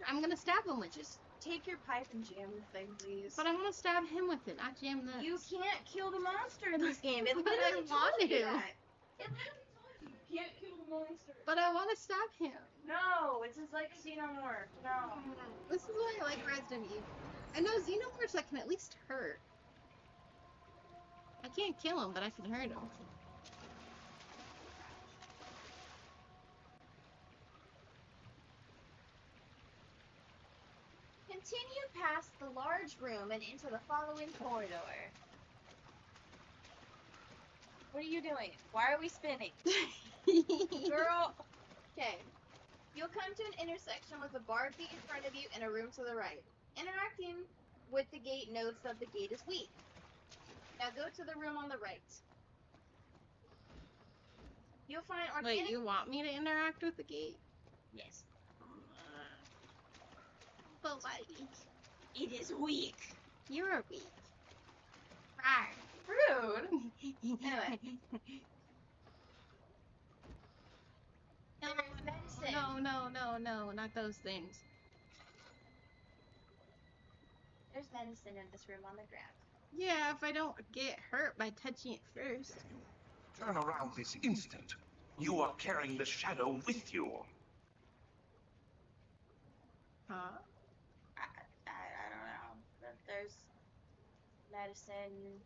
I'm gonna stab him with it. Just take your pipe and jam the thing, please. But I want to stab him with it, not jam this. You can't kill the monster in this game. It But literally I told want you to. that. It literally told you you can't kill the monster. But I want to stab him. No, it's his legacy no more. No. This is why I like Resident Evil. I know Xenomorphs I can at least hurt. I can't kill him, but I can hurt him. Continue past the large room and into the following corridor. What are you doing? Why are we spinning? Girl. Okay. You'll come to an intersection with a barred gate in front of you and a room to the right. Interacting with the gate notes that the gate is weak. Now go to the room on the right. You'll find organic. Wait, you want me to interact with the gate? Yes. But why? It is weak. You're weak. Rude. Anyway. There's medicine. No, not those things. There's medicine in this room on the ground. Yeah, if I don't get hurt by touching it first. Turn around this instant. You are carrying the shadow with you. Huh? I don't know. But there's medicine.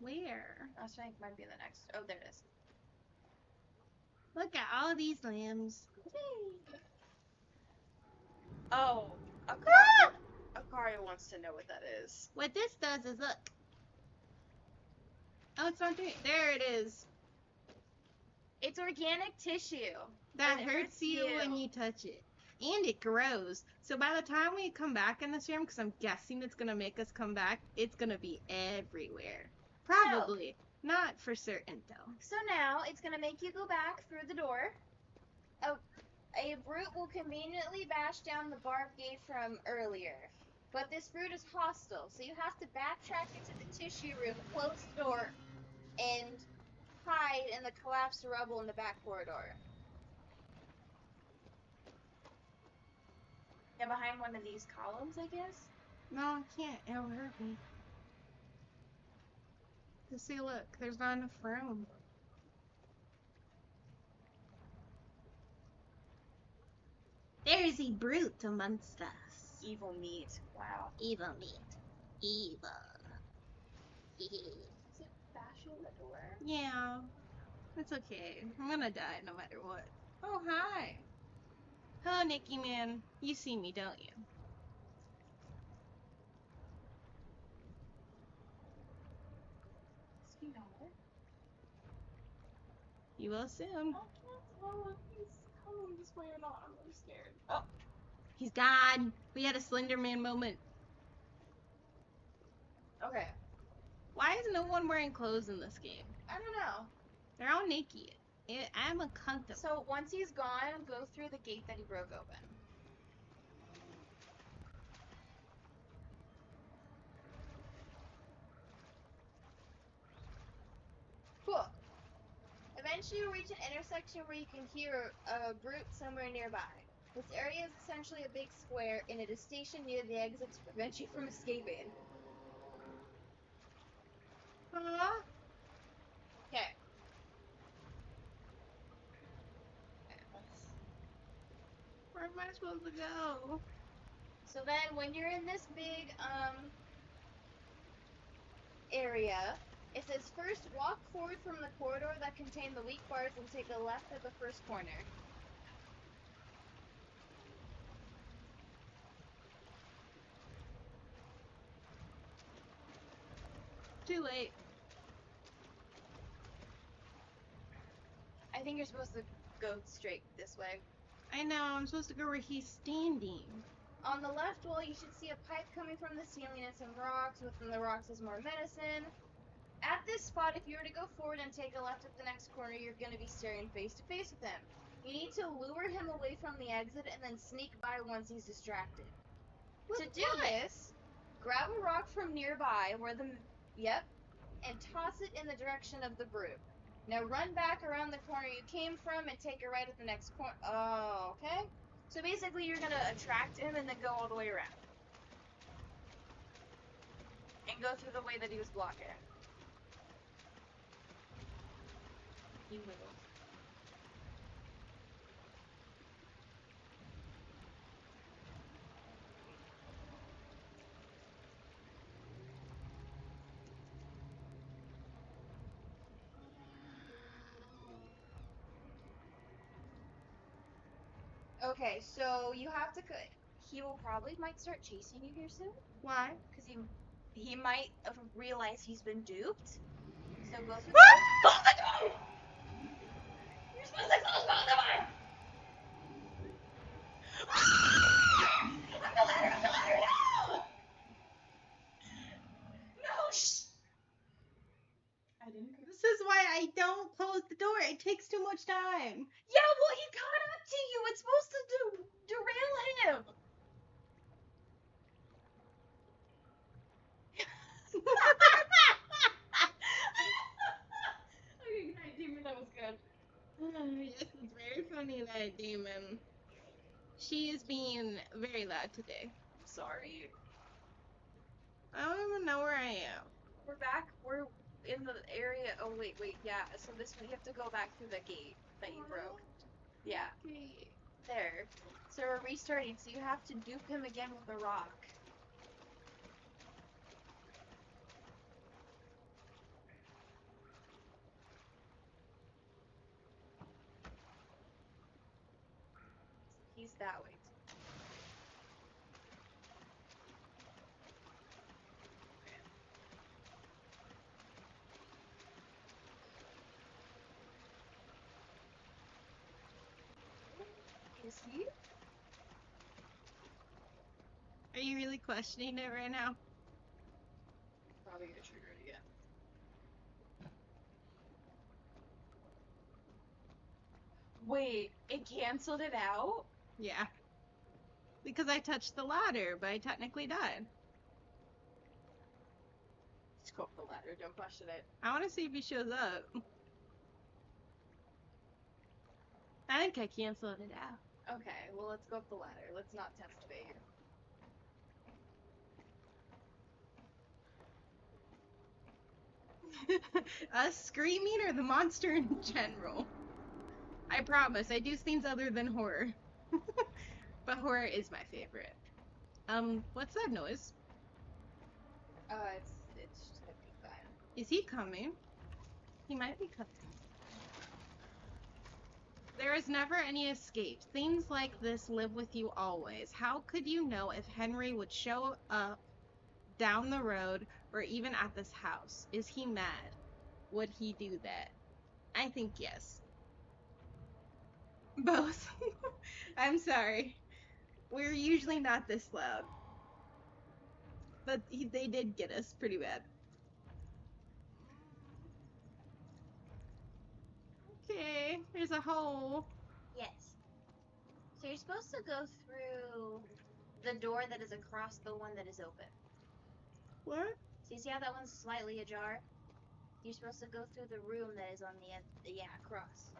Where? I think might be the next. Oh, there it is. Look at all these limbs. Oh, Akari wants to know what that is. What this does is look. Oh, it's not doing. There it is. It's organic tissue. That And it hurts you when you touch it. And it grows. So by the time we come back in this room, because I'm guessing it's going to make us come back, it's going to be everywhere. Probably. Not for certain, though. So now it's gonna make you go back through the door. A brute will conveniently bash down the barbed gate from earlier. But this brute is hostile, so you have to backtrack into the tissue room, close the door, and hide in the collapsed rubble in the back corridor. Yeah, behind one of these columns, I guess? No, I can't. It'll hurt me. Just see, look. There's not enough room. There's a brute amongst us. Evil meat. Wow. Evil meat. Evil. Is it bashing the door? Yeah. It's okay. I'm gonna die no matter what. Oh, hi. Hello, Nikki man. You see me, don't you? You will soon. I can't tell if he's coming this way or not. I'm really scared. Oh. He's gone. We had a Slender Man moment. Okay. Why is no one wearing clothes in this game? I don't know. They're all naked. I'm uncomfortable. So once he's gone, go through the gate that he broke open. Cool. Eventually you'll reach an intersection where you can hear a brute somewhere nearby. This area is essentially a big square, and it is stationed near the exit to prevent you from escaping. Huh? Okay. Where am I supposed to go? So then when you're in this big area, it says first walk forward from the corridor that contained the weak bars and take a left at the first corner. Too late. I think you're supposed to go straight this way. I know, I'm supposed to go where he's standing. On the left wall, you should see a pipe coming from the ceiling and some rocks. Within the rocks is more medicine. At this spot, if you were to go forward and take a left at the next corner, you're going to be staring face to face with him. You need to lure him away from the exit and then sneak by once he's distracted. To do this, grab a rock from nearby where the yep, and toss it in the direction of the broom. Now run back around the corner you came from and take a right at the next corner. Oh, okay. So basically, you're gonna attract him and then go all the way around and go through the way that he was blocking. You wiggle. Okay, so you have to. He will probably might start chasing you here soon Why? because he might realize he's been duped. So go through. Close the door. You're supposed to close both of them. Up the ladder! No! No! Shh! I didn't. This is why I don't close the door. It takes too much time. Yeah, well, he caught up to you. It's supposed to derail him. Okay, good night, Demon. That was good. Yes, it's very funny that Demon. She is being very loud today. Sorry. I don't even know where I am. We're back. We're in the area. Oh, wait. Yeah. So this one, you have to go back through the gate that you broke. Yeah. Okay. There. So we're restarting. So you have to dupe him again with a rock. He's that way. Is he? Are you really questioning it right now? Probably gonna trigger it again. Wait, it canceled it out? Yeah. Because I touched the ladder, but I technically died. Just go up the ladder, don't question it. I want to see if he shows up. I think I canceled it out. Okay, well, let's go up the ladder. Let's not test fate. Us screaming or the monster in general? I promise, I do things other than horror. But horror is my favorite. What's that noise? It's just gonna be fine. Is he coming? He might be coming. There is never any escape. Things like this live with you always. How could you know if Henry would show up down the road or even at this house? Is he mad? Would he do that? I think yes. Both. I'm sorry. We're usually not this loud. But they did get us pretty bad. Okay, there's a hole. Yes. So you're supposed to go through the door that is across the one that is open. What? So you see how that one's slightly ajar? You're supposed to go through the room that is on the end, yeah, across.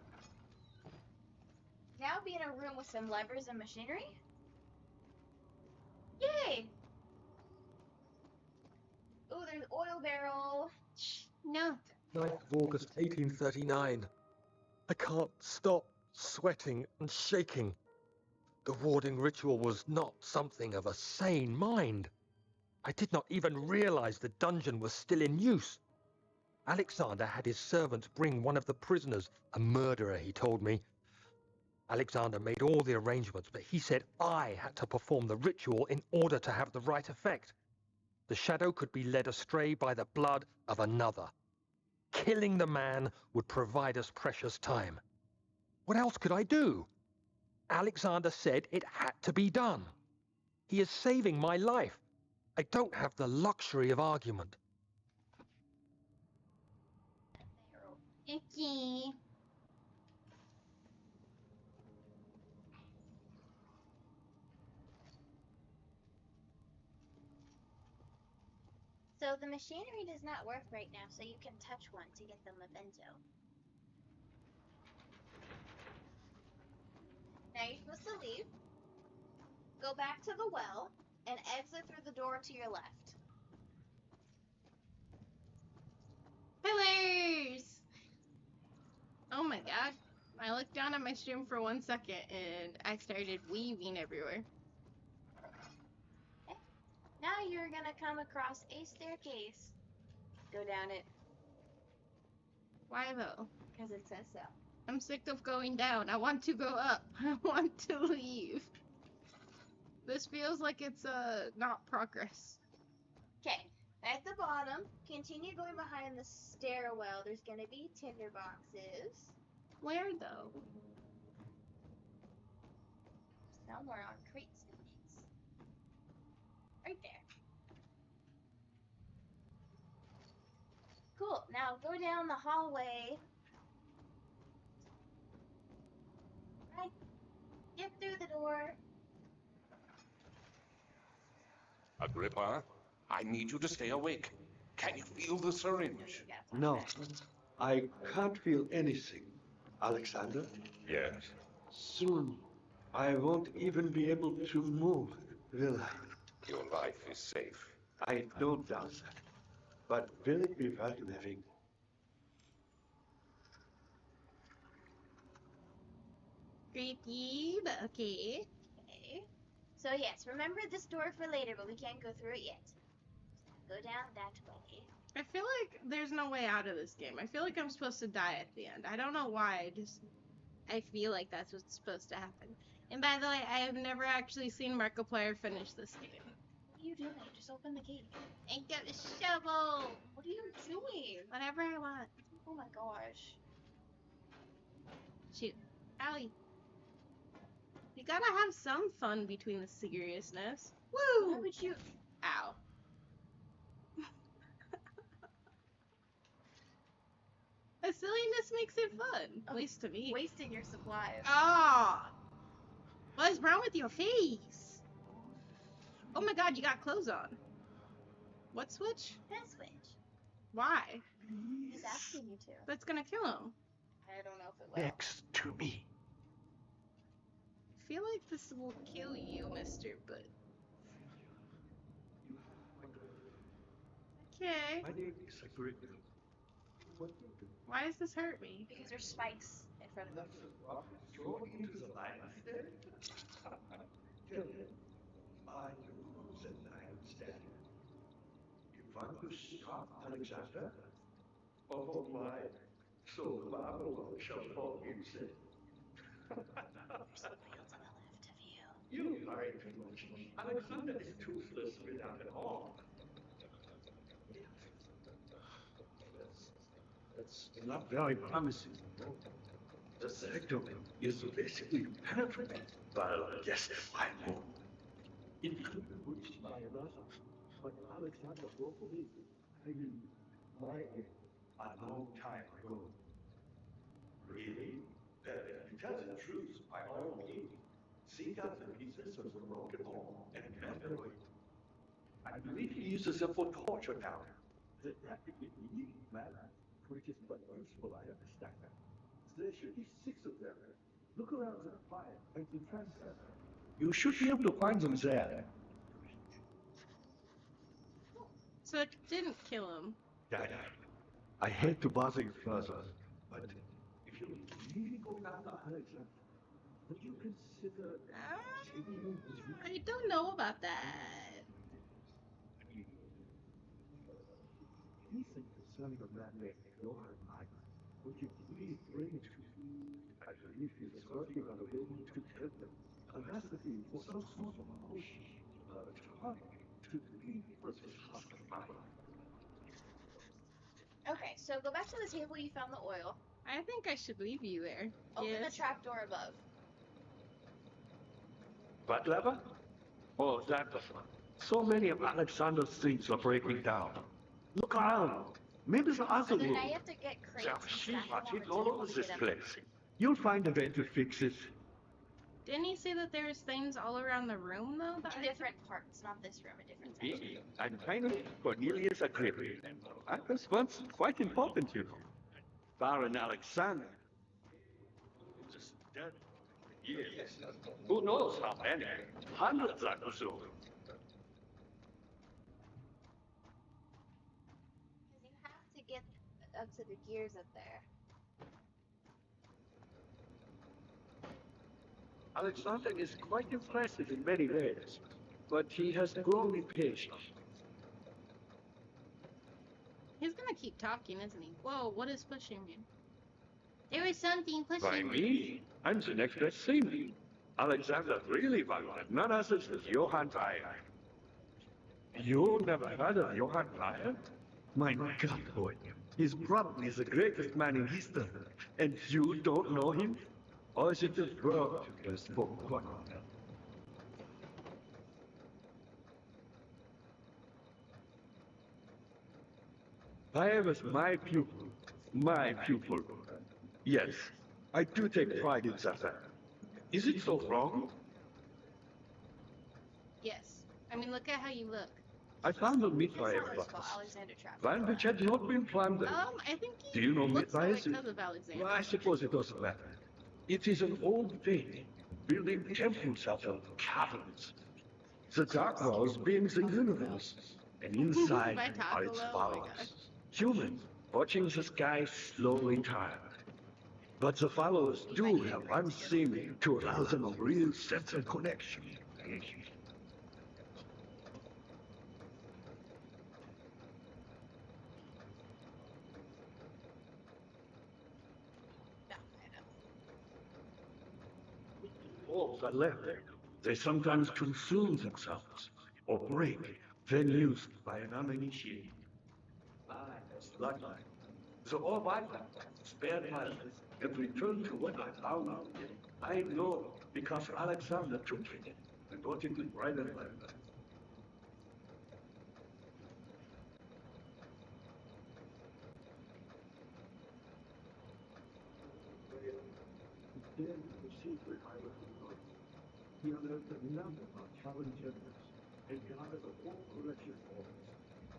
Now be in a room with some levers and machinery. Yay! Ooh, there's oil barrel. Shh, no. 9th of August 1839. I can't stop sweating and shaking. The warding ritual was not something of a sane mind. I did not even realize the dungeon was still in use. Alexander had his servants bring one of the prisoners, a murderer, he told me. Alexander made all the arrangements, but he said I had to perform the ritual in order to have the right effect. The shadow could be led astray by the blood of another. Killing the man would provide us precious time. What else could I do? Alexander said it had to be done. He is saving my life. I don't have the luxury of argument. Icky. So the machinery does not work right now, so you can touch one to get the memento. Now you're supposed to leave, go back to the well, and exit through the door to your left. Pillars! Oh my god. I looked down at my stream for 1 second and I started weaving everywhere. Now you're gonna come across a staircase. Go down it, Why though? because it says so. I'm sick of going down. I want to go up. I want to leave. This feels like it's not progress. Okay, at the bottom, continue going behind the stairwell. There's gonna be tinder boxes. Where though? Somewhere on crates and things. Right there. Cool. Now go down the hallway. Right. Get through the door. Agrippa, I need you to stay awake. Can you feel the syringe? No, I can't feel anything. Alexander, Yes. soon I won't even be able to move, will I? Your life is safe. I don't doubt that. But will it be worth living? Creepy, but okay. Okay. So yes, remember this door for later, but we can't go through it yet. Go down that way. I feel like there's no way out of this game. I feel like I'm supposed to die at the end. I don't know why. I feel like that's what's supposed to happen. And by the way, I have never actually seen Markiplier finish this game. What are you doing? Just open the gate. And get a shovel. What are you doing? Whatever I want. Oh my gosh. Shoot. Owie. You gotta have some fun between the seriousness. Why Woo! would you? Ow. The silliness makes it fun. At least to me. Wasting your supplies. Ah! What is wrong with your face? Oh my god, you got clothes on. What switch? That switch. Why? He's asking you to. That's gonna kill him. I don't know if it will. Next to me. I feel like this will kill you, mister, but... Okay. My name is Agrippa. What do you do? Why does this hurt me? Because there's spikes in front of them. Throw me into the lion's den? Tell him I lose and I am standing. If I could stop Alexander, all my soul Babylon shall fall instead. There's somebody else on the left of you. You lie too much. Alexander is toothless without an arm. That's not very promising. The sectum is basically penetrated by just one move. It could be reached by another, but Alexander broke away. I mean, a long time ago. Really? Tell the truth by all means. Seek out the pieces of the broken arm and remember it. I believe he uses them for torture now. The practically unique manner, which is but useful, I understand. There should be 6 of them. Look around the fire and the transfer. You should be able to find them there. So it didn't kill him. Dad, I hate to bother you further, but if you really go down the Alexander, would you consider taking his I don't know about that. anything concerning a man named Johann Meyer? Would you please bring it to me? I believe he is working on a way to kill them. Unless the thing was some sort of push, trying to leave us hospital. Okay, so go back to the table you found the oil. I think I should leave you there. Open Yes. the trap door above. What lever? Oh, that one. So many of Alexander's things are breaking down. Look around. Maybe the other So then room. now you have to get crates and She stack them watching over all to over push this it up. place. You'll find a way to fix it. Didn't he say that there's things all around the room though? That In different parts, not this room, a different section. I'm kind of Cornelius Agrippa. I was once quite important, you know. Baron Alexander. Just dead. Years. Who knows how many? Hundreds, I presume. Because you have to get up to the gears up there. Alexander is quite impressive in many ways, but he has grown impatient. He's gonna keep talking, isn't he? Whoa, what is pushing me? There was something pushing By me? I'm the next best thing. Alexander really wanted none other than Johann Weyer. You never heard of Johann Weyer? My God, boy. He's probably the greatest man in history. And you don't know him? Or is it the world you just forgot? Weyer was my pupil. My pupil. Yes, I do take pride in that. Is it so wrong? Yes. I mean, look at how you look. I found a His Mithraeus son was box, Alexander Trapp. one which had not been plundered. I think he Do you know looks that way Mithraeus? because of Alexander. Well, I suppose it doesn't matter. It is an old faith, building temples out of caverns. The dark walls being the universe, and inside By Taco are its Bell? Oh my followers. gosh. Humans watching the sky slowly turn. But the followers do have one seeming to allow them a real sense of connection. No, I know. Wolves are left. They sometimes consume themselves, or break, then used by an uninitiated. I, as bloodline, so all I spared my life and returned to what I found out. I know because Alexander took it and brought it to brighter light. He unearthed a number of challenges and gathered a whole collection of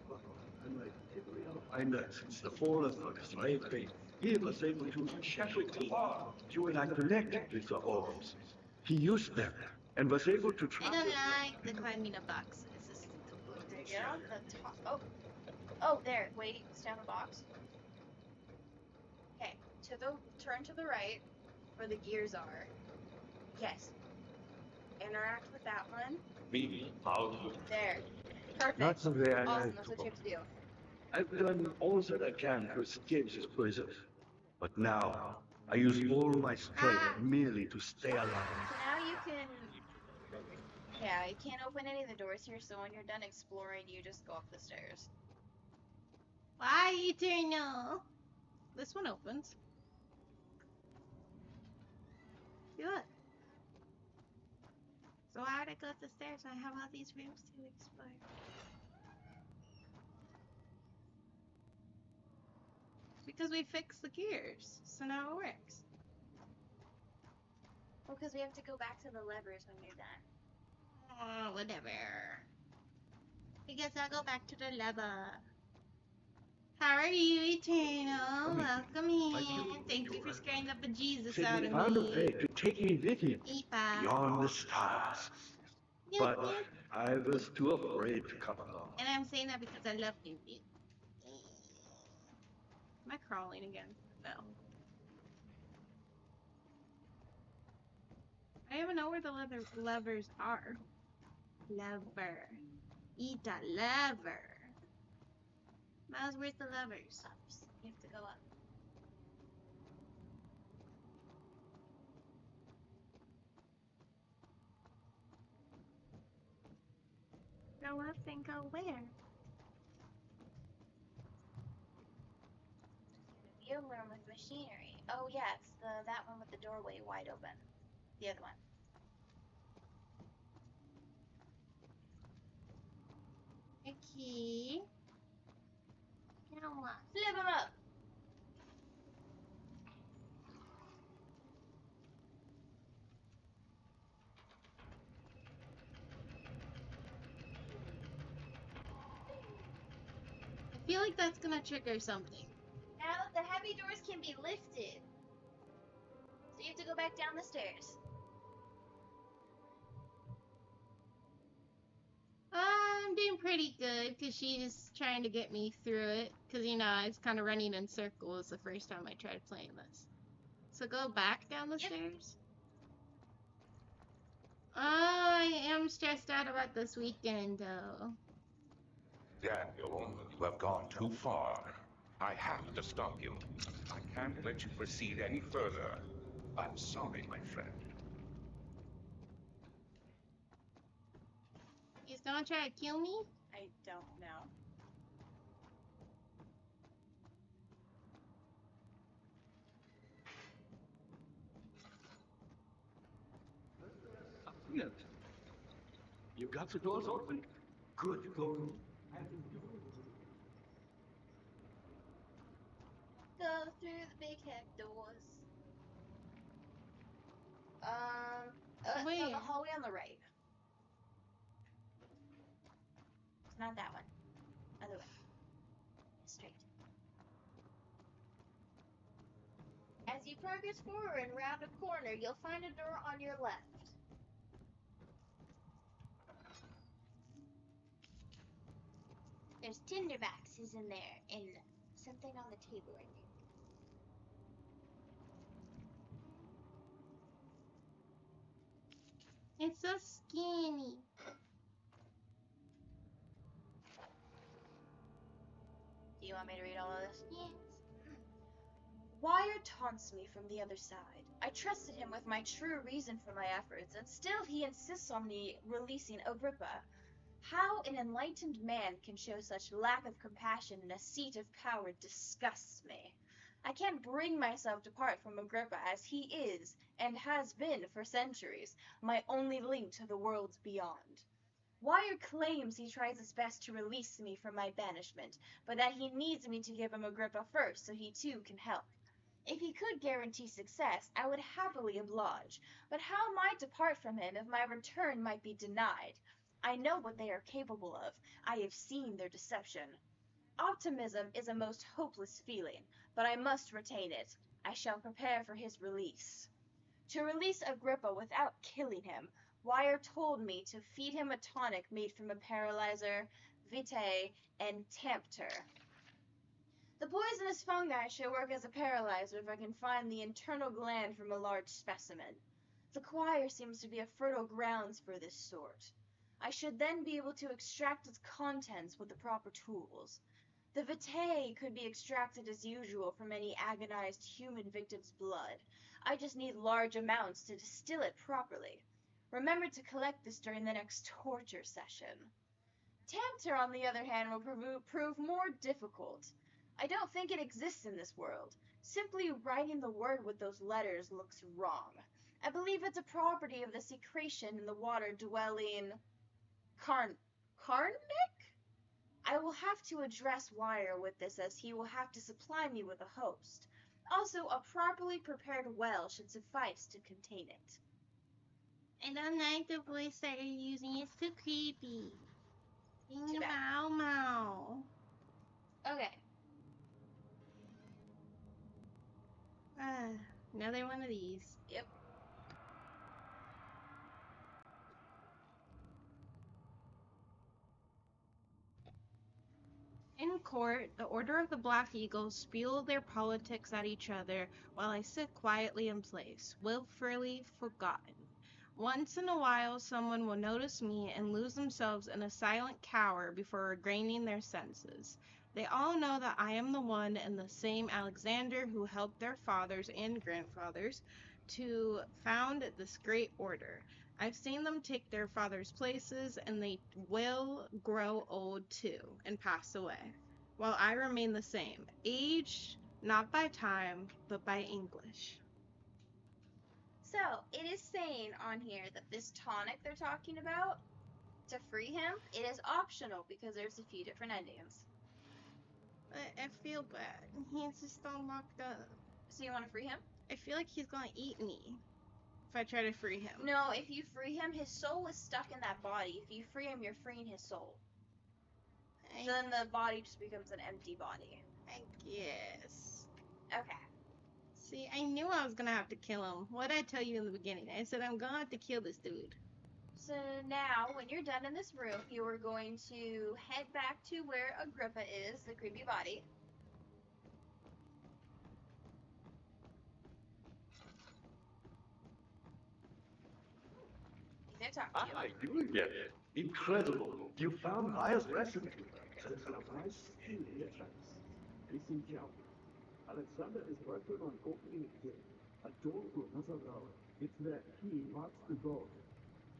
them. Unlike every other finder since the fall of the slave trade, he was able to shepherd the law to and I connected with the orbs. He used them and was able to I travel. don't like the climbing up boxes. This is To get on the top. Oh. Oh, there. Wait. Stay on the box. Okay. Turn to the right, where the gears are. Yes. Interact with that one. Me, how? There. Perfect. Not the way I Awesome. like That's to what you have to do. I've done all that I can to escape this prison. But now, I use all my strength merely to stay alive. So now you can. Yeah, you can't open any of the doors here, so when you're done exploring, you just go up the stairs. Why eternal? This one opens. Good. So why would I go up the stairs when I have all these rooms to explore? Because we fixed the gears, so now it works. Well, because we have to go back to the levers when you're done. Whatever. I guess I'll go back to the lever. How are you, Eternal? Welcome in. Thank you for scaring the bejesus Said out he of found a me. way to take me with him Eepa. beyond the stars. But I was too afraid to come along. And I'm saying that because I love you. Am I crawling again? No. I don't even know where the levers are. Lever. Eat a lever. Miles, where's the levers? Ups. You have to go up. Go up and go where? View room with machinery. Oh yes, that one with the doorway wide open. The other one. Okay. Now what? Flip him up. feel like that's gonna trigger something. Now the heavy doors can be lifted. So you have to go back down the stairs. I'm doing pretty good because she's trying to get me through it. Because, you know, I was kind of running in circles the first time I tried playing this. So go back down the Yep. stairs. I am stressed out about this weekend, though. Daniel, you have gone too far. I have to stop you. I can't let you proceed any further. I'm sorry, my friend. He's gonna try to kill me? I don't know. Brilliant. You got the doors open? Good, go. Go through the big heavy doors. No, Where? the hallway on the right. It's not that one. Other way. Straight. As you progress forward and round a corner, you'll find a door on your left. There's tinder boxes in there and something on the table, I think. It's so skinny. Do you want me to read all of this? Yes. Wire taunts me from the other side. I trusted him with my true reason for my efforts, and still he insists on me releasing Agrippa. How an enlightened man can show such lack of compassion in a seat of power disgusts me. I can't bring myself to part from Agrippa as he is, and has been for centuries, my only link to the worlds beyond. Wire claims he tries his best to release me from my banishment, but that he needs me to give him Agrippa first so he too can help. If he could guarantee success, I would happily oblige, but how am I to part from him if my return might be denied? I know what they are capable of. I have seen their deception. Optimism is a most hopeless feeling, but I must retain it. I shall prepare for his release. To release Agrippa without killing him, Wire told me to feed him a tonic made from a paralyzer, vitae, and tempter. The poisonous fungi should work as a paralyzer if I can find the internal gland from a large specimen. The choir seems to be a fertile grounds for this sort. I should then be able to extract its contents with the proper tools. The vitae could be extracted as usual from any agonized human victim's blood. I just need large amounts to distill it properly. Remember to collect this during the next torture session. Tempter, on the other hand, will prove more difficult. I don't think it exists in this world. Simply writing the word with those letters looks wrong. I believe it's a property of the secretion in the water dwelling Karnak? I will have to address Wire with this, as he will have to supply me with a host. Also, a properly prepared well should suffice to contain it. I don't like the voice that you're using. It's too creepy. Too bad. Mow mow. Okay. Another one of these. Yep. In court, the Order of the Black Eagles spew their politics at each other while I sit quietly in place, willfully forgotten. Once in a while, someone will notice me and lose themselves in a silent cower before regaining their senses. They all know that I am the one and the same Alexander who helped their fathers and grandfathers to found this great order. I've seen them take their fathers' places, and they will grow old too and pass away, while I remain the same, aged not by time, but by English. So, it is saying on here that this tonic they're talking about, to free him, it is optional because there's a few different endings. I feel bad. He's just all locked up. So you want to free him? I feel like he's gonna eat me if I try to free him. No, if you free him, his soul is stuck in that body. If you free him, you're freeing his soul. So then the body just becomes an empty body. I guess. Okay. See, I knew I was gonna have to kill him. What did I tell you in the beginning? I said I'm gonna have to kill this dude. So now, when you're done in this room, you are going to head back to where Agrippa is, the creepy body. He's gonna talk to you. Ah, you again. Incredible. You found Raya's recipe. That's a nice skill, yes. Listen, Joe. Alexander is working on opening a door to another realm. It's the key marks the door.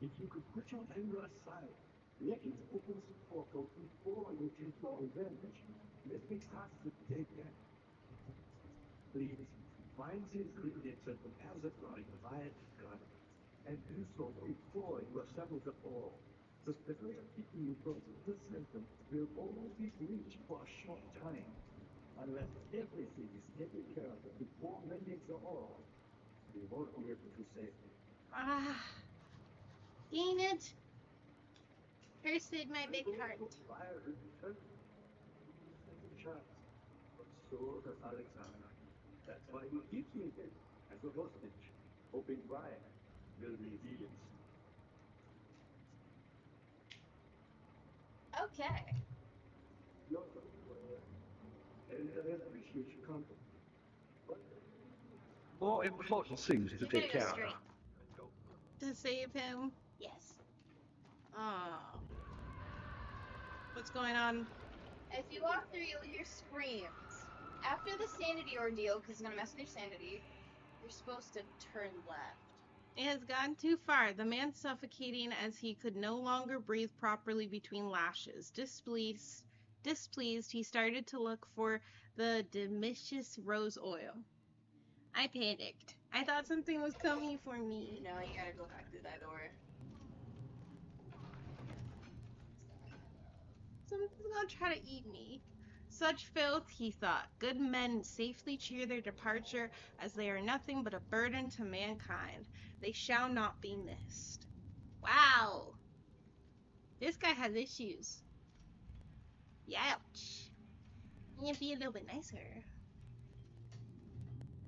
If you could put your anger aside, let it open the portal before you take your revenge. Let me start the day then. Please, find the ingredients and prepare the drawing of Raya's garden. And do so before you assemble the ball. The spirit of people you brought to this system will only be reached for a short time. Unless everything is taken care of before mending the oil, we won't be able to save it. Ah, dang it! Cursed my big heart. Fire will return. Second chance. But so does Alexander. That's why he keeps me here as a hostage, hoping Ryan will reveal it. Okay. And I appreciate your company. But More important things to You're take gonna go care straight. of. To save him. Yes. Oh. What's going on? If you walk through, you'll hear screams. After the sanity ordeal, because it's gonna mess with your sanity, you're supposed to turn left. It has gone too far. The man suffocating as he could no longer breathe properly between lashes. Displeased, he started to look for the Damascus rose oil. I panicked. I thought something was coming for me. No, you gotta go back through that door. Something's gonna try to eat me. Such filth, he thought. Good men safely cheer their departure, as they are nothing but a burden to mankind. They shall not be missed. Wow. This guy has issues. Youch. You can be a little bit nicer.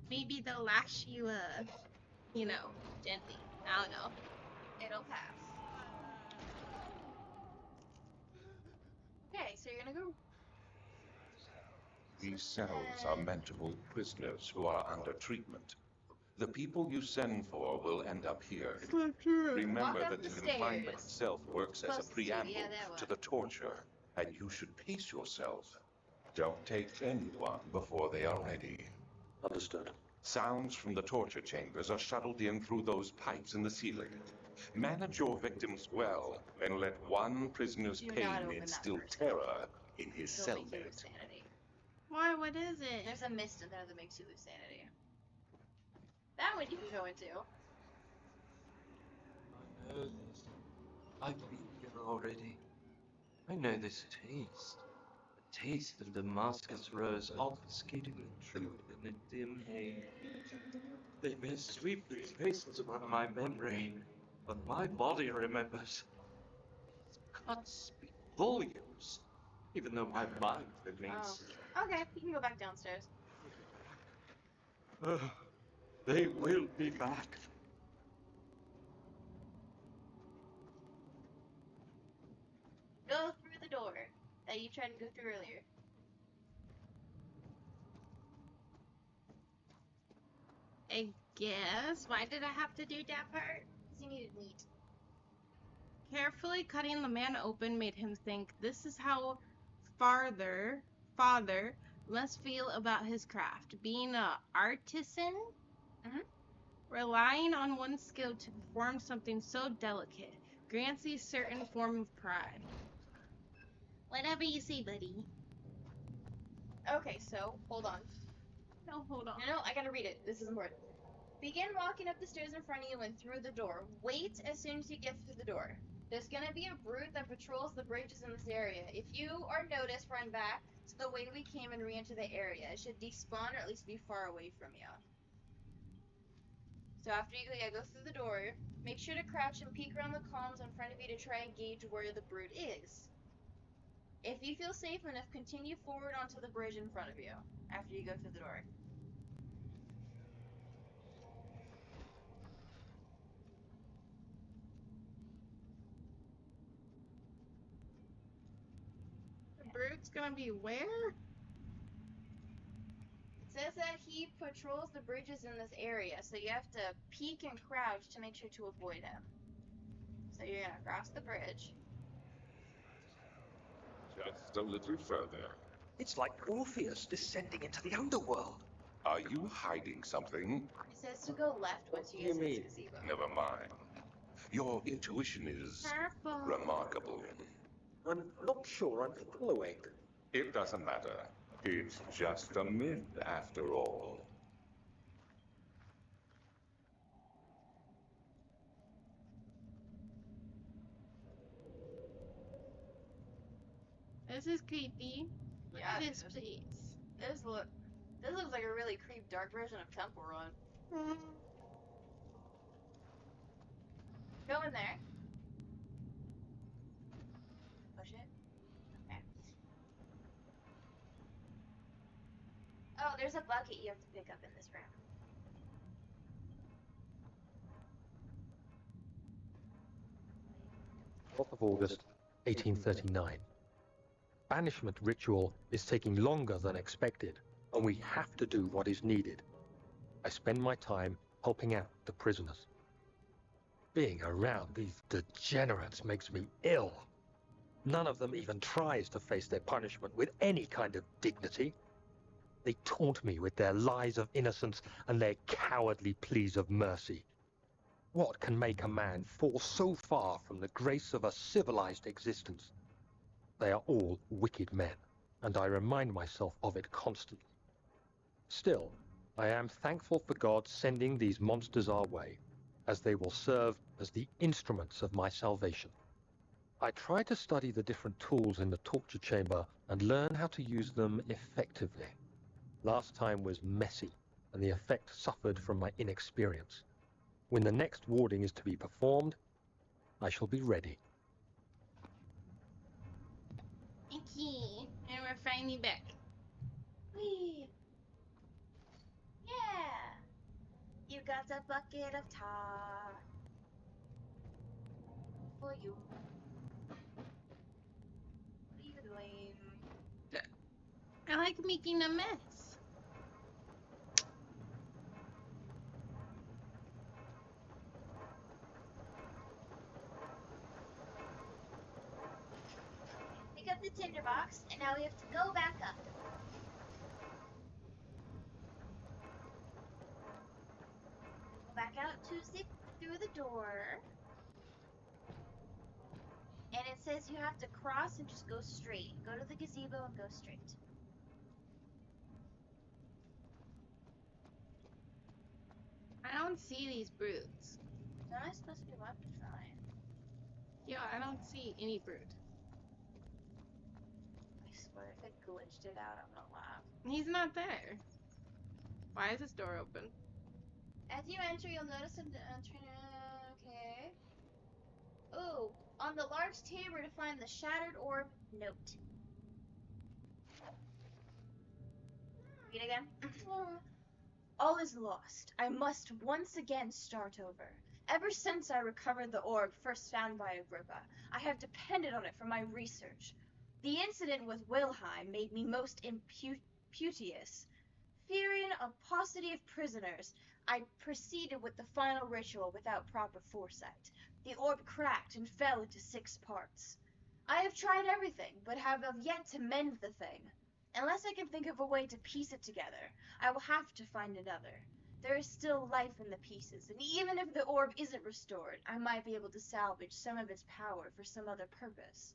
Maybe they'll lash you, gently. I don't know. It'll pass. Okay, so you're gonna go. These cells are meant to hold prisoners who are under treatment. The people you send for will end up here. Remember Walk up that the the confinement stairs. itself works as a Closest to you, preamble yeah, that to one. the torture, and you should pace yourself. Don't take anyone before they are ready. Understood. Sounds from the torture chambers are shuttled in through those pipes in the ceiling. Manage your victims well, and let one prisoner's Do not pain open that instill first terror in his It'll make you lose cellmate. sanity. Why? What is it? There's a mist in there that makes you lose sanity. That one you can go into. I know this. I've been here already. I know this taste. The taste of Damascus rose obfuscated and true in a dim haze. They may sweep these faces from my memory, but my body remembers. These cuts speak volumes, even though my mind remains. Okay, you can go back downstairs. They will be back. Go through the door that you tried to go through earlier. I guess. Why did I have to do that part? Because you needed meat. Carefully cutting the man open made him think this is how father must feel about his craft. Being a artisan, Mhm. relying on one's skill to perform something so delicate, grants a certain form of pride. Whatever you say, buddy. Okay, so hold on. No, hold on. No, I gotta read it. This is important. Begin walking up the stairs in front of you and through the door. Wait as soon as you get through the door. There's gonna be a brute that patrols the bridges in this area. If you are noticed, run back to the way we came and re-enter the area. It should despawn or at least be far away from you. So after you go through the door, make sure to crouch and peek around the columns in front of you to try and gauge where the brute is. If you feel safe enough, continue forward onto the bridge in front of you after you go through the door. The brute's gonna be where? It says that he patrols the bridges in this area, so you have to peek and crouch to make sure to avoid him. So you're gonna cross the bridge. Just a little further. It's like Orpheus descending into the underworld. Are you hiding something? It says to go left once you What do get you to this mean? gazebo. Never mind. Your intuition is Purple. remarkable. I'm not sure I'm following. It doesn't matter. It's just a myth after all. This is creepy. Look Yeah, at this this- place. This looks like a really creep dark version of Temple Run. Go in there. Push it. Okay. Oh, there's a bucket you have to pick up in this room. 12th of August, 1839. Banishment ritual is taking longer than expected, and we have to do what is needed. I spend my time helping out the prisoners. Being around these degenerates makes me ill. None of them even tries to face their punishment with any kind of dignity. They taunt me with their lies of innocence and their cowardly pleas of mercy. What can make a man fall so far from the grace of a civilized existence? They are all wicked men, and I remind myself of it constantly. Still, I am thankful for God sending these monsters our way, as they will serve as the instruments of my salvation. I try to study the different tools in the torture chamber and learn how to use them effectively. Last time was messy, and the effect suffered from my inexperience. When the next warding is to be performed, I shall be ready. Okay, and we're finally back. Whee! Yeah! You got a bucket of tar for you. What are you doing? I like making a mess. Pick up the tinderbox, and now we have to go back up. Go back out to zip through the door. And it says you have to cross and just go straight. Go to the gazebo and go straight. I don't see these brutes. Am I supposed to be left or right? Yeah, I don't see any brute. I swear if it glitched it out, I'm gonna laugh. He's not there. Why is this door open? As you enter, you'll notice an okay. Ooh, on the large table to find the shattered orb note. Read again. All is lost. I must once again start over. Ever since I recovered the orb first found by Agrippa, I have depended on it for my research. The incident with Wilhelm made me most impetuous. Fearing a paucity of prisoners, I proceeded with the final ritual without proper foresight. The orb cracked and fell into 6 parts. I have tried everything, but have yet to mend the thing. Unless I can think of a way to piece it together, I will have to find another. There is still life in the pieces, and even if the orb isn't restored, I might be able to salvage some of its power for some other purpose.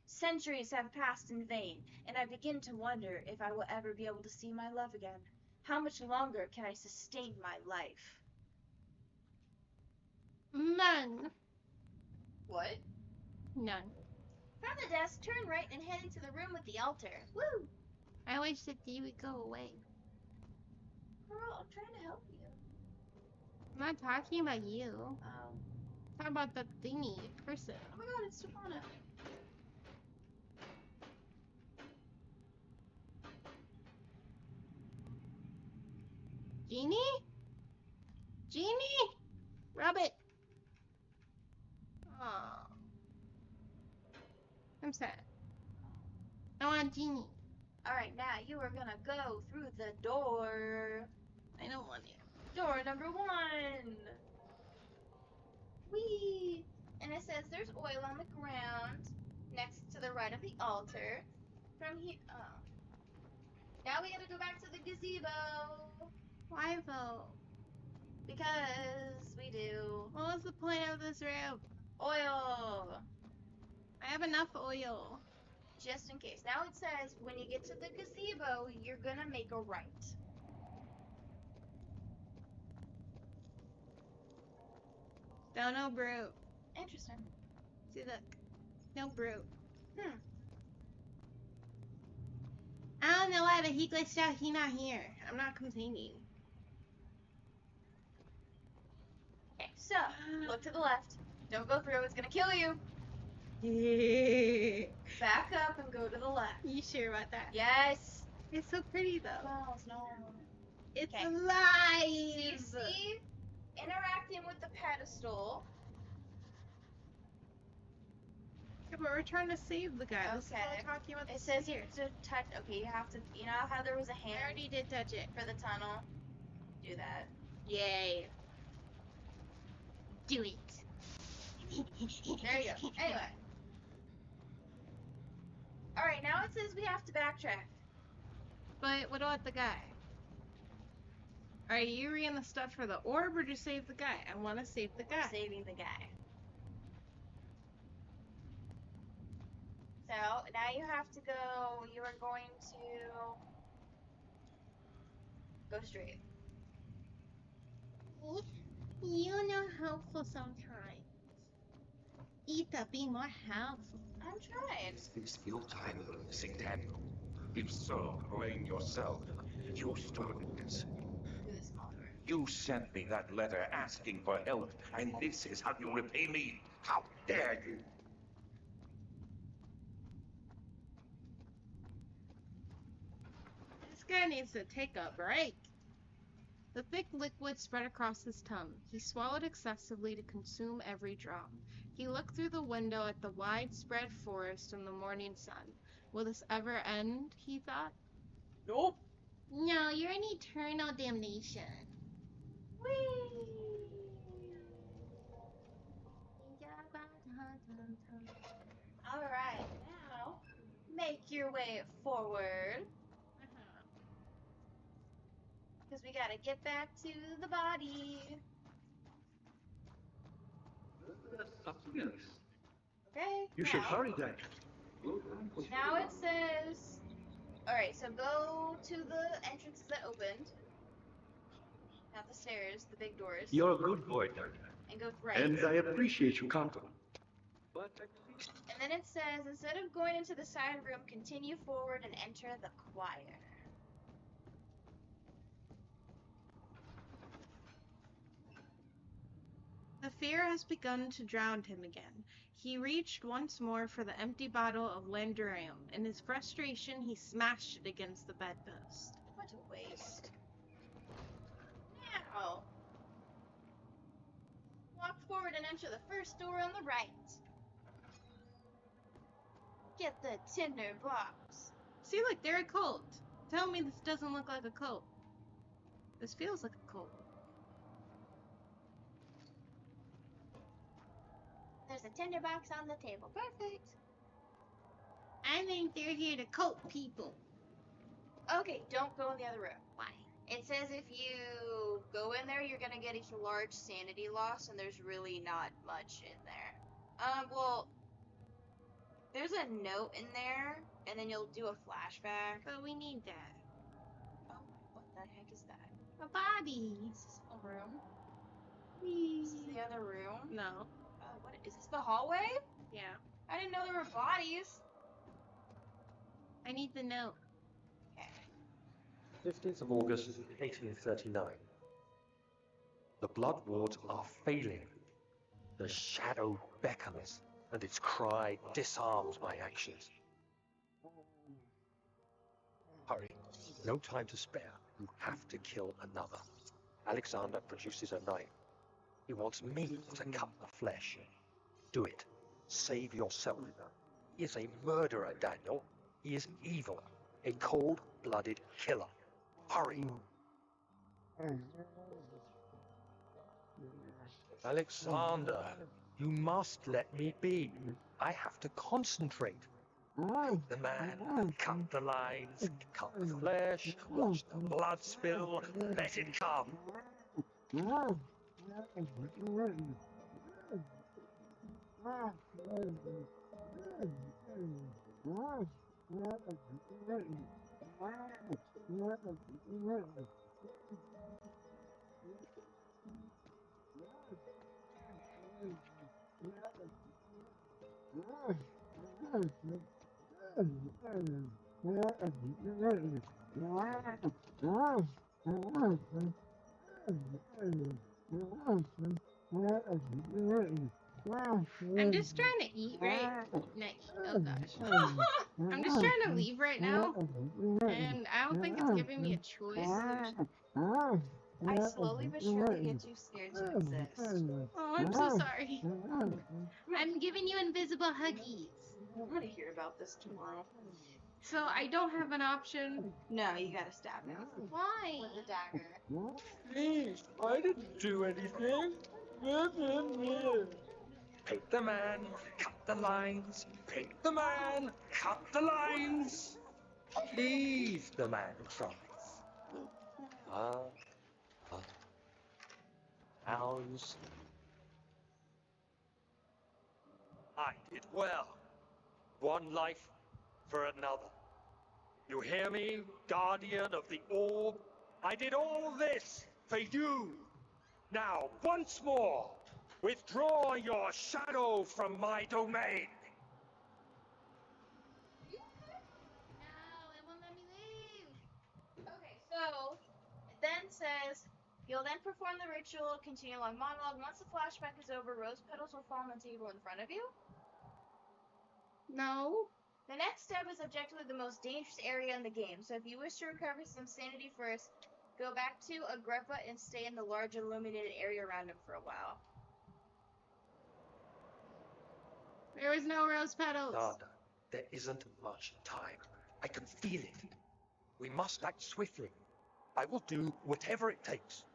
Centuries have passed in vain, and I begin to wonder if I will ever be able to see my love again. How much longer can I sustain my life? None. What? None. From the desk, turn right and head into the room with the altar. Woo! I wish that you would go away. Girl, I'm trying to help you. I'm not talking about you. Oh. Talk about the thingy person. Oh my god, it's Stefano. Genie? Genie? Rub it. Aw. I'm sad. I want Genie. Alright, now you are gonna go through the door. I don't want it. Door number 1. Whee! And it says there's oil on the ground next to the right of the altar. From here. Oh. Now we gotta go back to the gazebo. Why though? Because we do. What was the point of this room? Oil. I have enough oil. Just in case. Now it says when you get to the gazebo, you're gonna make a right. Don't know brute. Interesting. See, look. No brute. Hmm. I don't know why, but he glitched out. He not here. I'm not complaining. Okay, so look to the left. Don't go through, it's gonna kill you. You Back up and go to the left. sure about that? Yes. It's so pretty though. Well, no. It's Okay. alive. So you see, interacting with the pedestal. Yeah, but we're trying to save the guy. This is what Okay. we're talking about. It says here to touch. Okay, you have to. You know how there was a I hand already did touch it. for the tunnel? Do that. Yay. Do it. There you go. Anyway. Alright, now it says we have to backtrack. But what about the guy? Are you reading the stuff for the orb or just save the guy? I want to save the guy. Saving the guy. So, now you have to go. You are going to go straight. You know helpful sometimes. Etha, be more helpful. I'm trying. Is this your time of missing, Daniel? If so, blame yourself. You started this. Do this mother. You sent me that letter asking for help, and this is how you repay me? How dare you? This guy needs to take a break. The thick liquid spread across his tongue. He swallowed excessively to consume every drop. He looked through the window at the widespread forest and the morning sun. Will this ever end? He thought. Nope. No, you're in eternal damnation. Whee! Alright, now make your way forward. Because we gotta get back to the body. Okay. You should now- hurry then. Now it says. Alright, so go to the entrances that opened. Not the stairs, the big doors. You're a good boy, Daniel. And go right. And I appreciate you, Kanto. But And then it says, instead of going into the side room, continue forward and enter the choir. The fear has begun to drown him again. He reached once more for the empty bottle of Landurium. In his frustration, he smashed it against the bedpost. What a waste. Now, walk forward and enter the first door on the right. Get the tinder box. See, look, they're a cult. Tell me this doesn't look like a cult. This feels like a cult. There's a tinder box on the table. Perfect. I think they're here to cult people. Okay, don't go in the other room. Why? It says if you go in there, you're gonna get a large sanity loss, and there's really not much in there. Well, there's a note in there, and then you'll do a flashback. But we need that. Oh, what the heck is that? A body. Is this a room? Is this the other room? No. What is this? The hallway? Yeah. I didn't know there were bodies. I need the note. Okay. 15th of August, 1839. The blood wards are failing. The shadow beckons, and its cry disarms my actions. Hurry. No time to spare. You have to kill another. Alexander produces a knife. He wants me to cut the flesh. Do it. Save yourself. He is a murderer, Daniel. He is evil. A cold-blooded killer. Hurry. Alexander, you must let me be. I have to concentrate. Take the man, cut the lines, cut the flesh, watch the blood spill, let it come. I'm just trying to eat right. Oh gosh. I'm just trying to leave right now, and I don't think it's giving me a choice. I slowly but surely get too scared to exist. Oh, I'm so sorry. I'm giving you invisible huggies. I'm gonna hear about this tomorrow. So I don't have an option. No, you gotta stab him Why? with a dagger. Please, I didn't do anything. Pick the man, cut the lines. Pick the man, cut the lines. Please, the man cries. Hounds. I did well. One life for another. You hear me, guardian of the orb? I did all this for you. Now, once more, withdraw your shadow from my domain. No, it won't let me leave. Okay, so it then says you'll then perform the ritual, continue along monologue. Once the flashback is over, rose petals will fall on the table in front of you. No. The next step is objectively the most dangerous area in the game, so if you wish to recover some sanity first, go back to Agrippa and stay in the large illuminated area around him for a while. There was no rose petals. Nada, there isn't much time. I can feel it. We must act swiftly. I will do whatever it takes.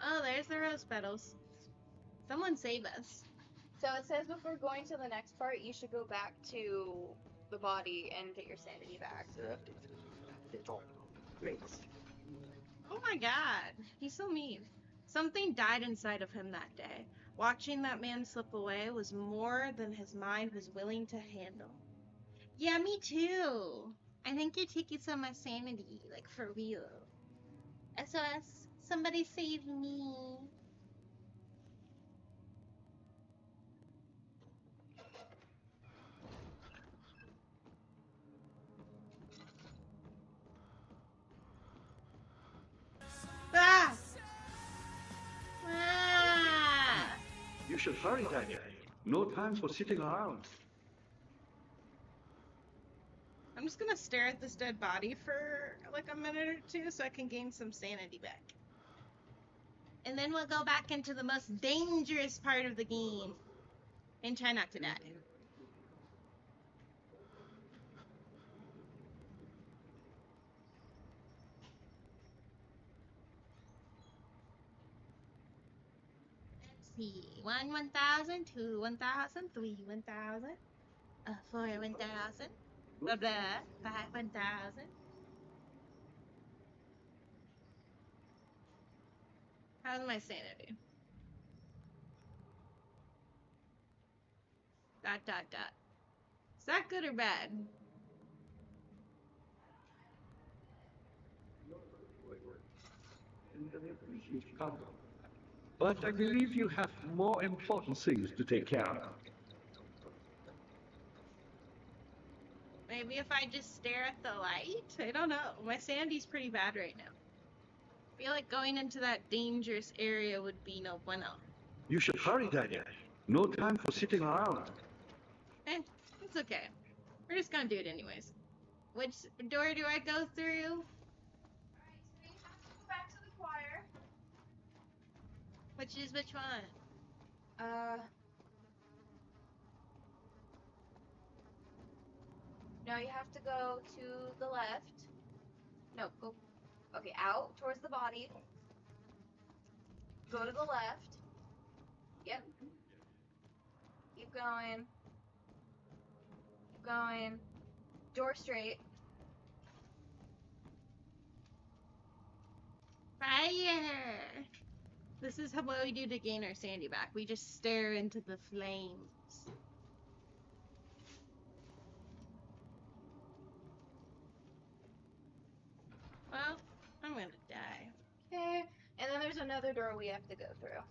Oh, there's the rose petals. Someone save us. So it says before going to the next part, you should go back to the body and get your sanity back. Oh my god, he's so mean. Something died inside of him that day. Watching that man slip away was more than his mind was willing to handle. Yeah, me too. I think you're taking some of my sanity, like for real. SOS, somebody save me. Ah! Ah! You should hurry, Daniel. No time for sitting around. I'm just gonna stare at this dead body for like a minute or two so I can gain some sanity back. And then we'll go back into the most dangerous part of the game and try not to die. Let's see. 1,000, 2, 1,000, 3, 1,000, 4, 1,000, blah blah, 5, 1,000. How's my sanity? Dot dot dot. Is that good or bad? But I believe you have more important things to take care of. Maybe if I just stare at the light? I don't know. My sanity's pretty bad right now. I feel like going into that dangerous area would be no bueno. You should hurry, Daniel. No time for sitting around. Eh, it's okay. We're just gonna do it anyways. Which door do I go through? Alright, so you have to go back to the choir. Which is which one? No, you have to go to the left. No, go. Okay, out towards the body. Go to the left. Yep. Keep going. Keep going. Door straight. Fire! This is what we do to gain our sanity back. We just stare into the flames. Well, I'm gonna die. Okay. And then there's another door we have to go through.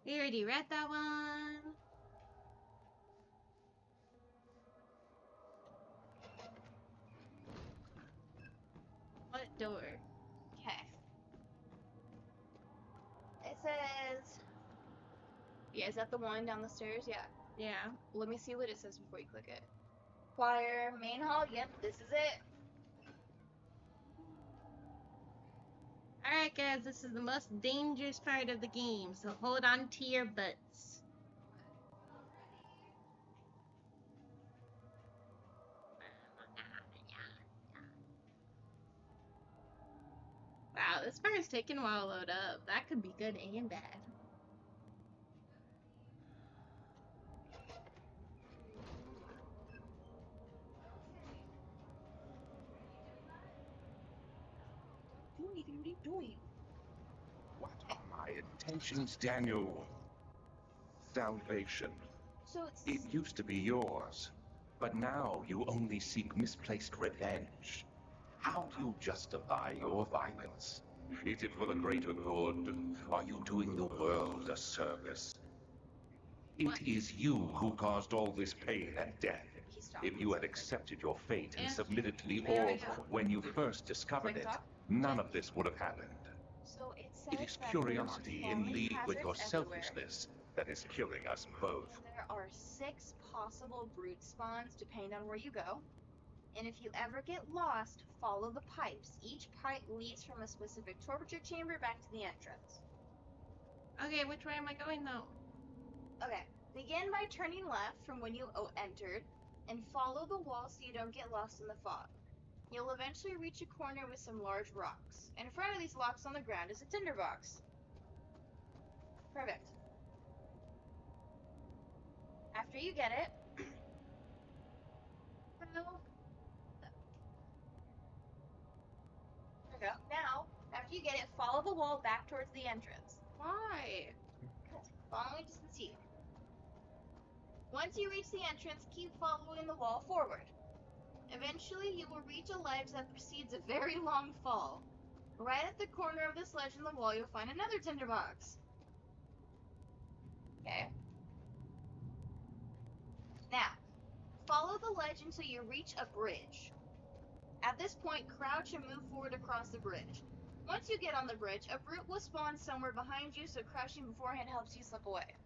We already read that one. What door? Okay. It says. Yeah, is that the one down the stairs? Yeah. Yeah. Let me see what it says before you click it. Choir, main hall. Yep, this is it. Alright guys, this is the most dangerous part of the game, so hold on to your butts. Wow, this part is taking a while to load up. That could be good and bad. Do anything. What are you doing? What are my intentions, Daniel? Salvation. So it's. It used to be yours, but now you only seek misplaced revenge. How do you justify your violence? Is it for the greater good? Are you doing the world a service? What? It is you who caused all this pain and death. He stopped. If you had accepted your fate and Yeah. submitted to the There we orb go. when you first discovered Quick it, talk. none of this would have happened. So it says It is that curiosity there are in falling league with your hazards everywhere. selfishness that is killing us both. There are 6 possible brute spawns depending on where you go. And if you ever get lost, follow the pipes. Each pipe leads from a specific torture chamber back to the entrance. Okay, which way am I going though? Okay, begin by turning left from when you entered and follow the wall so you don't get lost in the fog. You'll eventually reach a corner with some large rocks. In front of these rocks on the ground is a tinderbox. Perfect. After you get it, well, there we go. Now, after you get it, follow the wall back towards the entrance. Why? Following just the T. Once you reach the entrance, keep following the wall forward. Eventually, you will reach a ledge that precedes a very long fall. Right at the corner of this ledge in the wall, you'll find another tinderbox. Okay. Now, follow the ledge until you reach a bridge. At this point, crouch and move forward across the bridge. Once you get on the bridge, a brute will spawn somewhere behind you, so crouching beforehand helps you slip away.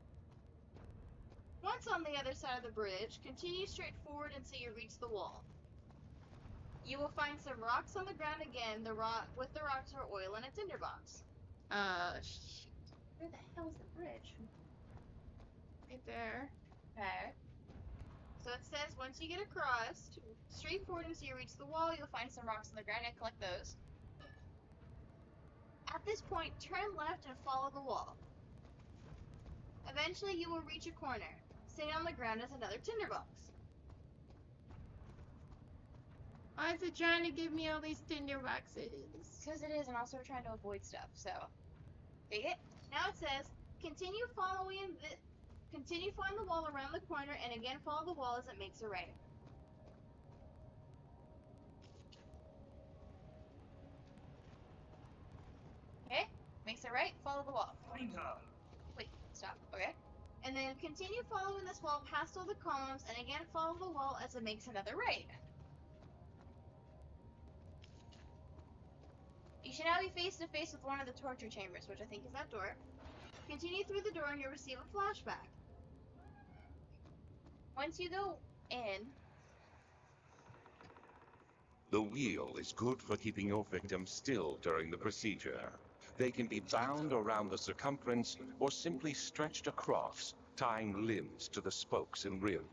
Once on the other side of the bridge, continue straight forward until you reach the wall. You will find some rocks on the ground again. With the rocks are oil and a tinderbox. Shit. Where the hell is the bridge? Right there. Okay. So it says once you get across, straight forward until you reach the wall, you'll find some rocks on the ground and collect those. At this point, turn left and follow the wall. Eventually, you will reach a corner. Sitting on the ground is another tinderbox. Why is it trying to give me all these tinder boxes? Because it is, and also we're trying to avoid stuff, so. Take it. Now it says, continue following the wall around the corner, and again follow the wall as it makes a right. Okay, makes it right, follow the wall. Wait, stop, okay. And then continue following this wall past all the columns, and again follow the wall as it makes another right. You should now be face to face with one of the torture chambers, which I think is that door. Continue through the door and you'll receive a flashback. Once you go in, The wheel is good for keeping your victims still during the procedure. They can be bound around the circumference or simply stretched across, tying limbs to the spokes and rim.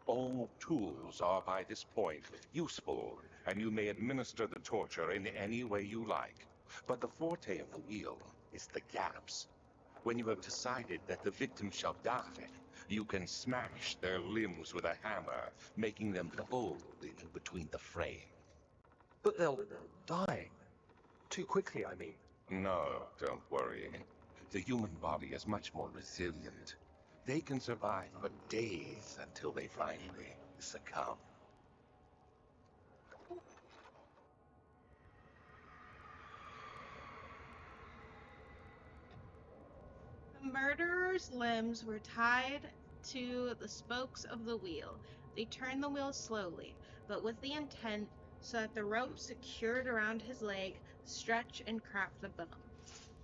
All tools are by this point useful, and you may administer the torture in any way you like. But the forte of the wheel is the gaps. When you have decided that the victim shall die, you can smash their limbs with a hammer, making them fold in between the frame. But they'll die. Too quickly, I mean. No, don't worry. The human body is much more resilient. They can survive for days until they finally succumb. The murderer's limbs were tied to the spokes of the wheel. They turned the wheel slowly, but with the intent so that the rope secured around his leg stretch and crack the bone.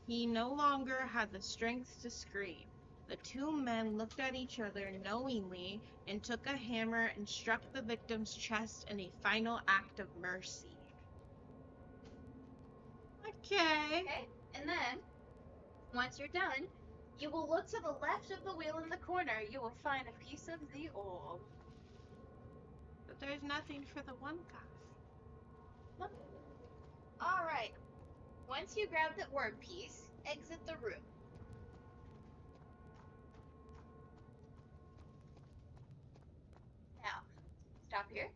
He no longer had the strength to scream. The two men looked at each other knowingly and took a hammer and struck the victim's chest in a final act of mercy. Okay. okay? And then, once you're done, you will look to the left of the wheel in the corner. You will find a piece of the orb. But there's nothing for the one guy. Alright. Once you grab the orb piece, exit the room. Now, stop here.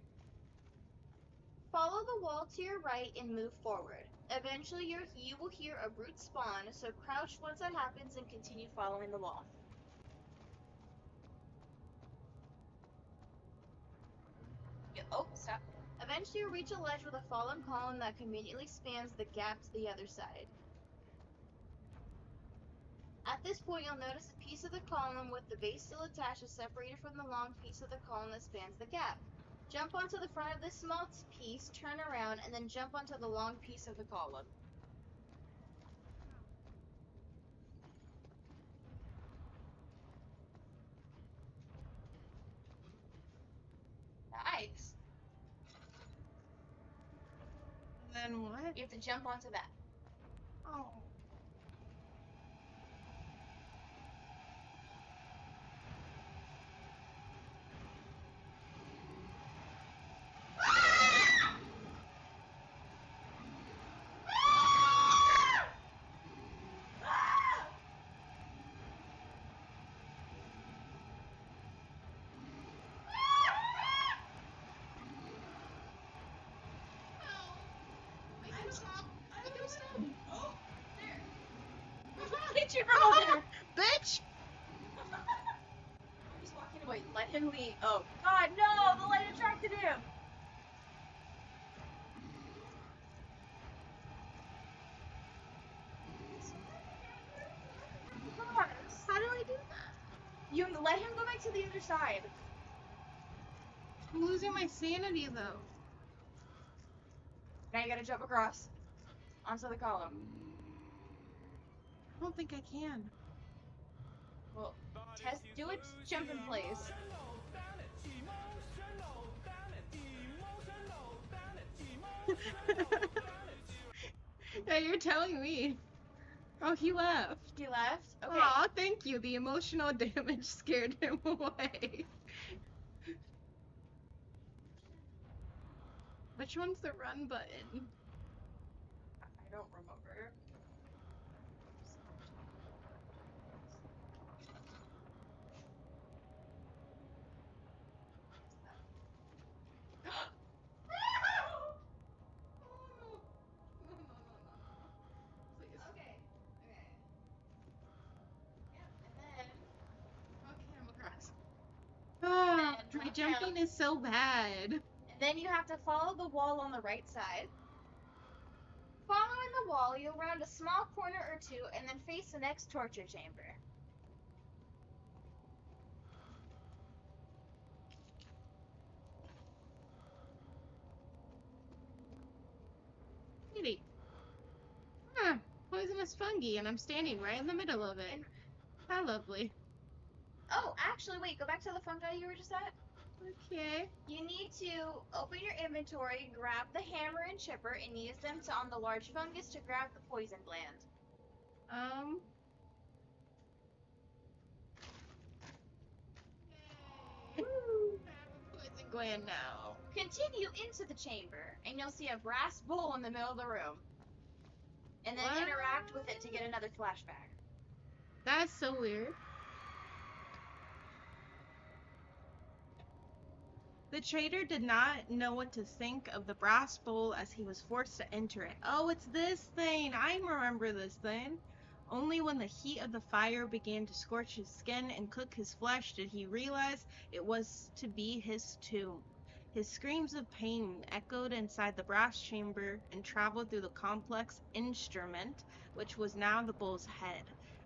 Follow the wall to your right and move forward. Eventually, you will hear a brute spawn, so crouch once that happens and continue following the wall. Oh, stop. Eventually, you'll reach a ledge with a fallen column that conveniently spans the gap to the other side. At this point, you'll notice a piece of the column with the base still attached is separated from the long piece of the column that spans the gap. Jump onto the front of this small piece, turn around, and then jump onto the long piece of the column. Nice. Then what? You have to jump onto that. Oh. Get you from over there! Bitch! He's walking away. Let him leave. Oh, God, no! The light attracted him! God. How do I do that? You let him go back to the other side. I'm losing my sanity though. Now you gotta jump across onto the column. I don't think I can. Well, test, do it, jump in place. Yeah, you're telling me. Oh, he left. He left? Okay. Aw, thank you. The emotional damage scared him away. Which one's the run button? I don't remember. Okay. Yep, and then Okay, I'm across. Ah, And my look jumping down. is so bad. And then you have to follow the wall on the right side. Following the wall, you'll round a small corner or two and then face the next torture chamber. Kitty. Poisonous fungi, and I'm standing right in the middle of it. How lovely. Oh, actually, wait, go back to the fungi you were just at. Okay. You need to open your inventory, grab the hammer and chipper, and use them to on the large fungus to grab the poison gland. Woo! I have a poison gland now. Continue into the chamber, and you'll see a brass bowl in the middle of the room. And then interact with it to get another flashback. That's so weird. The trader did not know what to think of the brass bowl as he was forced to enter it. Oh, it's this thing. I remember this thing. Only when the heat of the fire began to scorch his skin and cook his flesh did he realize it was to be his tomb. His screams of pain echoed inside the brass chamber and traveled through the complex instrument, which was now the bull's head.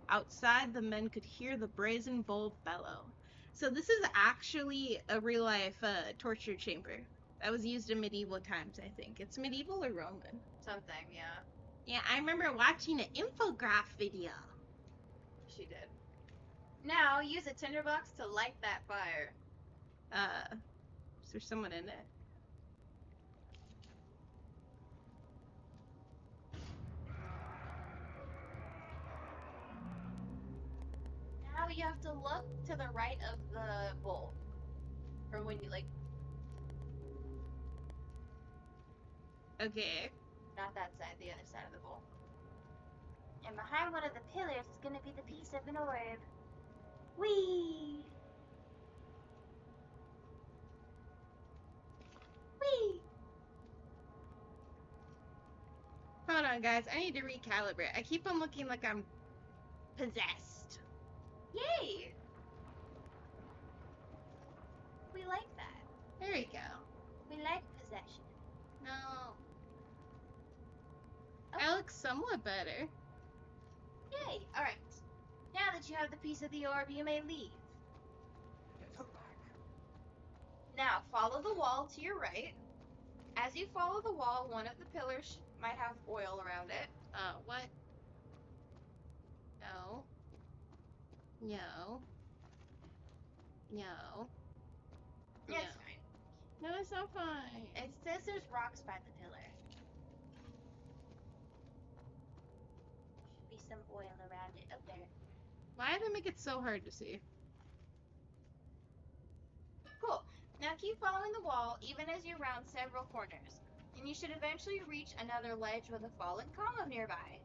Outside, the men could hear the brazen bull bellow. So this is actually a real life torture chamber that was used in medieval times, I think. It's medieval or Roman. Something, yeah. Yeah, I remember watching an infograph video. She did. Now, use a tinderbox to light that fire. Is there someone in it? Now you have to look to the right of the bowl. Or when you, like, Okay. not that side, the other side of the bowl. And behind one of the pillars is gonna be the piece of an orb. Whee! Whee! Hold on, guys. I need to recalibrate. I keep on looking like I'm possessed. Yay! We like that. There we go. We like possession. No. Oh. I look somewhat better. Yay! Alright. Now that you have the piece of the orb, you may leave. Now, follow the wall to your right. As you follow the wall, one of the pillars might have oil around it. What? No. No. No. Yeah, it's fine. No, it's not fine. It says there's rocks by the pillar. Should be some oil around it. Up there. Why do they make it so hard to see? Cool. Now keep following the wall, even as you round several corners. And you should eventually reach another ledge with a fallen column nearby.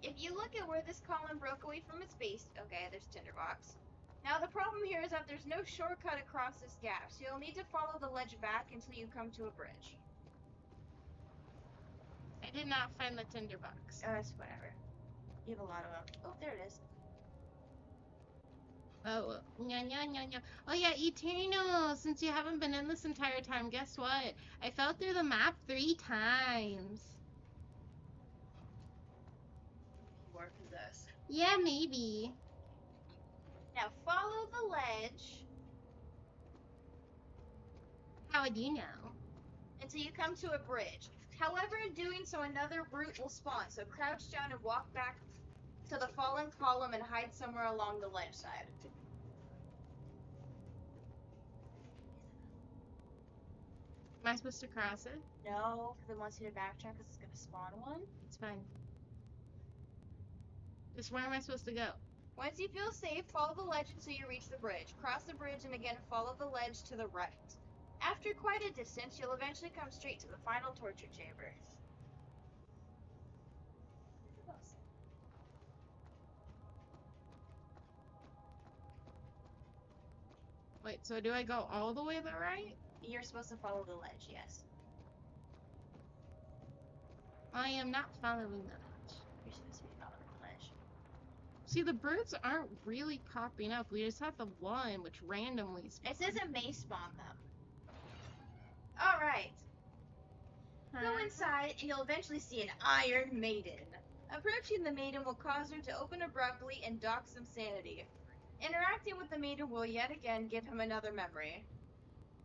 If you look at where this column broke away from its base, okay, there's tinderbox. Now the problem here is that there's no shortcut across this gap, so you'll need to follow the ledge back until you come to a bridge. I did not find the tinderbox. It's whatever. You have a lot of them. Oh, there it is. Oh, yeah. Oh yeah, Eternal. Since you haven't been in this entire time, guess what? I fell through the map 3 times. You are possessed. Yeah, maybe. Now follow the ledge How would you know? until you come to a bridge. However, in doing so, another brute will spawn, so crouch down and walk back to the fallen column and hide somewhere along the ledge side. Am I supposed to cross it? No, because it wants you to backtrack because it's going to spawn one. It's fine. Just where am I supposed to go? Once you feel safe, follow the ledge until you reach the bridge. Cross the bridge and again follow the ledge to the right. After quite a distance, you'll eventually come straight to the final torture chamber. Wait, so do I go all the way to the right? You're supposed to follow the ledge, yes. I am not following the ledge. You're supposed to be following the ledge. See, the birds aren't really popping up. We just have the one which randomly spawns. It says it may spawn them. Alright. Go inside and you'll eventually see an Iron Maiden. Approaching the maiden will cause her to open abruptly and dock some sanity. Interacting with the maiden will yet again give him another memory.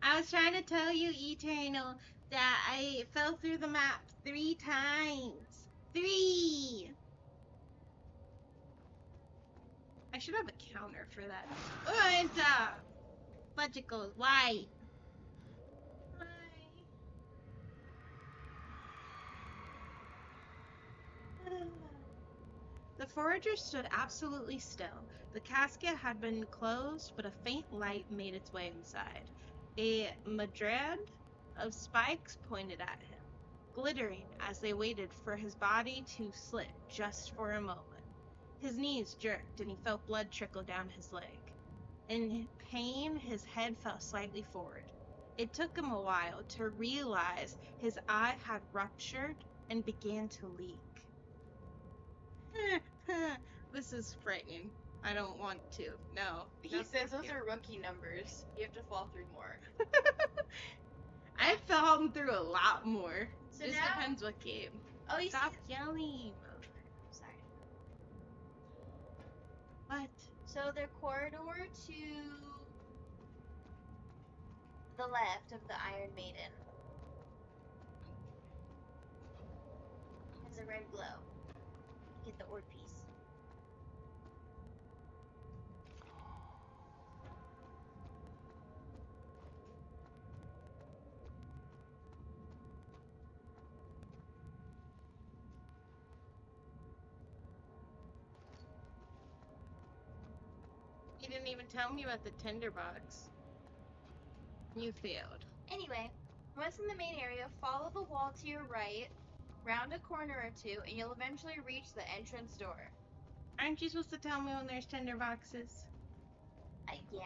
I was trying to tell you, Eternal, that I fell through the map 3 times. 3! I should have a counter for that. Oh, it's Fudgicles. Why? Why? The forager stood absolutely still. The casket had been closed, but a faint light made its way inside. A madrid of spikes pointed at him, glittering as they waited for his body to slip just for a moment. His knees jerked and he felt blood trickle down his leg. In pain, his head fell slightly forward. It took him a while to realize his eye had ruptured and began to leak. This is frightening. I don't want to. No. He No, says thank those you. are rookie numbers. You have to fall through more. I've fallen through a lot more. So Just now- depends what game. Oh, you Stop see? yelling. Sorry. What? So the corridor to the left of the Iron Maiden has a red glow. Get the orb piece. You didn't even tell me about the tinderbox. You failed. Anyway, once in the main area, follow the wall to your right, round a corner or two, and you'll eventually reach the entrance door. Aren't you supposed to tell me when there's tinderboxes? Yeah.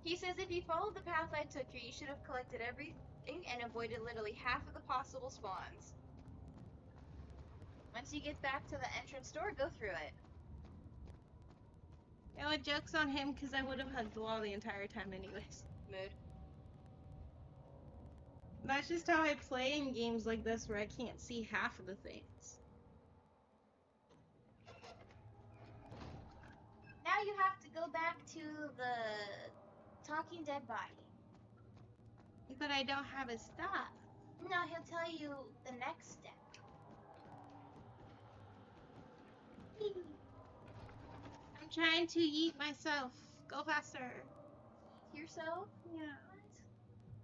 He says if you followed the path I took you, you should have collected everything and avoided literally half of the possible spawns. Once you get back to the entrance door, go through it. You know what? Joke's on him because I would have hugged the wall the entire time anyways. Mood. That's just how I play in games like this where I can't see half of the things. Now you have to go back to the talking dead body. But I don't have his stuff. No, he'll tell you the next step. I'm trying to eat myself. Go faster. Yourself? Yeah. What?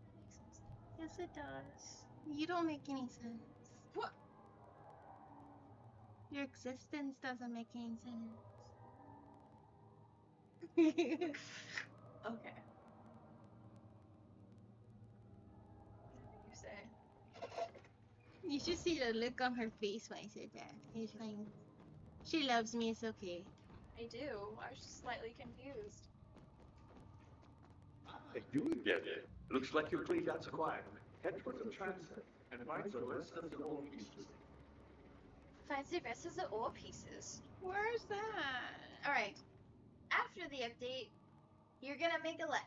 That makes no sense. Yes, it does. You don't make any sense. What? Your existence doesn't make any sense. Okay. Whatever you say. You should see the look on her face when I said that. It's fine. She loves me, it's okay. I do. I was just slightly confused. I do get it. Looks like you cleaned out the quiet. Head for the transit and find the rest of the old pieces. Finds the rest of the ore pieces. Where's that? Alright. After the update, you're gonna make a left.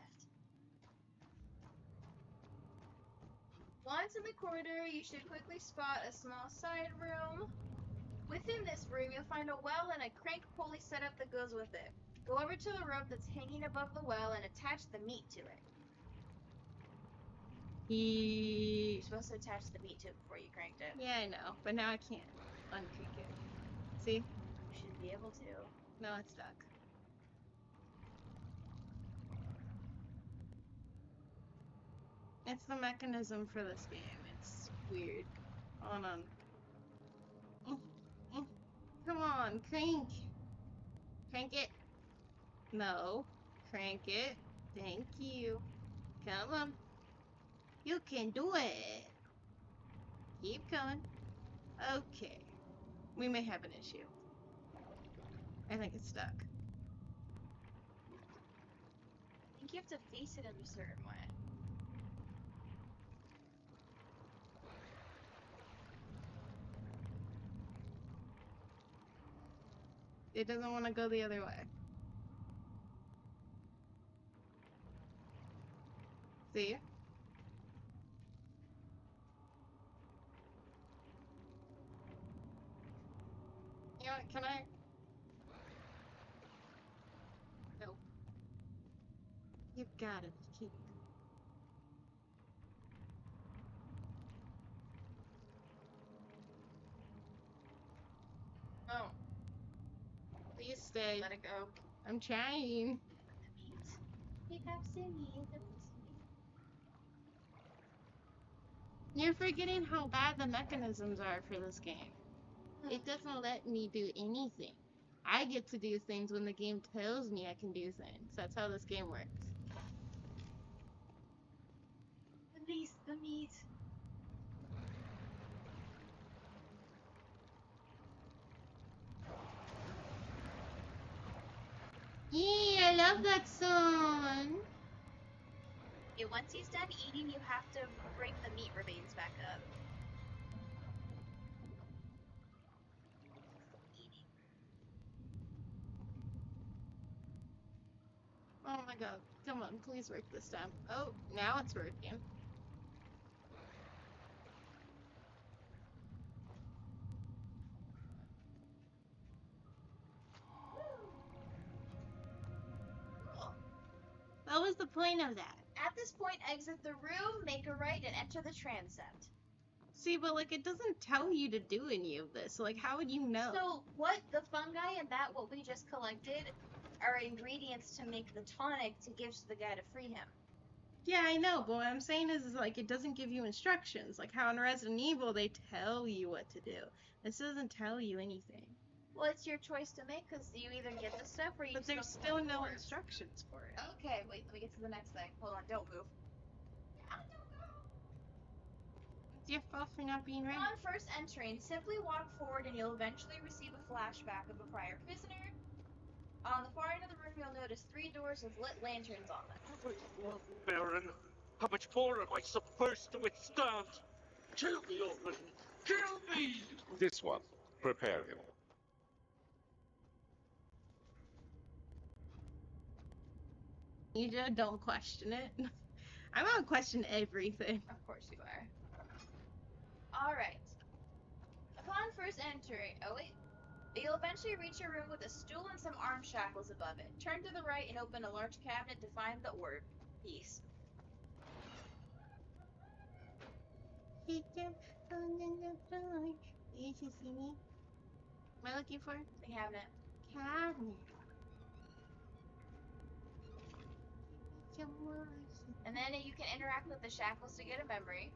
Once in the corridor, you should quickly spot a small side room. Within this room, you'll find a well and a crank pulley setup that goes with it. Go over to the rope that's hanging above the well and attach the meat to it. You're supposed to attach the meat to it before you cranked it. Yeah, I know, but now I can't uncreak it. See? You should be able to. No, it's stuck. It's the mechanism for this game. It's weird. Hold on. Come on, crank. Crank it. No. Crank it. Thank you. Come on. You can do it. Keep going. Okay. We may have an issue. I think it's stuck. I think you have to face it in a certain way. It doesn't want to go the other way. See? You know what, can I? Nope. You've got it. Keep. Oh, Please stay. let it go. I'm trying. We have some meat. You're forgetting how bad the mechanisms are for this game. It doesn't let me do anything. I get to do things when the game tells me I can do things. That's how this game works. Release the meat. Yeah, I love that song. Yeah, once he's done eating, you have to bring the meat remains back up. Eating. Oh my god. Come on, please work this time. Oh, now it's working. What was the point of that? At this point, exit the room, make a right, and enter the transept. See, but like it doesn't tell you to do any of this. So, like, how would you know? So, what the fungi and that what we just collected are ingredients to make the tonic to give to the guy to free him. Yeah, I know, but what I'm saying is like it doesn't give you instructions. Like how in Resident Evil they tell you what to do. This doesn't tell you anything. Well, it's your choice to make because you either get the stuff or you But just there's don't still follow no orders. instructions for it. Okay, wait, let me get to the next thing. Hold on, don't move. It's your fault for not being ready. Upon first entering, simply walk forward and you'll eventually receive a flashback of a prior prisoner. On the far end of the room, you'll notice 3 doors with lit lanterns on them. Baron, how much more am I supposed to withstand? Kill me already! Kill me! This one. Prepare him. Ninja, don't question it. I'm gonna question everything. Of course you are. Alright. Upon first entering, oh wait. You'll eventually reach a room with a stool and some arm shackles above it. Turn to the right and open a large cabinet to find the orb piece. He kept on in the floor. Did you see me? Am I looking for The cabinet. cabinet? And then you can interact with the shackles to get a memory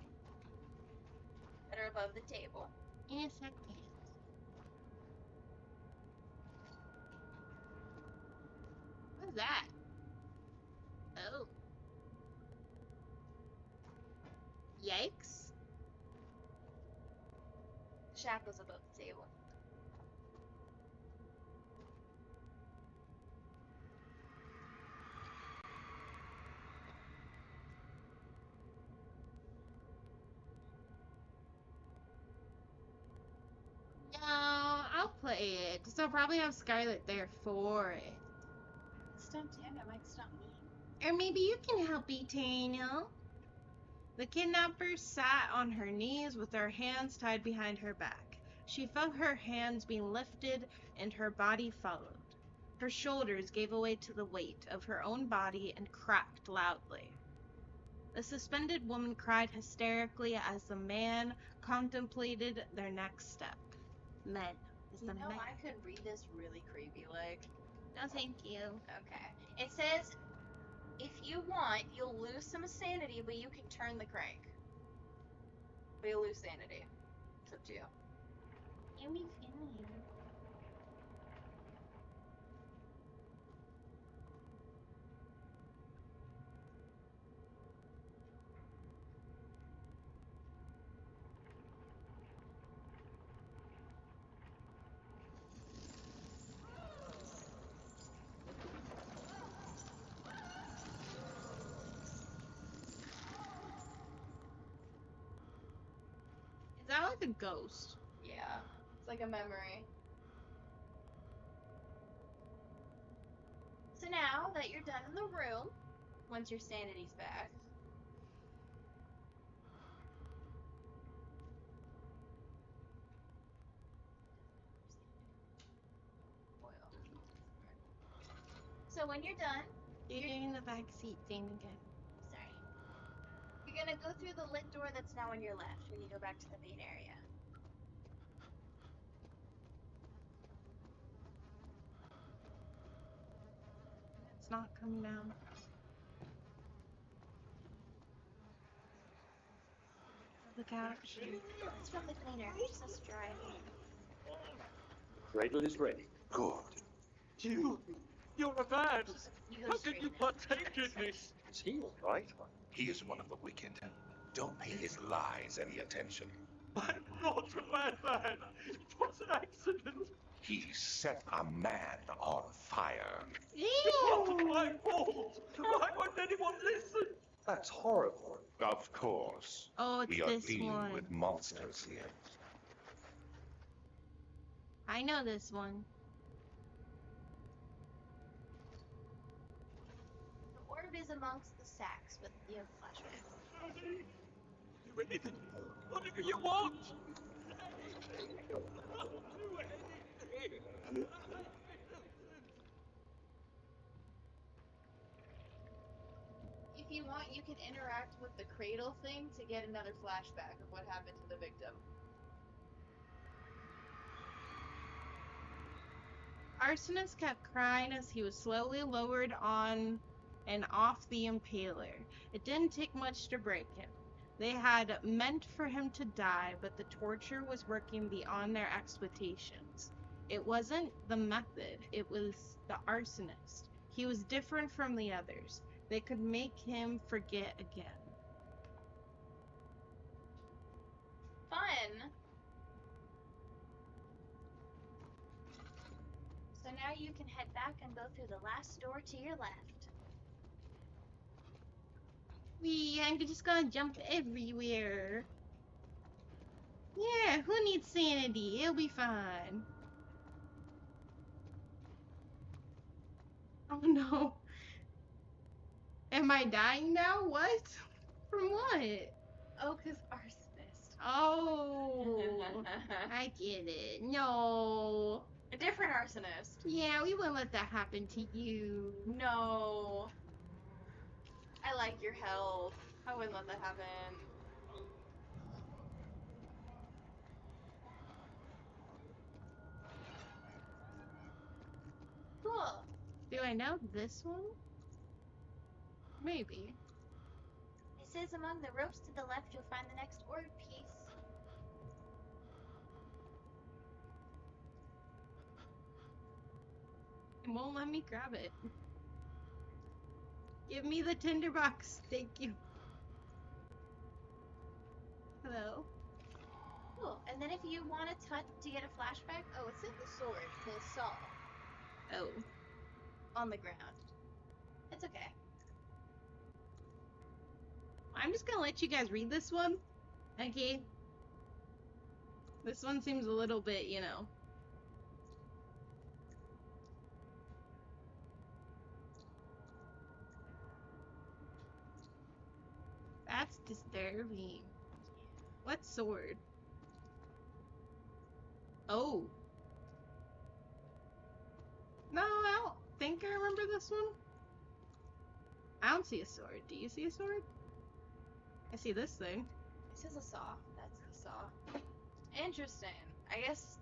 that are above the table. In a second. What's that? Oh. Yikes. Shackles above the table. No, I'll play it. Because I'll probably have Scarlet there for it. Stumped him, it might stump me. Or maybe you can help Eternal. The kidnapper sat on her knees with her hands tied behind her back. She felt her hands being lifted and her body followed. Her shoulders gave way to the weight of her own body and cracked loudly. The suspended woman cried hysterically as the man contemplated their next step. Men. Is You the know, man. I could read this really creepy, like. No, thank you. Okay. It says, if you want, you'll lose some sanity, but you can turn the crank. But you'll lose sanity. It's up to you. You'll be fine. Is that like a ghost? Yeah. It's like a memory. So now that you're done in the room, once your sanity's back, so when you're done, You're doing the back seat thing again. sorry, you're gonna go through the lit door that's now on your left when you go back to the main area. It's not coming down. The couch. It's from the cleaner. Just has to dry. Cradle is ready. Good. You're a man! You go How to can sleep. you partake in this? Is he alright? He is one of the wicked. Don't pay his lies any attention. I'm not a madman! It was an accident! He set a man on fire. It wasn't Ew! my fault! Why won't anyone listen? That's horrible. Of course. Oh, it's We are this dealing one. with monsters here. I know this one. The orb is amongst the sacks with the flashback. Do anything, whatever you want! I'll do anything. If you want, you can interact with the cradle thing to get another flashback of what happened to the victim. Arsonist kept crying as he was slowly lowered on and off the impaler. It didn't take much to break him. They had meant for him to die, but the torture was working beyond their expectations. It wasn't the method, it was the arsonist. He was different from the others. They could make him forget again. Fun! So now you can head back and go through the last door to your left. I'm just gonna jump everywhere. Yeah, who needs sanity? It'll be fine. Oh no. Am I dying now? What? From what? Oh, 'cause arsonist. Oh, I get it. No. A different arsonist. Yeah, we wouldn't let that happen to you. No. I like your health. I wouldn't let that happen. Cool. Do I know this one? Maybe. It says among the ropes to the left you'll find the next orb piece. It won't let me grab it. Give me the tinderbox. Thank you. Hello? Cool. And then if you want to touch to get a flashback, oh, it's in the sword, the saw, Oh. on the ground. It's okay. I'm just gonna let you guys read this one. Okay? This one seems a little bit, you know. That's disturbing. What sword? Oh. No, I don't think I remember this one. I don't see a sword. Do you see a sword? I see this thing. This is a saw. That's the saw. Interesting. I guess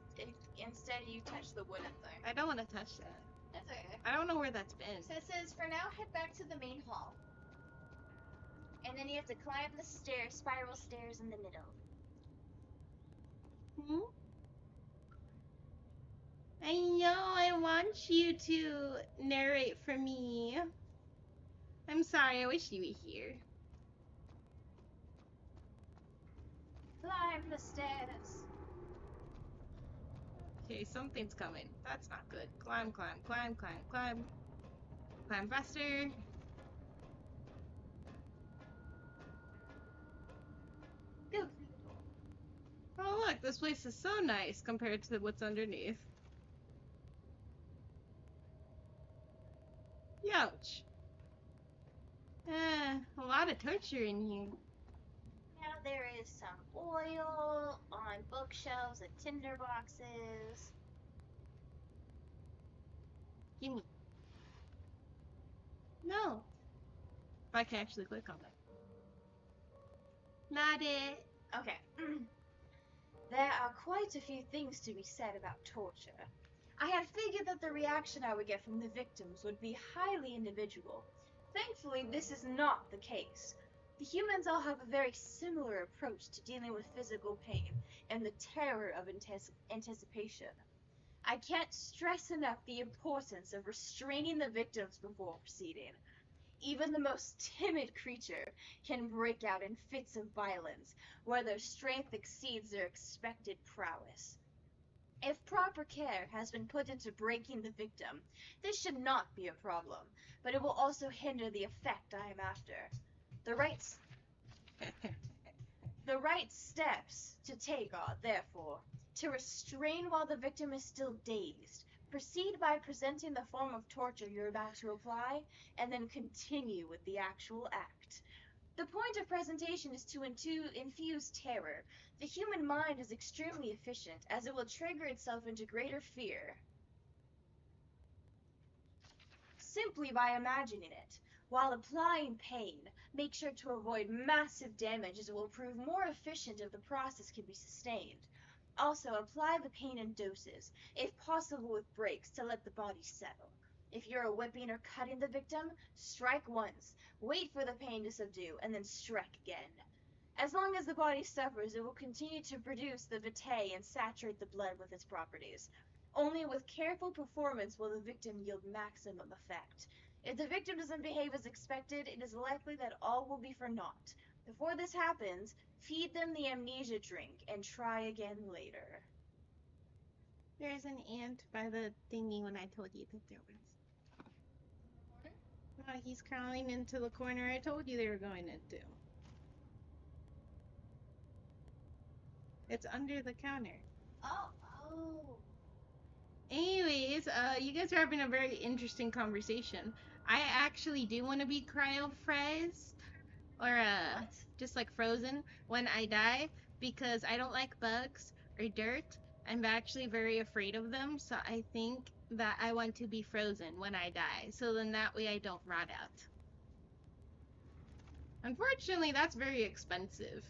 instead you touch the wooden thing. I don't want to touch that. That's okay. I don't know where that's been. So it says, for now, head back to the main hall. And then you have to climb the stairs, spiral stairs in the middle. Hmm? I know, I want you to narrate for me. I'm sorry, I wish you were here. Climb the stairs. Okay, something's coming. That's not good. Climb, climb, climb, climb, climb. Climb faster. Go through the door. Oh look, this place is so nice compared to what's underneath. Youch. A lot of torture in here. Now there is some oil on bookshelves and tinder boxes. Gimme. No. If I can actually click on it. Not it. Okay. There are quite a few things to be said about torture. I had figured that the reaction I would get from the victims would be highly individual. Thankfully, this is not the case. The humans all have a very similar approach to dealing with physical pain and the terror of anticipation. I can't stress enough the importance of restraining the victims before proceeding. Even the most timid creature can break out in fits of violence where their strength exceeds their expected prowess. If proper care has been put into breaking the victim, this should not be a problem, but it will also hinder the effect I am after. The right The right steps to take are, therefore, to restrain while the victim is still dazed. Proceed by presenting the form of torture you're about to apply, and then continue with the actual act. The point of presentation is to infuse terror. The human mind is extremely efficient, as it will trigger itself into greater fear simply by imagining it. While applying pain, make sure to avoid massive damage, as it will prove more efficient if the process can be sustained. Also, apply the pain in doses, if possible with breaks, to let the body settle. If you're whipping or cutting the victim, strike once, wait for the pain to subdue, and then strike again. As long as the body suffers, it will continue to produce the vitae and saturate the blood with its properties. Only with careful performance will the victim yield maximum effect. If the victim doesn't behave as expected, it is likely that all will be for naught. Before this happens, feed them the amnesia drink and try again later. There's an ant by the thingy when I told you that there was. Oh, he's crawling into the corner I told you they were going into. It's under the counter. Oh. Anyways, you guys are having a very interesting conversation. I actually do want to be cryo-freezed, or just like frozen when I die, because I don't like bugs or dirt. I'm actually very afraid of them, so I think that I want to be frozen when I die, so then that way I don't rot out. Unfortunately, that's very expensive.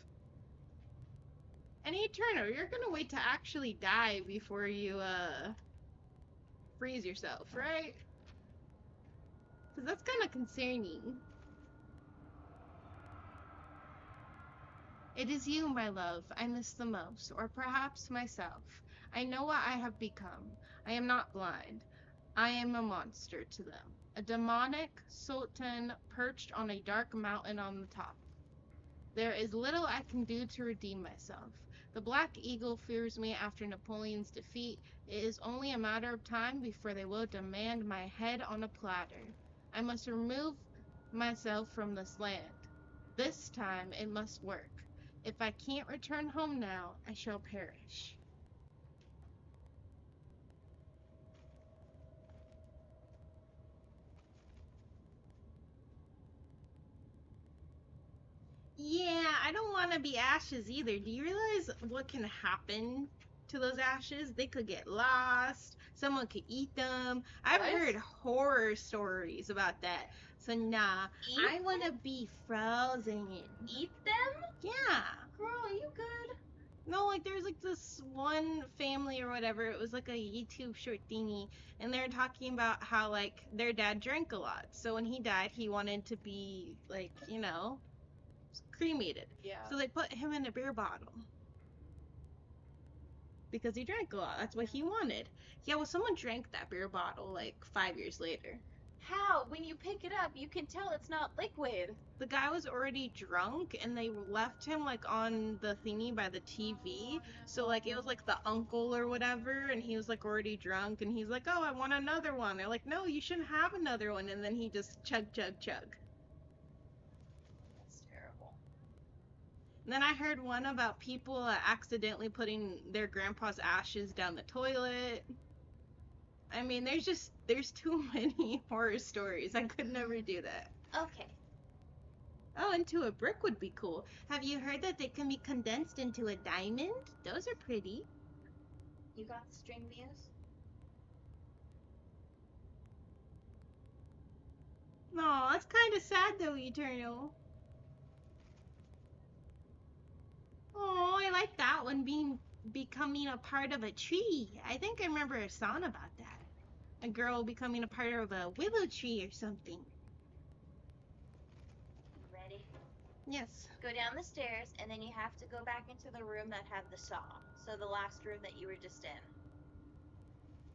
And Eternal, you're gonna wait to actually die before you freeze yourself, right? Because that's kind of concerning. It is you, my love, I miss the most, or perhaps myself. I know what I have become. I am not blind. I am a monster to them. A demonic sultan perched on a dark mountain on the top. There is little I can do to redeem myself. The Black Eagle fears me after Napoleon's defeat. It is only a matter of time before they will demand my head on a platter. I must remove myself from this land. This time it must work. If I can't return home now, I shall perish. Yeah, I don't want to be ashes either. Do you realize what can happen to those ashes? They could get lost. Someone could eat them. I've What? heard horror stories about that. So nah, I want to be frozen. Eat them? Yeah. Girl, are you good? No, like there's like this one family or whatever. It was like a YouTube short thingy, and they're talking about how like their dad drank a lot. So when he died, he wanted to be like, you know, cremated. Yeah. So they put him in a beer bottle because he drank a lot. That's what he wanted. Yeah, well, someone drank that beer bottle like 5 years later. How? When you pick it up, you can tell it's not liquid. The guy was already drunk, and they left him like on the thingy by the TV. So like it was like the uncle or whatever, and he was like already drunk, and he's like, "Oh, I want another one." They're like, "No, you shouldn't have another one." And then he just chug. That's terrible. And then I heard one about people accidentally putting their grandpa's ashes down the toilet. I mean, there's too many horror stories. I could never do that. Okay. Oh, into a brick would be cool. Have you heard that they can be condensed into a diamond? Those are pretty. You got the string views? Aw, that's kind of sad though, Eternal. Oh, I like that one being becoming a part of a tree. I think I remember a song about that. A girl becoming a part of a willow tree or something. Ready? Yes. Go down the stairs, and then you have to go back into the room that had the saw. So the last room that you were just in,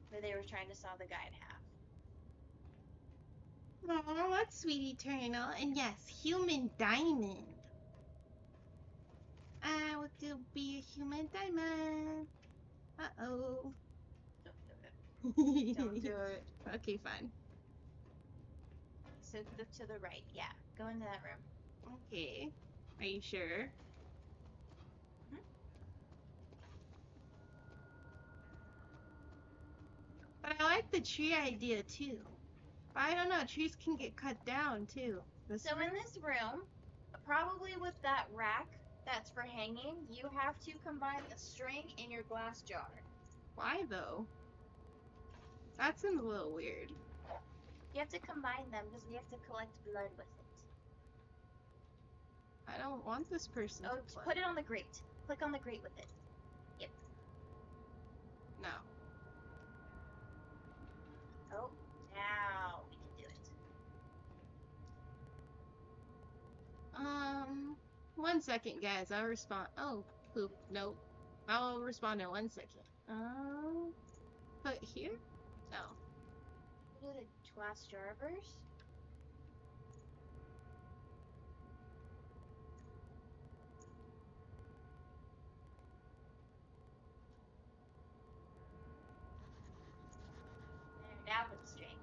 where they were trying to saw the guy in half. Oh, that's sweet eternal. And yes, human diamond. I will still be a human diamond. Uh-oh. Don't do it. Don't do it. Okay, fine. So to the right, yeah. Go into that room. Okay. Are you sure? Mhm. But I like the tree idea too. But I don't know, trees can get cut down too. So in this room, probably with that rack that's for hanging, you have to combine the string in your glass jar. Why though? That seems a little weird. You have to combine them because you have to collect blood with it. I don't want this person. Oh, to play. put it on the grate. Click on the grate with it. Yep. No. Oh, now we can do it. 1 second, guys. I'll respond. Oh, poop. Nope. I'll respond in 1 second. Put here? No. Do the glass jar first. There, now put the string.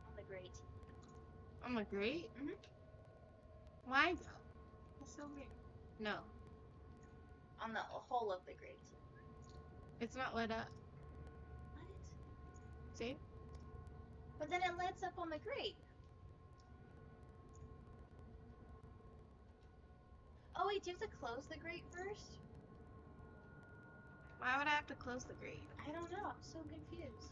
On the grate. On the grate? Mhm. Why though? That's so weird. No. On the hole of the grate. It's not lit up. What? See? But then it lights up on the grate. Oh wait, do you have to close the grate first? Why would I have to close the grate? I don't know, I'm so confused.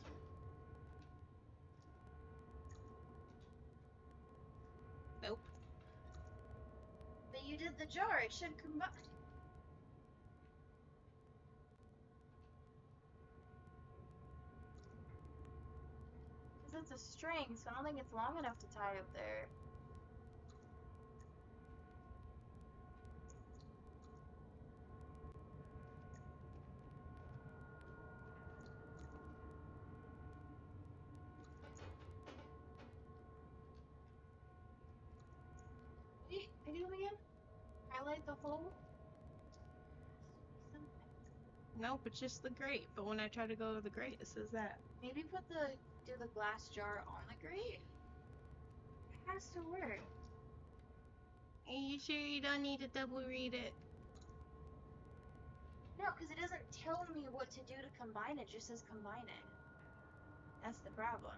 Nope. But you did the jar, it should combine. Because it's a string, so I don't think it's long enough to tie up there. Wait, I do it again? Highlight the hole? Nope, it's just the grate. But when I try to go to the grate, it says that. Maybe do the glass jar on the grate? It has to work. Are you sure you don't need to double read it? No, because it doesn't tell me what to do to combine it, just says combine it. That's the problem.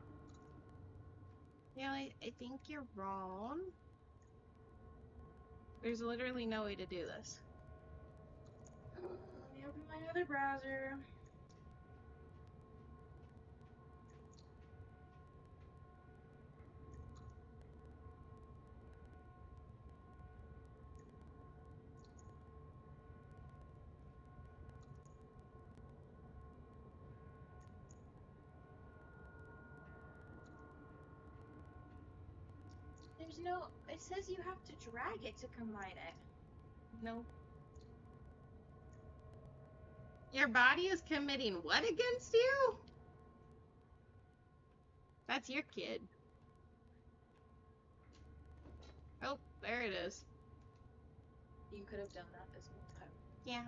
Yeah, I think you're wrong. There's literally no way to do this. Let me open my other browser. There's no. It says you have to drag it to combine it. Nope. Your body is committing what against you? That's your kid. Oh, there it is. You could have done that this whole time. Yeah.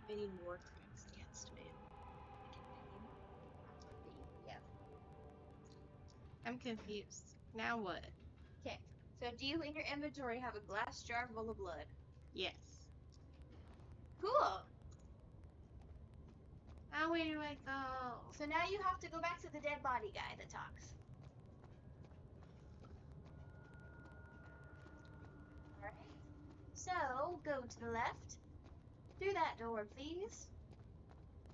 Committing war crimes against me. Yeah. I'm confused. Now what? Okay. So do you in your inventory have a glass jar full of blood? Yes. Cool. Now where do I go? So now you have to go back to the dead body guy that talks. Alright. So go to the left. Through that door, please.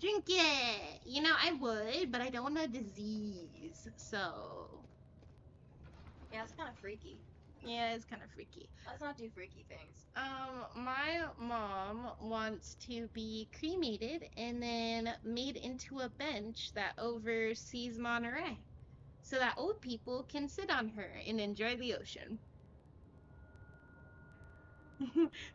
Drink it. You know, I would, but I don't want a disease. So, Yeah, it's kind of freaky. yeah, it's kind of freaky. Let's not do freaky things. My mom wants to be cremated and then made into a bench that oversees Monterey so that old people can sit on her and enjoy the ocean.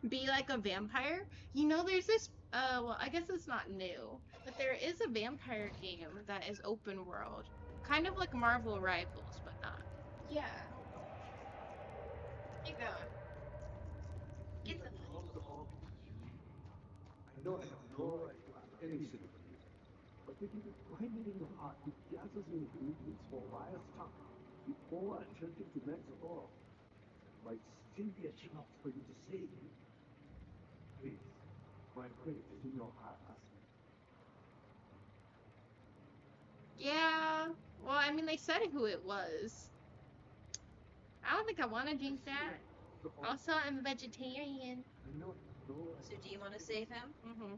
Be like a vampire. You know, there's this, well, I guess it's not new, but there is a vampire game that is open world. Kind of like Marvel Rivals, but not. Yeah. Keep going. Get the I know I have no right to ask any sympathy, but if you could find it in your heart to gather the ingredients for Raya's tongue before I turned it to Mexico, there might still be a chance for you to save me. Please, my faith is in your heart. Yeah, well, I mean, they said who it was. I don't think I want to drink that. Also, I'm a vegetarian. I know I have no right So do you want to save him? Mm-hmm.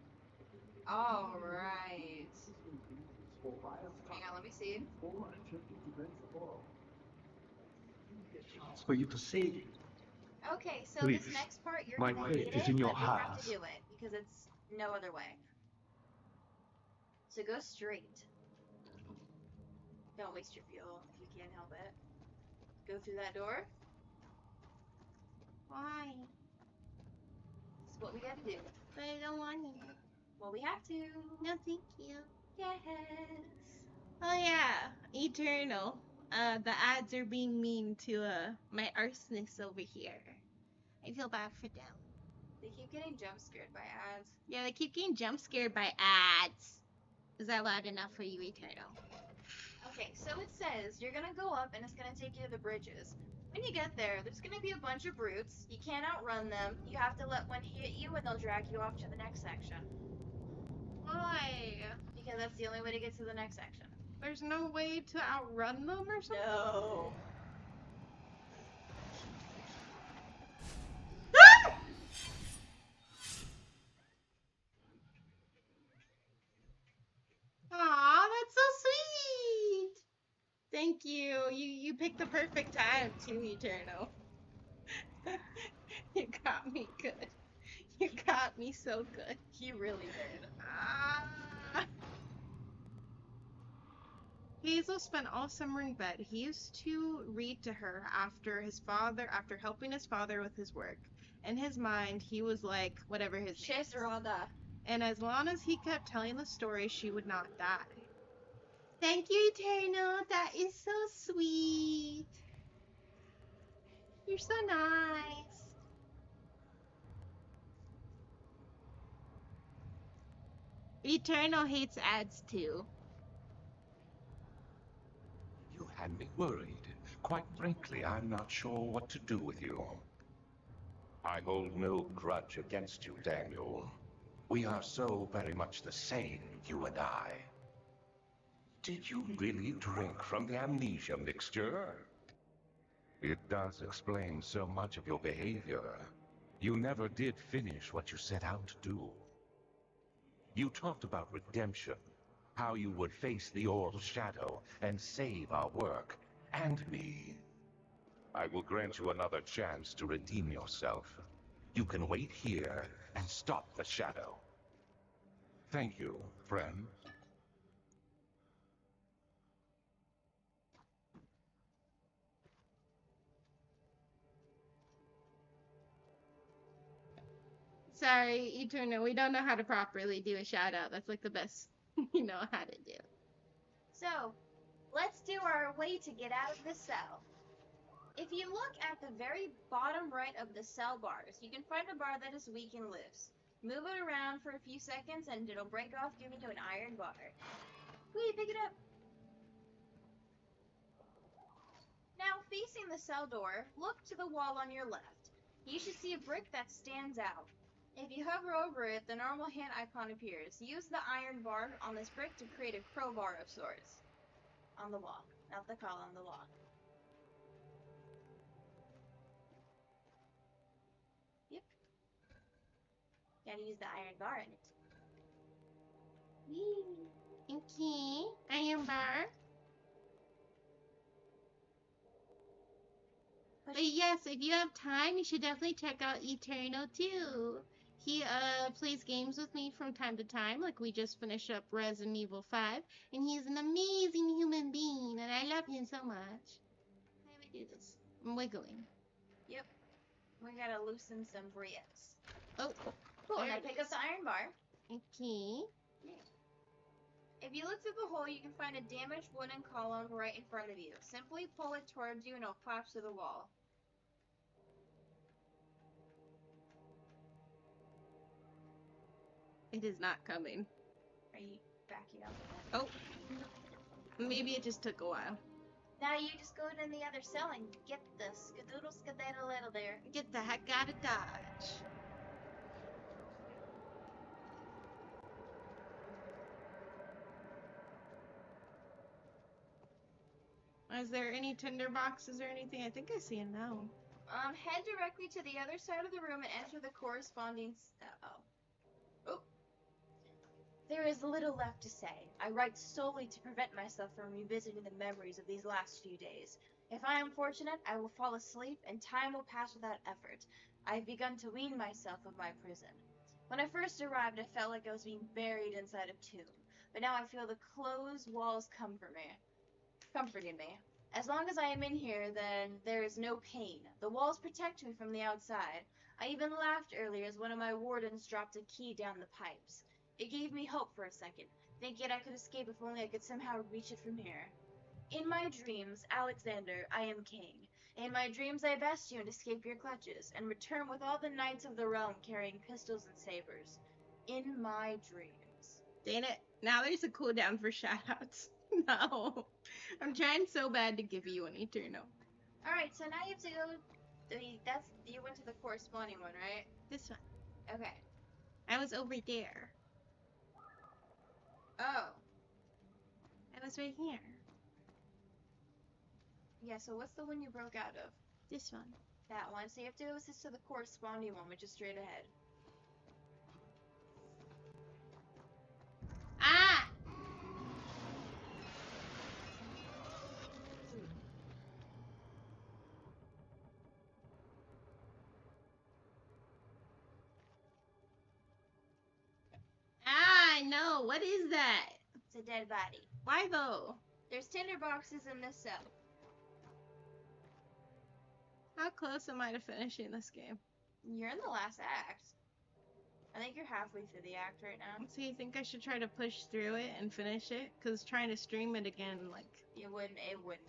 All right. to gather the ingredients for Raya's tongue Hang on, let me see. before I turned it to Mexico. There might still be a chance for you to save me. Okay, so Please, this next part, you're my gonna faith hate is it, in your but you have heart. to do it because it's no other way. So go straight. Don't waste your fuel if you can't help it. Go through that door. Why? It's what we gotta do. But I don't want it. Well, we have to. No, thank you. Yes. Oh yeah, Eternal. The ads are being mean to my arsonist over here. I feel bad for them. They keep getting jump scared by ads. Yeah, they keep getting jump scared by ads. Is that loud enough for you, Eternal? Okay, so it says you're gonna go up and it's gonna take you to the bridges. When you get there, there's gonna be a bunch of brutes. You can't outrun them. You have to let one hit you and they'll drag you off to the next section. Why? Because that's the only way to get to the next section. There's no way to outrun them or something? No. Aw, that's so sweet! Thank you. You picked the perfect time too, Eternal. You got me good. You got me so good. He really did. Ah. Hazel spent all summer in bed. He used to read to her after helping his father with his work. In his mind, he was like whatever his name is. Chesrada. And as long as he kept telling the story, she would not die. Thank you, Eternal. That is so sweet. You're so nice. Eternal hates ads too. You had me worried. Quite frankly, I'm not sure what to do with you. I hold no grudge against you, Daniel. We are so very much the same, you and I. Did you really drink from the amnesia mixture? It does explain so much of your behavior. You never did finish what you set out to do. You talked about redemption, how you would face the Orb Shadow and save our work, and me. I will grant you another chance to redeem yourself. You can wait here and stop the Shadow. Thank you, friend. Sorry, Eternal. We don't know how to properly do a shout out. That's like the best we know how to do. So, let's do our way to get out of the cell. If you look at the very bottom right of the cell bars, you can find a bar that is weak and loose. Move it around for a few seconds and it'll break off, giving you an iron bar. Whee, pick it up. Now, facing the cell door, look to the wall on your left. You should see a brick that stands out. If you hover over it, the normal hand icon appears. Use the iron bar on this brick to create a crowbar of sorts. On the wall. Not the column, the wall. Yep. Gotta use the iron bar in it. Whee! Okay. Iron bar. But yes, if you have time, you should definitely check out Eternal too. He plays games with me from time to time, like we just finished up Resident Evil 5, and he's an amazing human being, and I love him so much. How do I do this? I'm wiggling. Yep. We gotta loosen some bricks. Oh, Cool, there now it pick is. up the iron bar. Okay. If you look through the hole, you can find a damaged wooden column right in front of you. Simply pull it towards you and it'll collapse to the wall. It is not coming. Are you backing up? Oh. Maybe it just took a while. Now you just go in the other cell and get the skadoodle skadaddle there. Get the heck out of Dodge. Is there any tinder boxes or anything? I think I see a no. Head directly to the other side of the room and enter the corresponding. Oh. There is little left to say. I write solely to prevent myself from revisiting the memories of these last few days. If I am fortunate, I will fall asleep and time will pass without effort. I have begun to wean myself of my prison. When I first arrived, I felt like I was being buried inside a tomb, but now I feel the closed walls comforting me. As long as I am in here, then there is no pain. The walls protect me from the outside. I even laughed earlier as one of my wardens dropped a key down the pipes. It gave me hope for a second, thinking I could escape if only I could somehow reach it from here. In my dreams, Alexander, I am king. In my dreams, I best you and escape your clutches, and return with all the knights of the realm carrying pistols and sabers. In my dreams. Dang it. Now there's a cooldown for shoutouts. No. I'm trying so bad to give you an Eternal. Alright, so now you have to go. You went to the corresponding one, right? This one. Okay. I was over there. Oh. I was right here. Yeah, so what's the one you broke out of? This one. That one. So you have to go to the corresponding one, which is straight ahead. Ah! Ah, no. What is that? It's a dead body. Why though? There's tinder boxes in this cell. How close am I to finishing this game? You're in the last act. I think you're halfway through the act right now. So you think I should try to push through it and finish it? Cause trying to stream it again, like, It wouldn't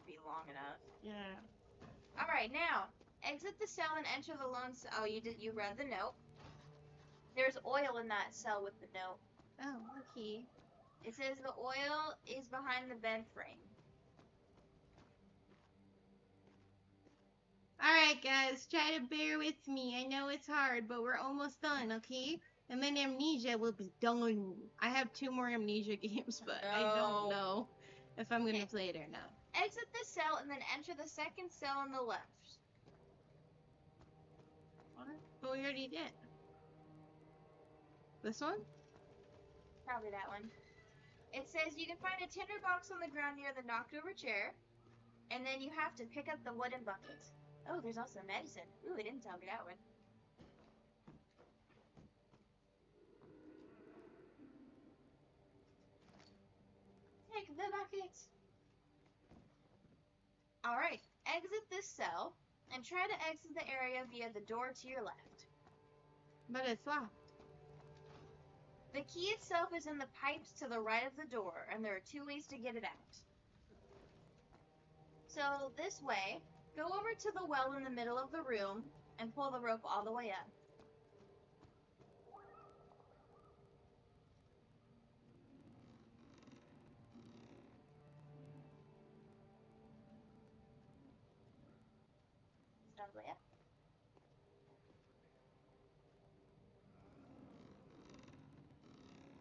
be long enough. yeah. Alright, now, exit the cell and enter the lone cell. Oh, you read the note. There's oil in that cell with the note. Oh, okay. It says the oil is behind the bed frame. Alright, guys, try to bear with me. I know it's hard, but we're almost done, okay? And then Amnesia will be done. I have 2 more Amnesia games, but I don't know if I'm gonna play it or not. Exit the cell and then enter the second cell on the left. What? But we already did. This one? Probably that one. It says you can find a tinder box on the ground near the knocked over chair, and then you have to pick up the wooden bucket. Oh, there's also medicine. Ooh, it didn't tell me that one. Take the bucket. Alright, exit this cell, and try to exit the area via the door to your left. But it's locked. The key itself is in the pipes to the right of the door, and there are 2 ways to get it out. So, this way, go over to the well in the middle of the room, and pull the rope all the way up. All the way up.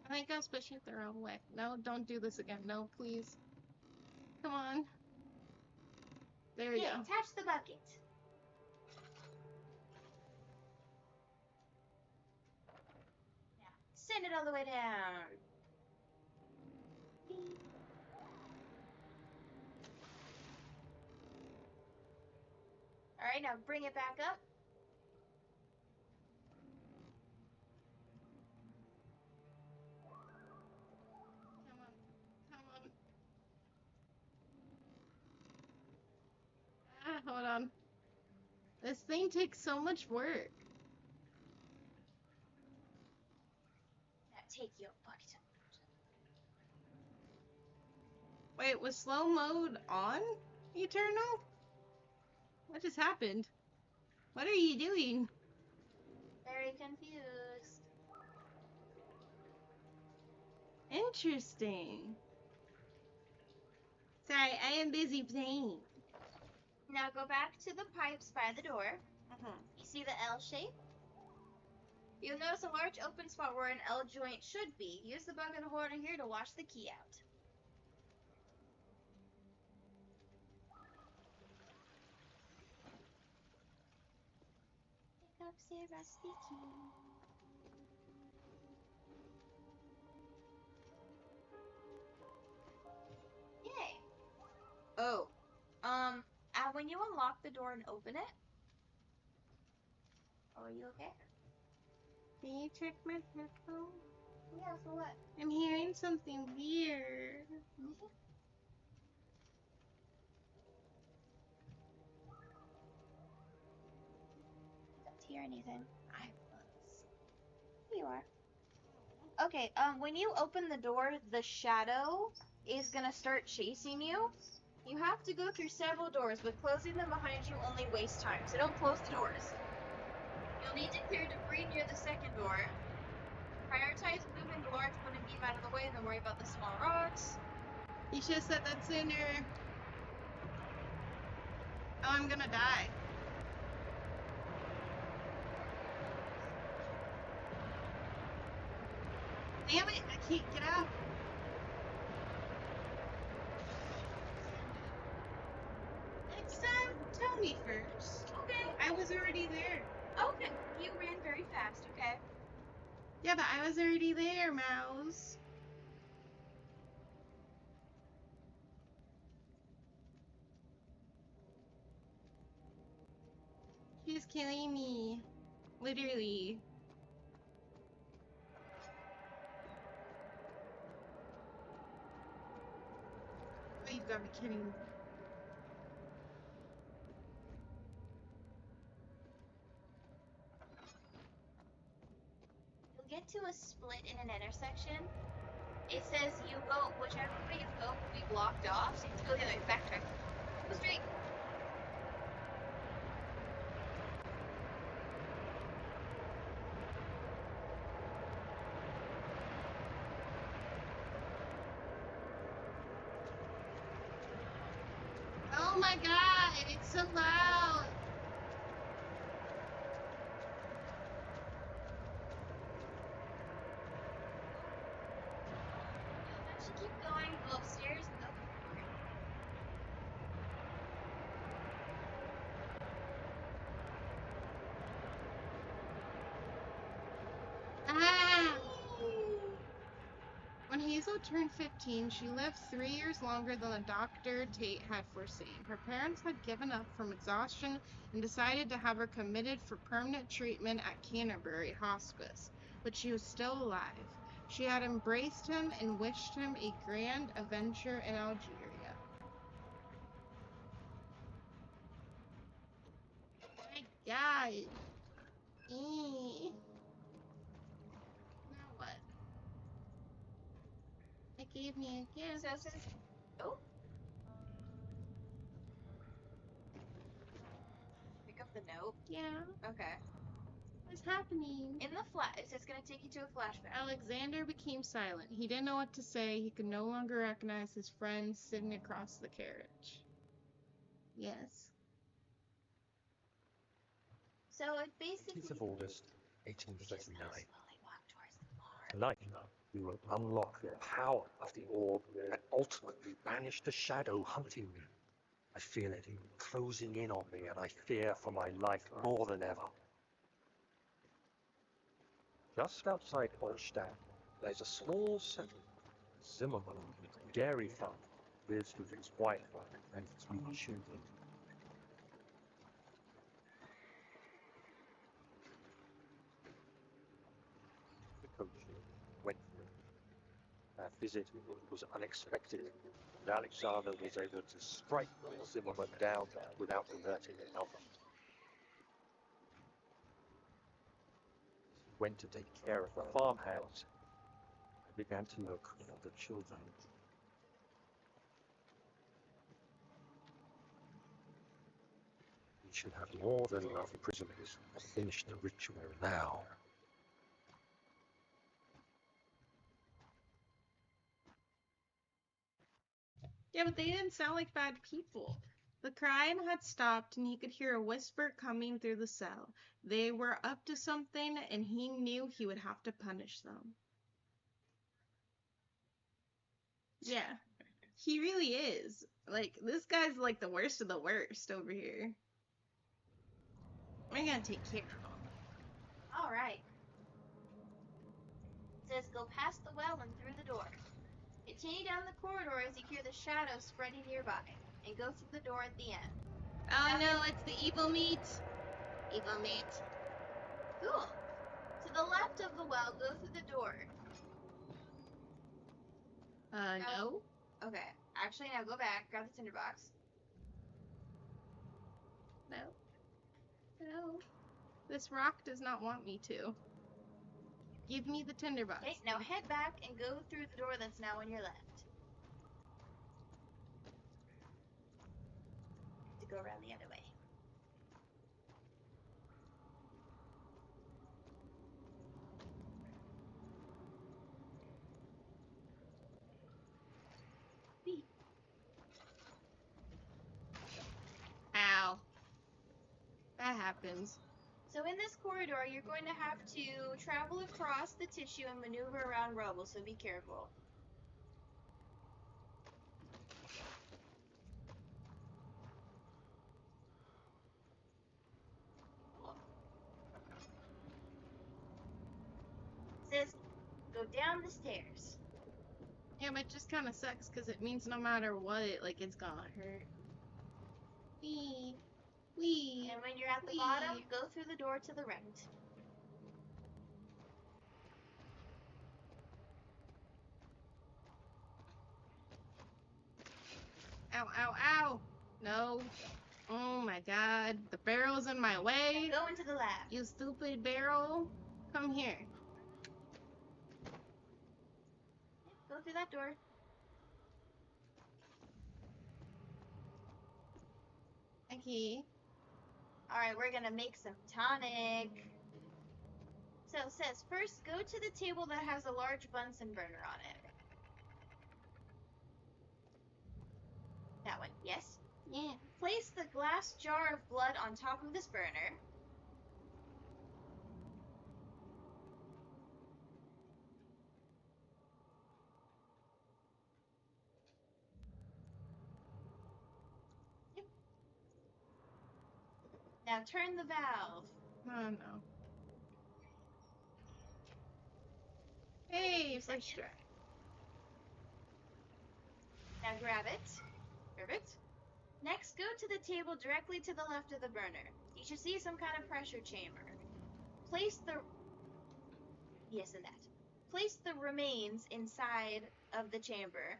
I think I was pushing it the wrong way. No, don't do this again. No, please. Come on. There we Okay, go. attach the bucket. Now, send it all the way down. Alright, now bring it back up. Come on. Come on. Hold on. This thing takes so much work. Now take your butt. Wait, was slow mode on, Eternal? What just happened? What are you doing? Very confused. Interesting. Sorry, I am busy playing. Now go back to the pipes by the door. You see the L shape? You'll notice a large open spot where an L joint should be. Use the bucket holder here to wash the key out. Pick up the rusty key. Yay! Oh, when you unlock the door and open it, are you okay? Can you check my headphones? Yeah, for what? I'm hearing something weird. Don't hear anything. I was. Here you are. Okay, when you open the door, the shadow is gonna start chasing you. You have to go through several doors, but closing them behind you only wastes time, so don't close the doors. You'll need to clear debris near the second door. Prioritize moving the large wooden beam out of the way and then worry about the small rocks. You should have said that sooner. Oh, I'm gonna die. Damn it, I can't get out. Next time, tell me first. Okay. I was already there. Okay, you ran very fast, okay? Yeah, but I was already there, Mouse. She's killing me. Literally. Oh, you've got me kidding. You'll get to a split in an intersection. It says you go, whichever way you go will be blocked off, so you have to go the other way. Backtrack. Go straight. Oh my god, it's so loud. You should keep going, go upstairs, and open the door. Ah! When Hazel turned 15, she lived 3 years longer than the Dr. Tate had foreseen. Her parents had given up from exhaustion and decided to have her committed for permanent treatment at Canterbury Hospice, but she was still alive. She had embraced him and wished him a grand adventure in Algeria. My God. Now what? It gave me a gift. So it says, oh. Pick up the note. Yeah. Okay. What's happening? In the flat, it says it's gonna take you to a flashback. Alexander became silent. He didn't know what to say. He could no longer recognize his friend sitting across the carriage. Yes. So it basically. 10th of August, 1839. Slowly walk towards the bar. Tonight, we will unlock the power of the orb and ultimately banish the shadow hunting me. I feel it closing in on me, and I fear for my life more than ever. Just outside Olstadt, there's a small settlement. Zimmerman, the dairy farm, lives with his wife and 3 children. The coach went for it. Our visit was unexpected, and Alexander was able to strike Zimmerman down without alerting another. He went to take care of the farmhands and began to look for the children. We should have more than enough prisoners to finish the ritual now. Yeah, but they didn't sound like bad people. The crying had stopped, and he could hear a whisper coming through the cell. They were up to something, and he knew he would have to punish them. Yeah, he really is. Like, this guy's like the worst of the worst over here. We're gonna take care of him. Alright. It says go past the well and through the door. Continue down the corridor as you hear the shadows spreading nearby, and go through the door at the end. Oh no, it's the evil meat. Evil meat. Cool. To the left of the well, go through the door. No. Okay. Actually, now go back, grab the tinderbox. No. No. This rock does not want me to. Give me the tinderbox. Okay, now head back and go through the door that's now on your left. To go around the other way. Whee. Ow. That happens. So in this corridor, you're going to have to travel across the tissue and maneuver around rubble, so be careful. It says, go down the stairs. Yeah, but it just kind of sucks because it means no matter what, like, it's gonna hurt. Wee. Wee. And when you're at the bottom, go through the door to the right. Ow, ow, ow. No. Oh my god. The barrel's in my way. Go into the lab. You stupid barrel. Come here. Go through that door. Okay. Alright, we're gonna make some tonic. So it says, first go to the table that has a large Bunsen burner on it. That one, yes? Yeah. Place the glass jar of blood on top of this burner. Yep. Now turn the valve. Oh no. Hey, first try. Now grab it. Perfect. Next, go to the table directly to the left of the burner. You should see some kind of pressure chamber. Place the... Yes, and that. Place the remains inside of the chamber.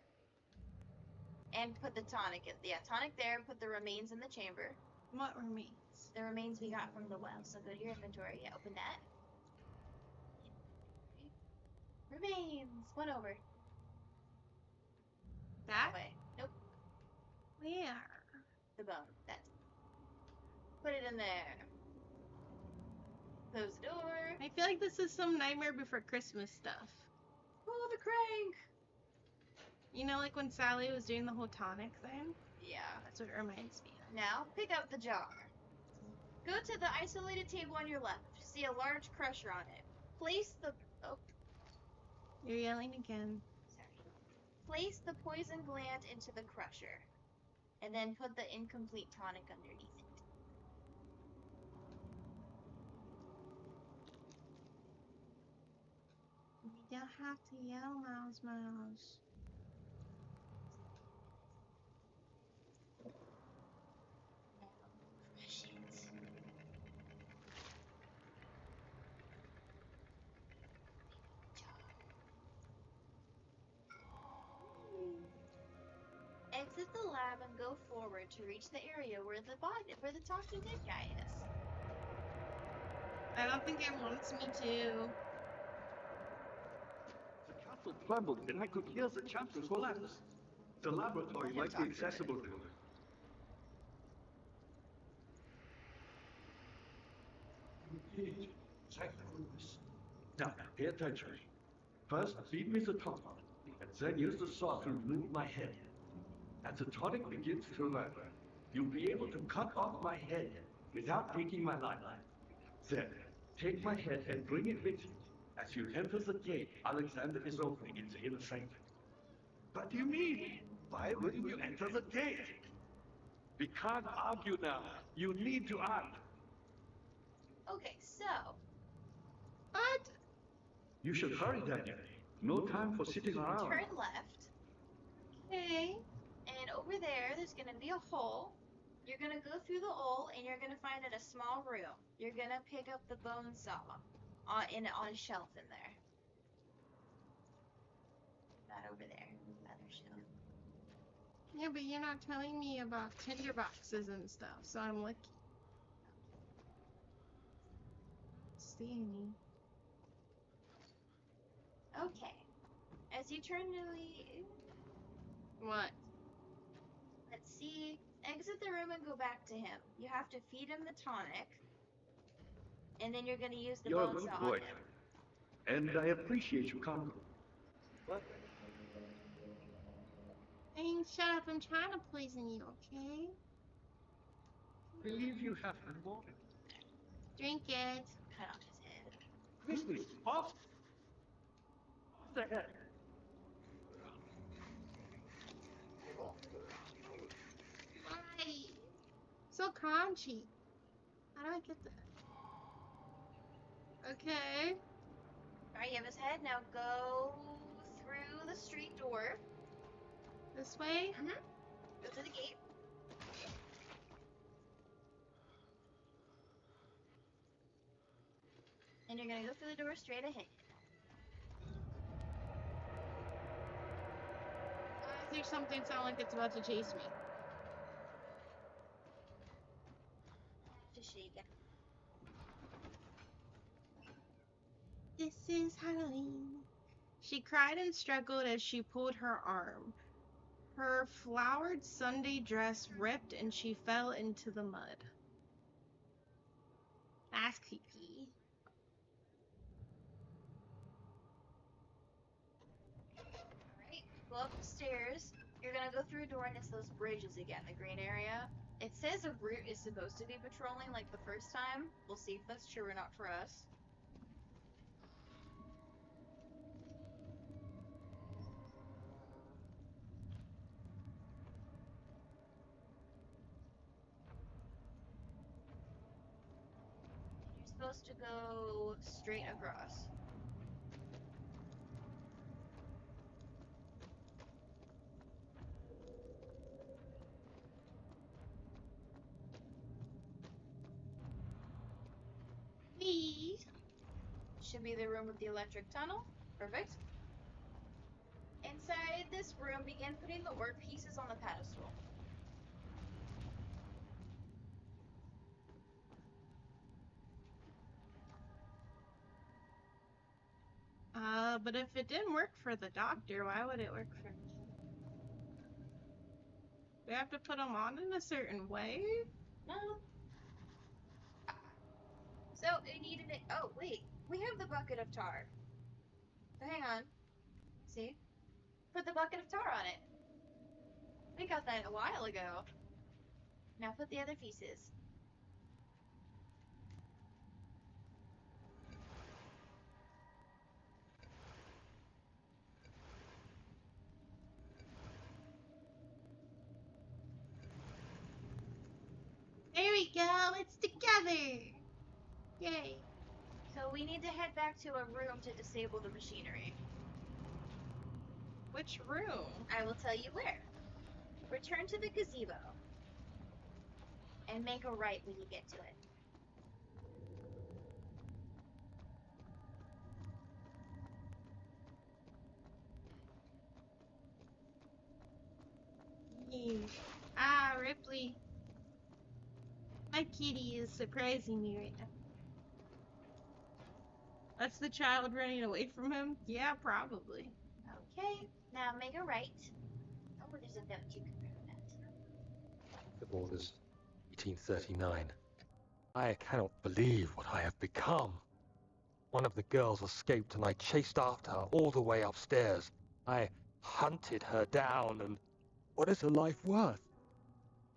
And put the tonic in. Yeah, tonic there, put the remains in the chamber. What remains? The remains we got from the well. So go to your inventory. Yeah, open that. Remains. One over. That? Way. Nope. Where? The bone. That's it. Put it in there. Close the door. I feel like this is some Nightmare Before Christmas stuff. Oh, the crank. You know, like when Sally was doing the whole tonic thing? Yeah. That's what it reminds me of. Now, pick up the jar. Go to the isolated table on your left. See a large crusher on it. Place the... Oh, You're yelling again. sorry. Place the poison gland into the crusher. And then put the incomplete tonic underneath it. You don't have to yell, Mouse. Exit the lab and go forward to reach the area where the Talking Dead guy is. I don't think it wants me to. The castle trembled and I could hear the chapter collapse. The laboratory Let him might be talk to it. accessible to her. Indeed. Thank goodness. Now, pay attention. First, feed me the tonic, and then use the saw to remove my head. As the tonic begins to work, you'll be able to cut off my head without breaking my life. Then, take my head and bring it with you. As you enter the gate, Alexander is opening in the inner sanctum. What do you mean? Why wouldn't you enter the gate? We can't argue now. You need to act. Okay, so What? You should hurry, Daniel. No time for sitting around. turn left, Okay. and over there's gonna be a hole. You're gonna go through the hole, and you're gonna find it a small room. You're gonna pick up the bone saw on a shelf in there. Not over there, other shelf. Yeah, but you're not telling me about tinder boxes and stuff, so I'm looking. See any? Okay. As you turn to the What? let's see, exit the room and go back to him. You have to feed him the tonic, and then you're gonna use the You're a bone good saw boy, on him. and I appreciate you coming. Dang, shut up, I'm trying to poison you, okay? Believe you have a moment. Drink it. Cut off his head. Quickly, off the head. Why? So crunchy. How do I get that? Okay. Alright, you have his head. Now go through the street door. This way? Mm-hmm. Go through the gate. And you're gonna go through the door straight ahead. Why is there something sound like it's about to chase me? Just shake it. This is Halloween. She cried and struggled as she pulled her arm. Her flowered Sunday dress ripped and she fell into the mud. That's creepy. Alright, go up the stairs. You're gonna go through a door and it's those bridges again, the green area. It says a route is supposed to be patrolling like the first time. We'll see if that's true or not for us. You're supposed to go straight across. Please. Should be the room with the electric tunnel. Perfect. Inside this room, begin putting the orb pieces on the pedestal. But if it didn't work for the doctor, why would it work for me? Do we have to put them on in a certain way? No. So, we needed it. Oh, wait. We have the bucket of tar. So, hang on. See? Put the bucket of tar on it. We got that a while ago. Now put the other pieces. There we go, it's together! Yay. So, we need to head back to a room to disable the machinery. Which room? I will tell you where. Return to the gazebo. And make a right when you get to it. Yeah. Ripley. Ah, Ripley. My kitty is surprising me right now. That's the child running away from him? Yeah, probably. Okay, now make a right. Oh, there's a note you can grab that. Of August 1839. I cannot believe what I have become. One of the girls escaped and I chased after her all the way upstairs. I hunted her down and what is her life worth?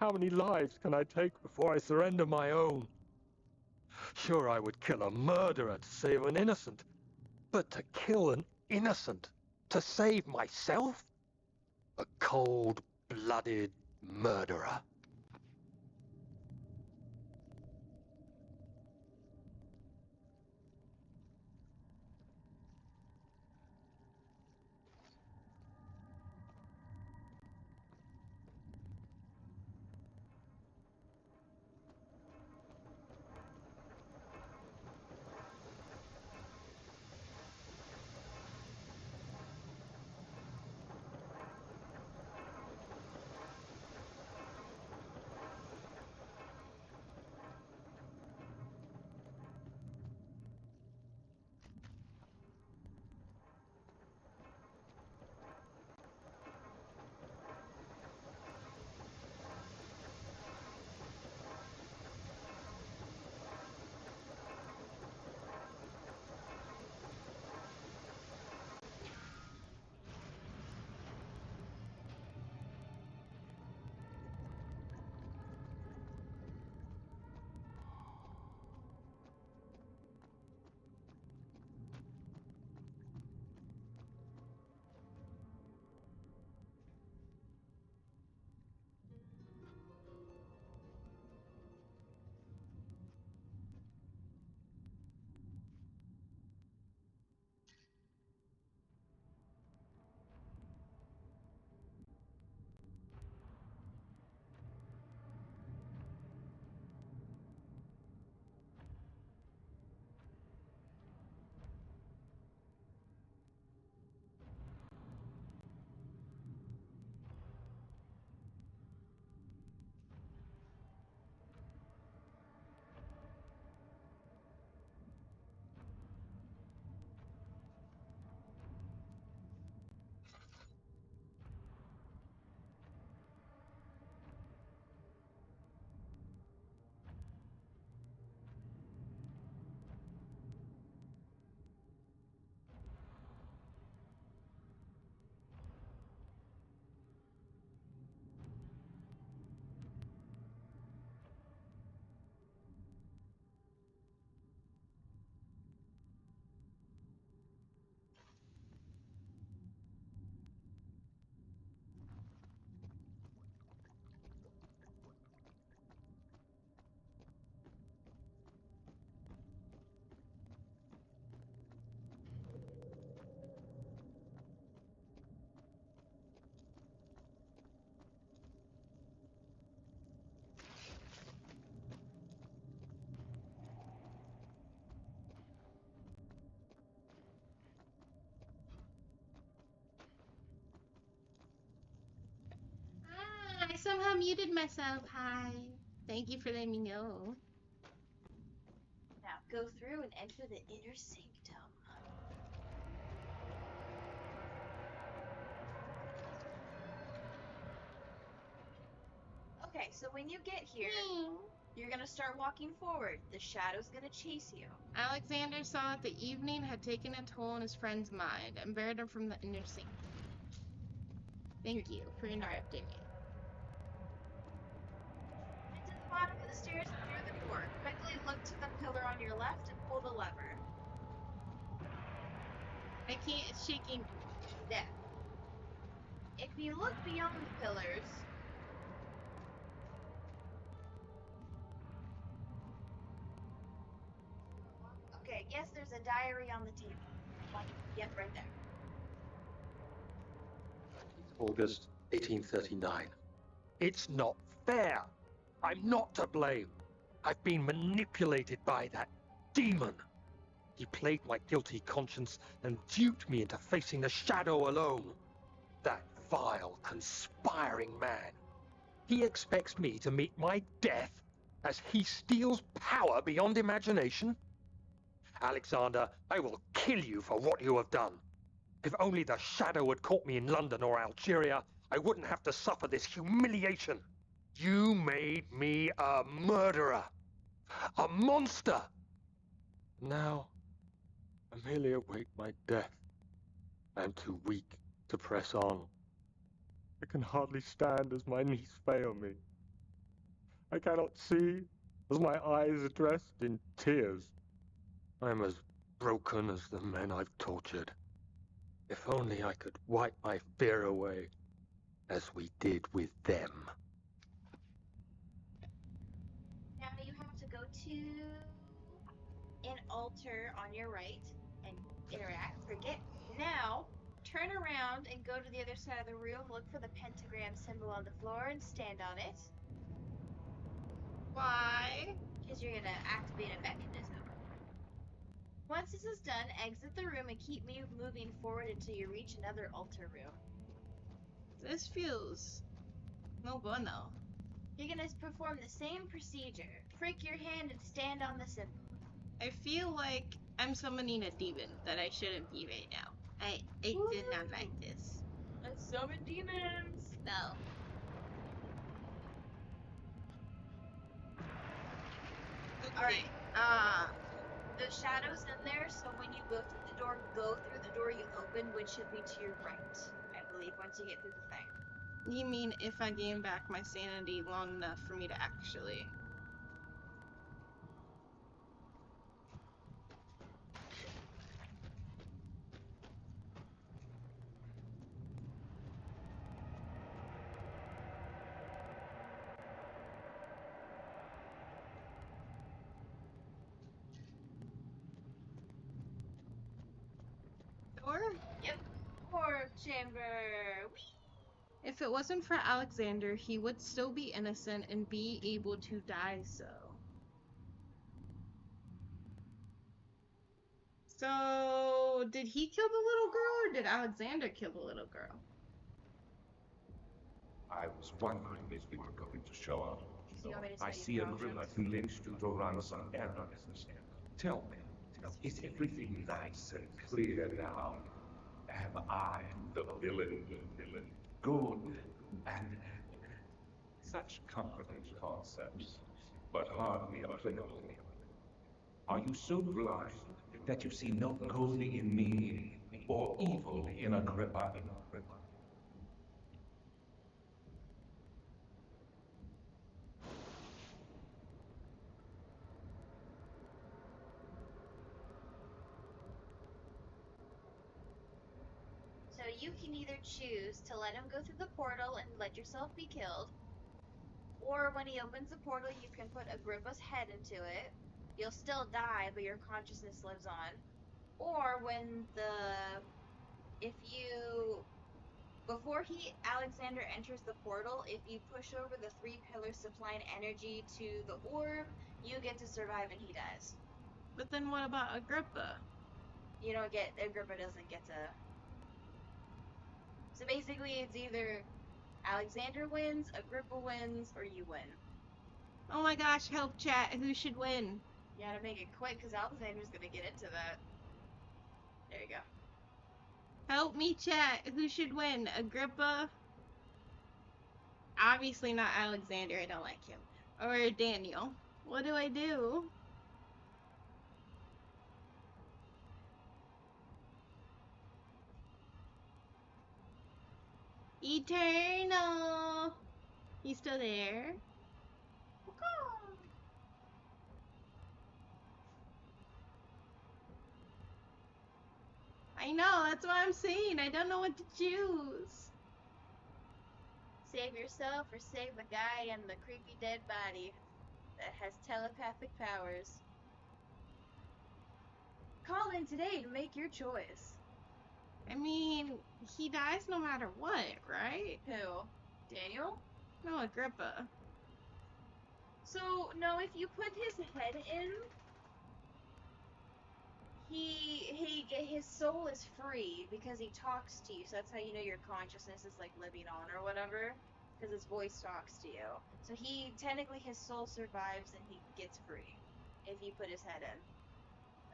How many lives can I take before I surrender my own? Sure, I would kill a murderer to save an innocent, but to kill an innocent to save myself? A cold-blooded murderer. Ah, I somehow muted myself. Hi. Thank you for letting me know. Now go through and enter the inner sanctum. Okay, so when you get here, you're gonna start walking forward. The shadow's gonna chase you. Alexander saw that the evening had taken a toll on his friend's mind and buried him from the inner sanctum. Thank you for interrupting me. Get to the bottom of the stairs and through the door. Quickly look to the pillar on your left and pull the lever. I can't, it's shaking. There. If you look beyond the pillars, okay, yes, there's a diary on the table. Yep, right there. August 1839. It's not fair. I'm not to blame. I've been manipulated by that demon. He played my guilty conscience and duped me into facing the shadow alone. That vile, conspiring man. He expects me to meet my death as he steals power beyond imagination? Alexander, I will kill you for what you have done. If only the shadow had caught me in London or Algeria, I wouldn't have to suffer this humiliation. You made me a murderer, a monster. Now, I merely await my death. I am too weak to press on. I can hardly stand as my knees fail me. I cannot see as my eyes are dressed in tears. I am as broken as the men I've tortured. If only I could wipe my fear away, as we did with them. Now you have to go to an altar on your right and interact. Forget. Now, turn around and go to the other side of the room. Look for the pentagram symbol on the floor and stand on it. Why? Because you're gonna activate a mechanism. Once this is done, exit the room and keep moving forward until you reach another altar room. This feels no bueno. You're gonna perform the same procedure. Prick your hand and stand on the symbol. I feel like I'm summoning a demon that I shouldn't be right now. I did not like this. Let's summon demons! No. Alright, the shadow's in there, so when you go through the door you opened, which should be to your right, I believe, once you get through the thing. You mean if I gain back my sanity long enough for me to actually... Or Yep. Orb chamber! Whee! if it wasn't for Alexander, he would still be innocent and be able to die so. So, did he kill the little girl or did Alexander kill the little girl? I was wondering if we were going to show up. So you want me to I study see a potions? grilla linked to run some errands. Tell me, is everything nice and clear now? Am I the villain? Good and such comforting concepts, but hardly applicable. Are you so blind that you see no good in me or evil in Agrippa? So you can either choose to let him go through the portal and let yourself be killed, or when he opens the portal, you can put Agrippa's head into it. You'll still die, but your consciousness lives on. Or before Alexander enters the portal, if you push over the 3 pillars supplying energy to the orb, you get to survive and he dies. But then what about Agrippa? Agrippa doesn't get to. So basically, it's either Alexander wins, Agrippa wins, or you win. Oh my gosh, help chat, who should win? You gotta make it quick, because Alexander's gonna get into that. There you go. Help me chat, who should win? Agrippa? Obviously not Alexander, I don't like him. Or Daniel. What do I do? Eternal! He's still there. I know, that's what I'm saying. I don't know what to choose. Save yourself or save the guy and the creepy dead body that has telepathic powers. Call in today to make your choice. I mean, he dies no matter what, right? Who? Daniel? No, Agrippa. So, no, if you put his head in, his soul is free because he talks to you, so that's how you know your consciousness is like living on or whatever. because his voice talks to you. So he technically his soul survives and he gets free if you put his head in.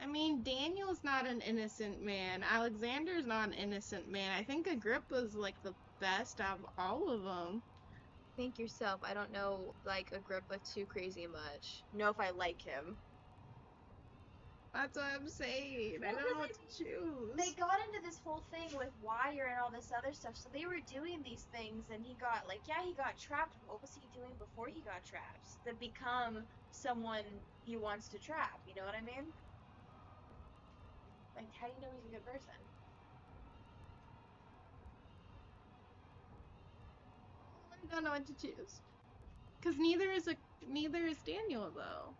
I mean, Daniel's not an innocent man. Alexander's not an innocent man. I think Agrippa's like the best out of all of them. Think yourself. I don't know like Agrippa too crazy much. Know if I like him. That's what I'm saying. I Well, don't know 'cause what to choose. They got into this whole thing with Wire and all this other stuff, so they were doing these things, and he got like, yeah, he got trapped. What was he doing before he got trapped? To become someone he wants to trap. You know what I mean? Like, how do you know he's a good person? I don't know what to choose. Cause neither is Daniel though.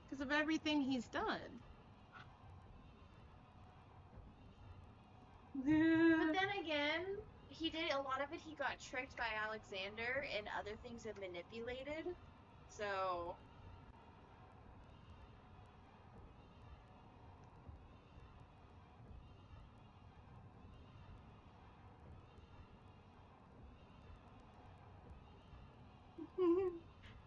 Because of everything he's done. But then again, he did a lot of it. He got tricked by Alexander, and other things have manipulated. So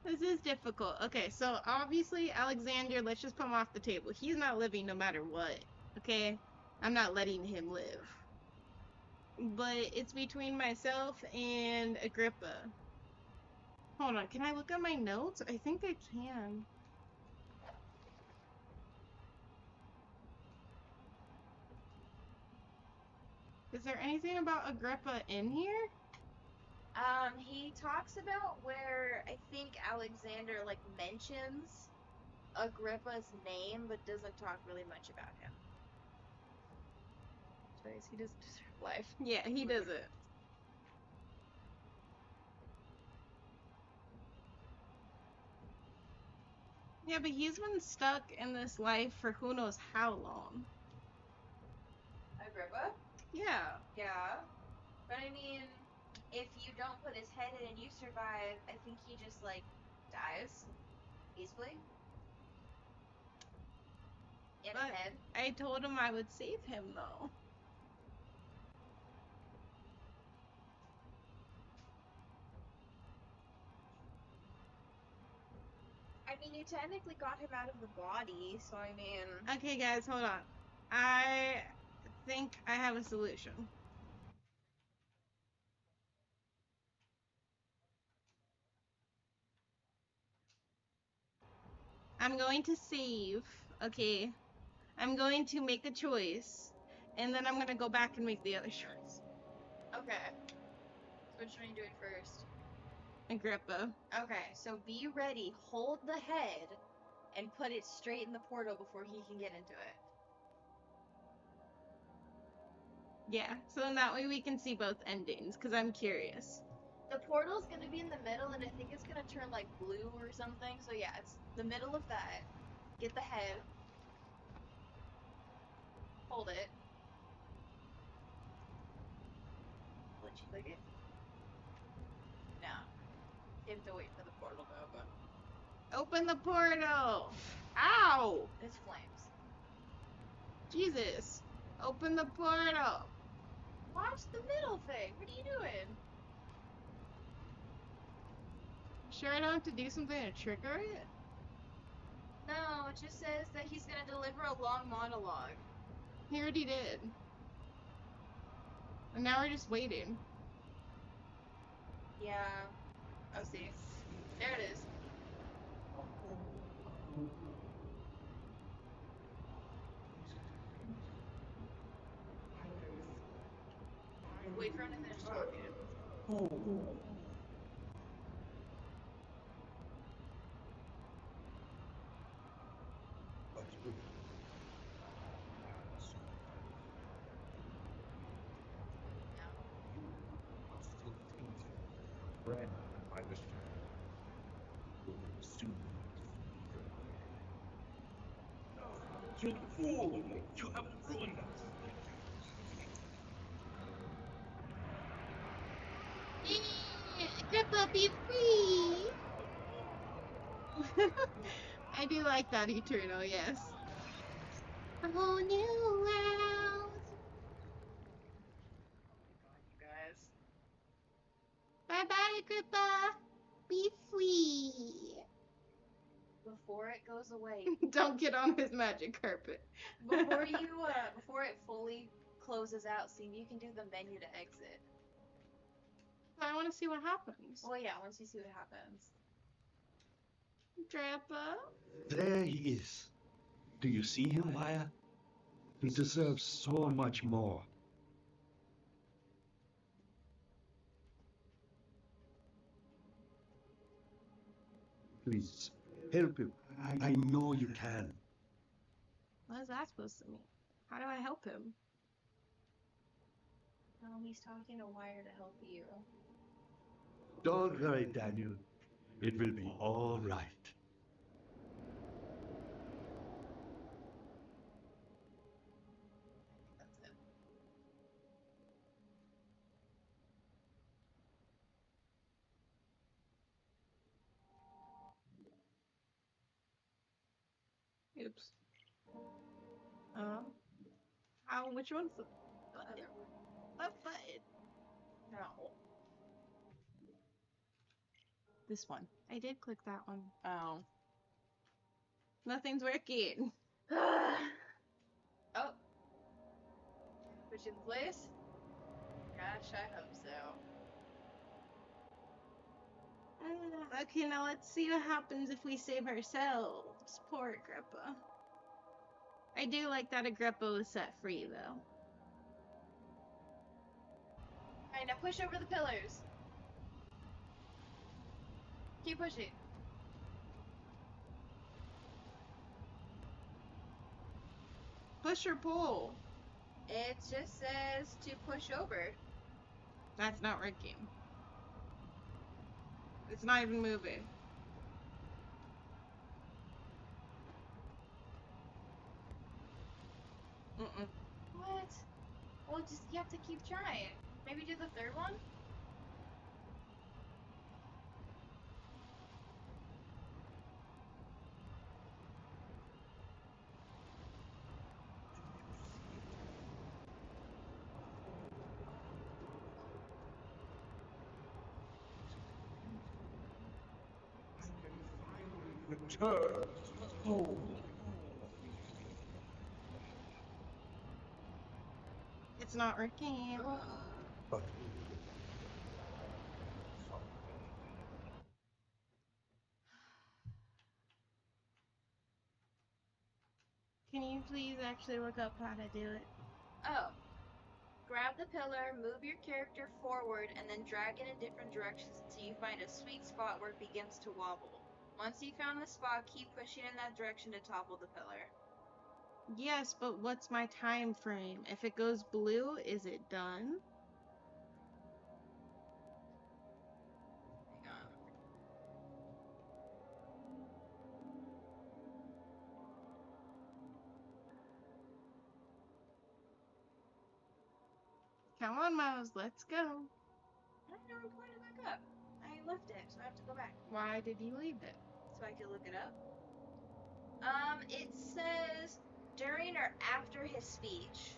This is difficult. Okay, so obviously Alexander, let's just put him off the table. He's not living no matter what. Okay? I'm not letting him live. But it's between myself and Agrippa. Hold on, can I look at my notes? I think I can. Is there anything about Agrippa in here? he talks about where I think Alexander like mentions Agrippa's name, but doesn't talk really much about him. Anyways, he doesn't deserve life. Yeah, he doesn't. Yeah, but he's been stuck in this life for who knows how long. Agrippa? Yeah. Yeah. But I mean, if you don't put his head in and you survive, I think he just like dies peacefully. In But his head. I told him I would save him though. I mean, you technically got him out of the body, so I mean. Okay, guys, hold on. I think I have a solution. I'm going to save, okay? I'm going to make a choice, and then I'm going to go back and make the other choice. Okay. So which one are you doing first? Agrippa. Okay, so be ready. Hold the head and put it straight in the portal before he can get into it. Yeah, so then that way we can see both endings, because I'm curious. The portal's gonna be in the middle, and I think it's gonna turn like blue or something. So yeah, it's the middle of that. Get the head. Hold it. Let you click it. No. You have to wait for the portal to open. Open the portal! Ow! It's flames. Jesus. Open the portal! Watch the middle thing. What are you doing? Sure I don't have to do something to trigger it? No, it just says that he's gonna deliver a long monologue. He already did. And now we're just waiting. Yeah. Oh, see. There it is. Wait for him to finish talking. Friend, I wish soon. You fool! You have ruined us! Agrippa, be free! I do like that Eternal, yes. A whole new world. You guys. Grippa. Be free. Before it goes away. Don't get on his magic carpet. Before it fully closes out, see if you can do the menu to exit. I want to see what happens. Well, yeah, once you see what happens. Grandpa? There he is. Do you see him, Maya? He deserves so much more. Please, help him. I know you can. What is that supposed to mean? How do I help him? No, he's talking to Wire to help you. Don't worry, Daniel. It will be all right. That's it. Oops. How? Which one's the button? What button? No. This one. I did click that one. Oh. Nothing's working. Oh. Push in place? Gosh, I hope so. Okay, now let's see what happens if we save ourselves. Poor Agrippa. I do like that Agrippa was set free, though. Alright, now push over the pillars. Keep pushing. Push or pull? It just says to push over. That's not working. It's not even moving. Mm-mm. What? Well, just you have to keep trying. Maybe do the third one? Return home. It's not working. But Can you please actually look up how to do it? Oh. Grab the pillar, move your character forward, and then drag it in different directions until you find a sweet spot where it begins to wobble. Once you found the spot, keep pushing in that direction to topple the pillar. Yes, but what's my time frame? If it goes blue, is it done? Hang on. Come on, Mouse, let's go. I don't know, I'm pulling it back up. I left it, so I have to go back. Why did you leave it? So I can look it up. It says during or after his speech.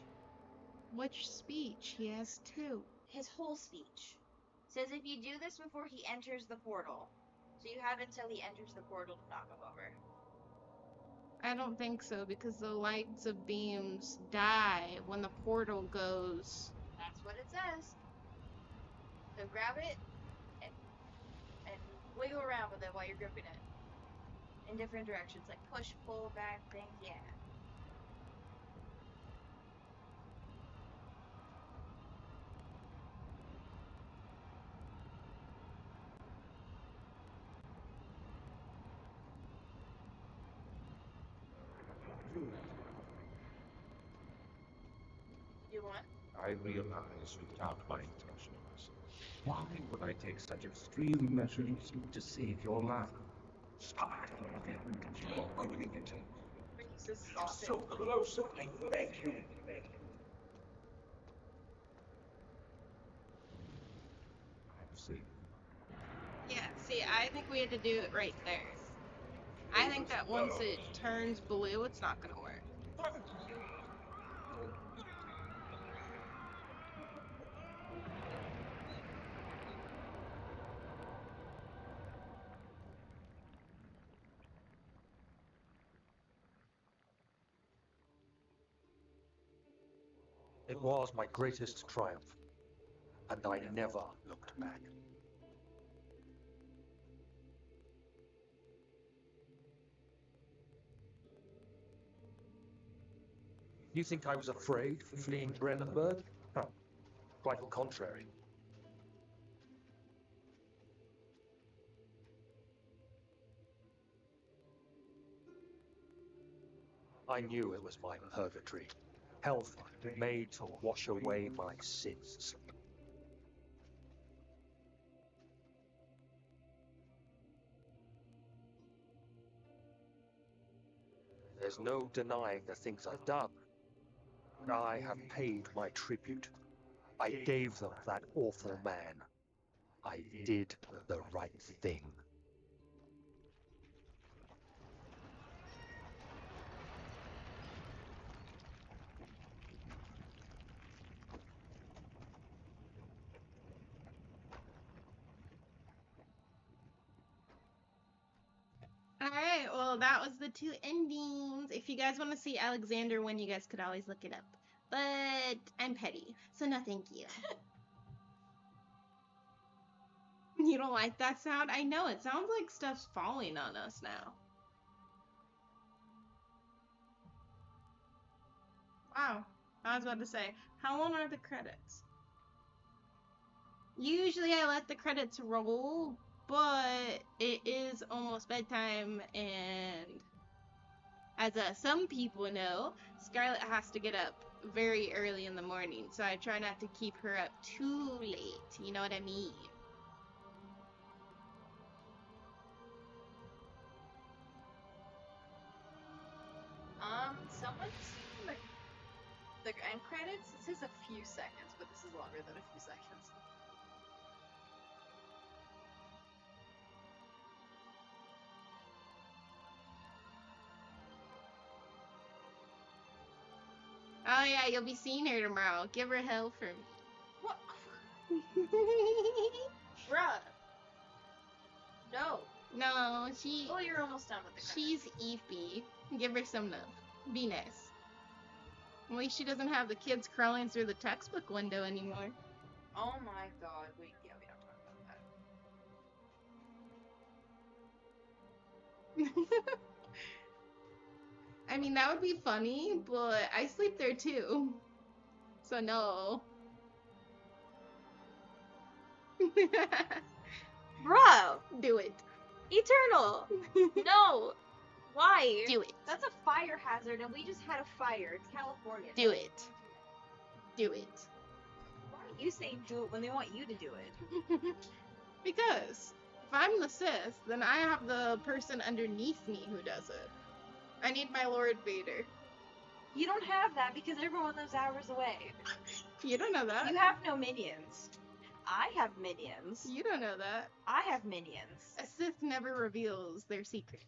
Which speech? He has two. His whole speech. Says if you do this before he enters the portal. So you have until he enters the portal to knock him over. I don't think so, because the lights of beams die when the portal goes. That's what it says. So grab it and wiggle around with it while you're gripping it. In different directions, like push, pull, back, things, yeah. You want? I realize without my intentions. Why would I take such extreme measures to save your life? Stop it. You are doing it. Release is You're so close, I beg you. I see. Yeah, see, I think we had to do it right there. I think that once it turns blue, it's not gonna work. It was my greatest triumph, and I never looked back. You think I was afraid fleeing Brennenburg? Huh. Quite the contrary. I knew it was my purgatory, hellfire made to wash away my sins. There's no denying the things I've done. But I have paid my tribute. I gave them that awful man. I did the right thing. Alright, well, that was the 2 endings. If you guys want to see Alexander win, you guys could always look it up. But I'm petty, so no thank you. You don't like that sound? I know, it sounds like stuff's falling on us now. Wow, I was about to say, how long are the credits? Usually I let the credits roll, but it is almost bedtime, and as some people know, Scarlett has to get up very early in the morning, so I try not to keep her up too late, you know what I mean? Someone's seen the end credits. It says a few seconds, but this is longer than a few seconds. Oh yeah, you'll be seeing her tomorrow. Give her hell for me. What? Bruh. No. No, Oh, you're almost done with the credits. she's Evie. Give her some love. Be nice. At least she doesn't have the kids crawling through the textbook window anymore. Oh my god. Wait, yeah, we don't talk about that. I mean, that would be funny, but I sleep there too. So no. Bro! Do it. Eternal! No! Why? Do it. That's a fire hazard, and we just had a fire. It's California. Do it. Do it. Why are you saying do it when they want you to do it? Because if I'm the Sith, then I have the person underneath me who does it. I need my Lord Vader. You don't have that because everyone lives hours away. You don't know that. You have no minions. I have minions. You don't know that. I have minions. A Sith never reveals their secrets.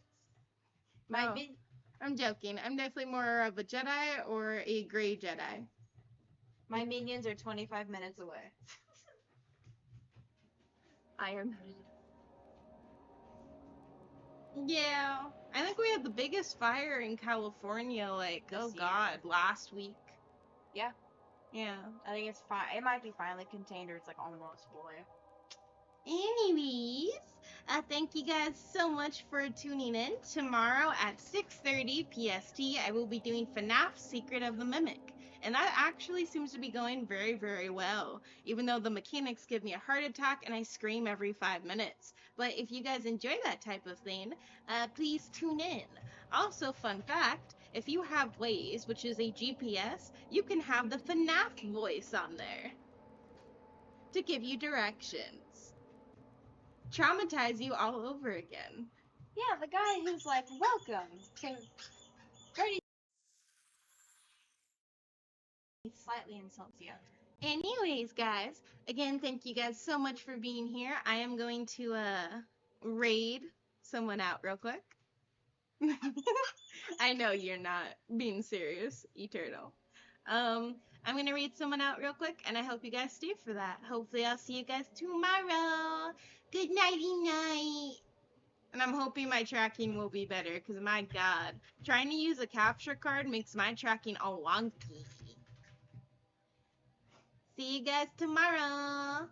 My No, min- I'm joking. I'm definitely more of a Jedi or a gray Jedi. My minions are 25 minutes away. Iron. Yeah. I think we had the biggest fire in California, like, This oh year. god, last week. Yeah. Yeah. I think it's fine. It might be finally contained, or it's like almost fully. Anyways, thank you guys so much for tuning in. Tomorrow at 6:30 PST, I will be doing FNAF Secret of the Mimic. And that actually seems to be going very, very well, even though the mechanics give me a heart attack and I scream every 5 minutes. But if you guys enjoy that type of thing, please tune in. Also, fun fact, if you have Waze, which is a GPS, you can have the FNAF voice on there to give you directions. Traumatize you all over again. Yeah, the guy who's like, welcome to Freddy. He slightly insults you. Anyways, guys, again, thank you guys so much for being here. I am going to raid someone out real quick. I know you're not being serious, Eternal. I'm gonna read someone out real quick, and I hope you guys stay for that. Hopefully, I'll see you guys tomorrow. Good nighty night. And I'm hoping my tracking will be better, because my god, trying to use a capture card makes my tracking all wonky. see you guys tomorrow.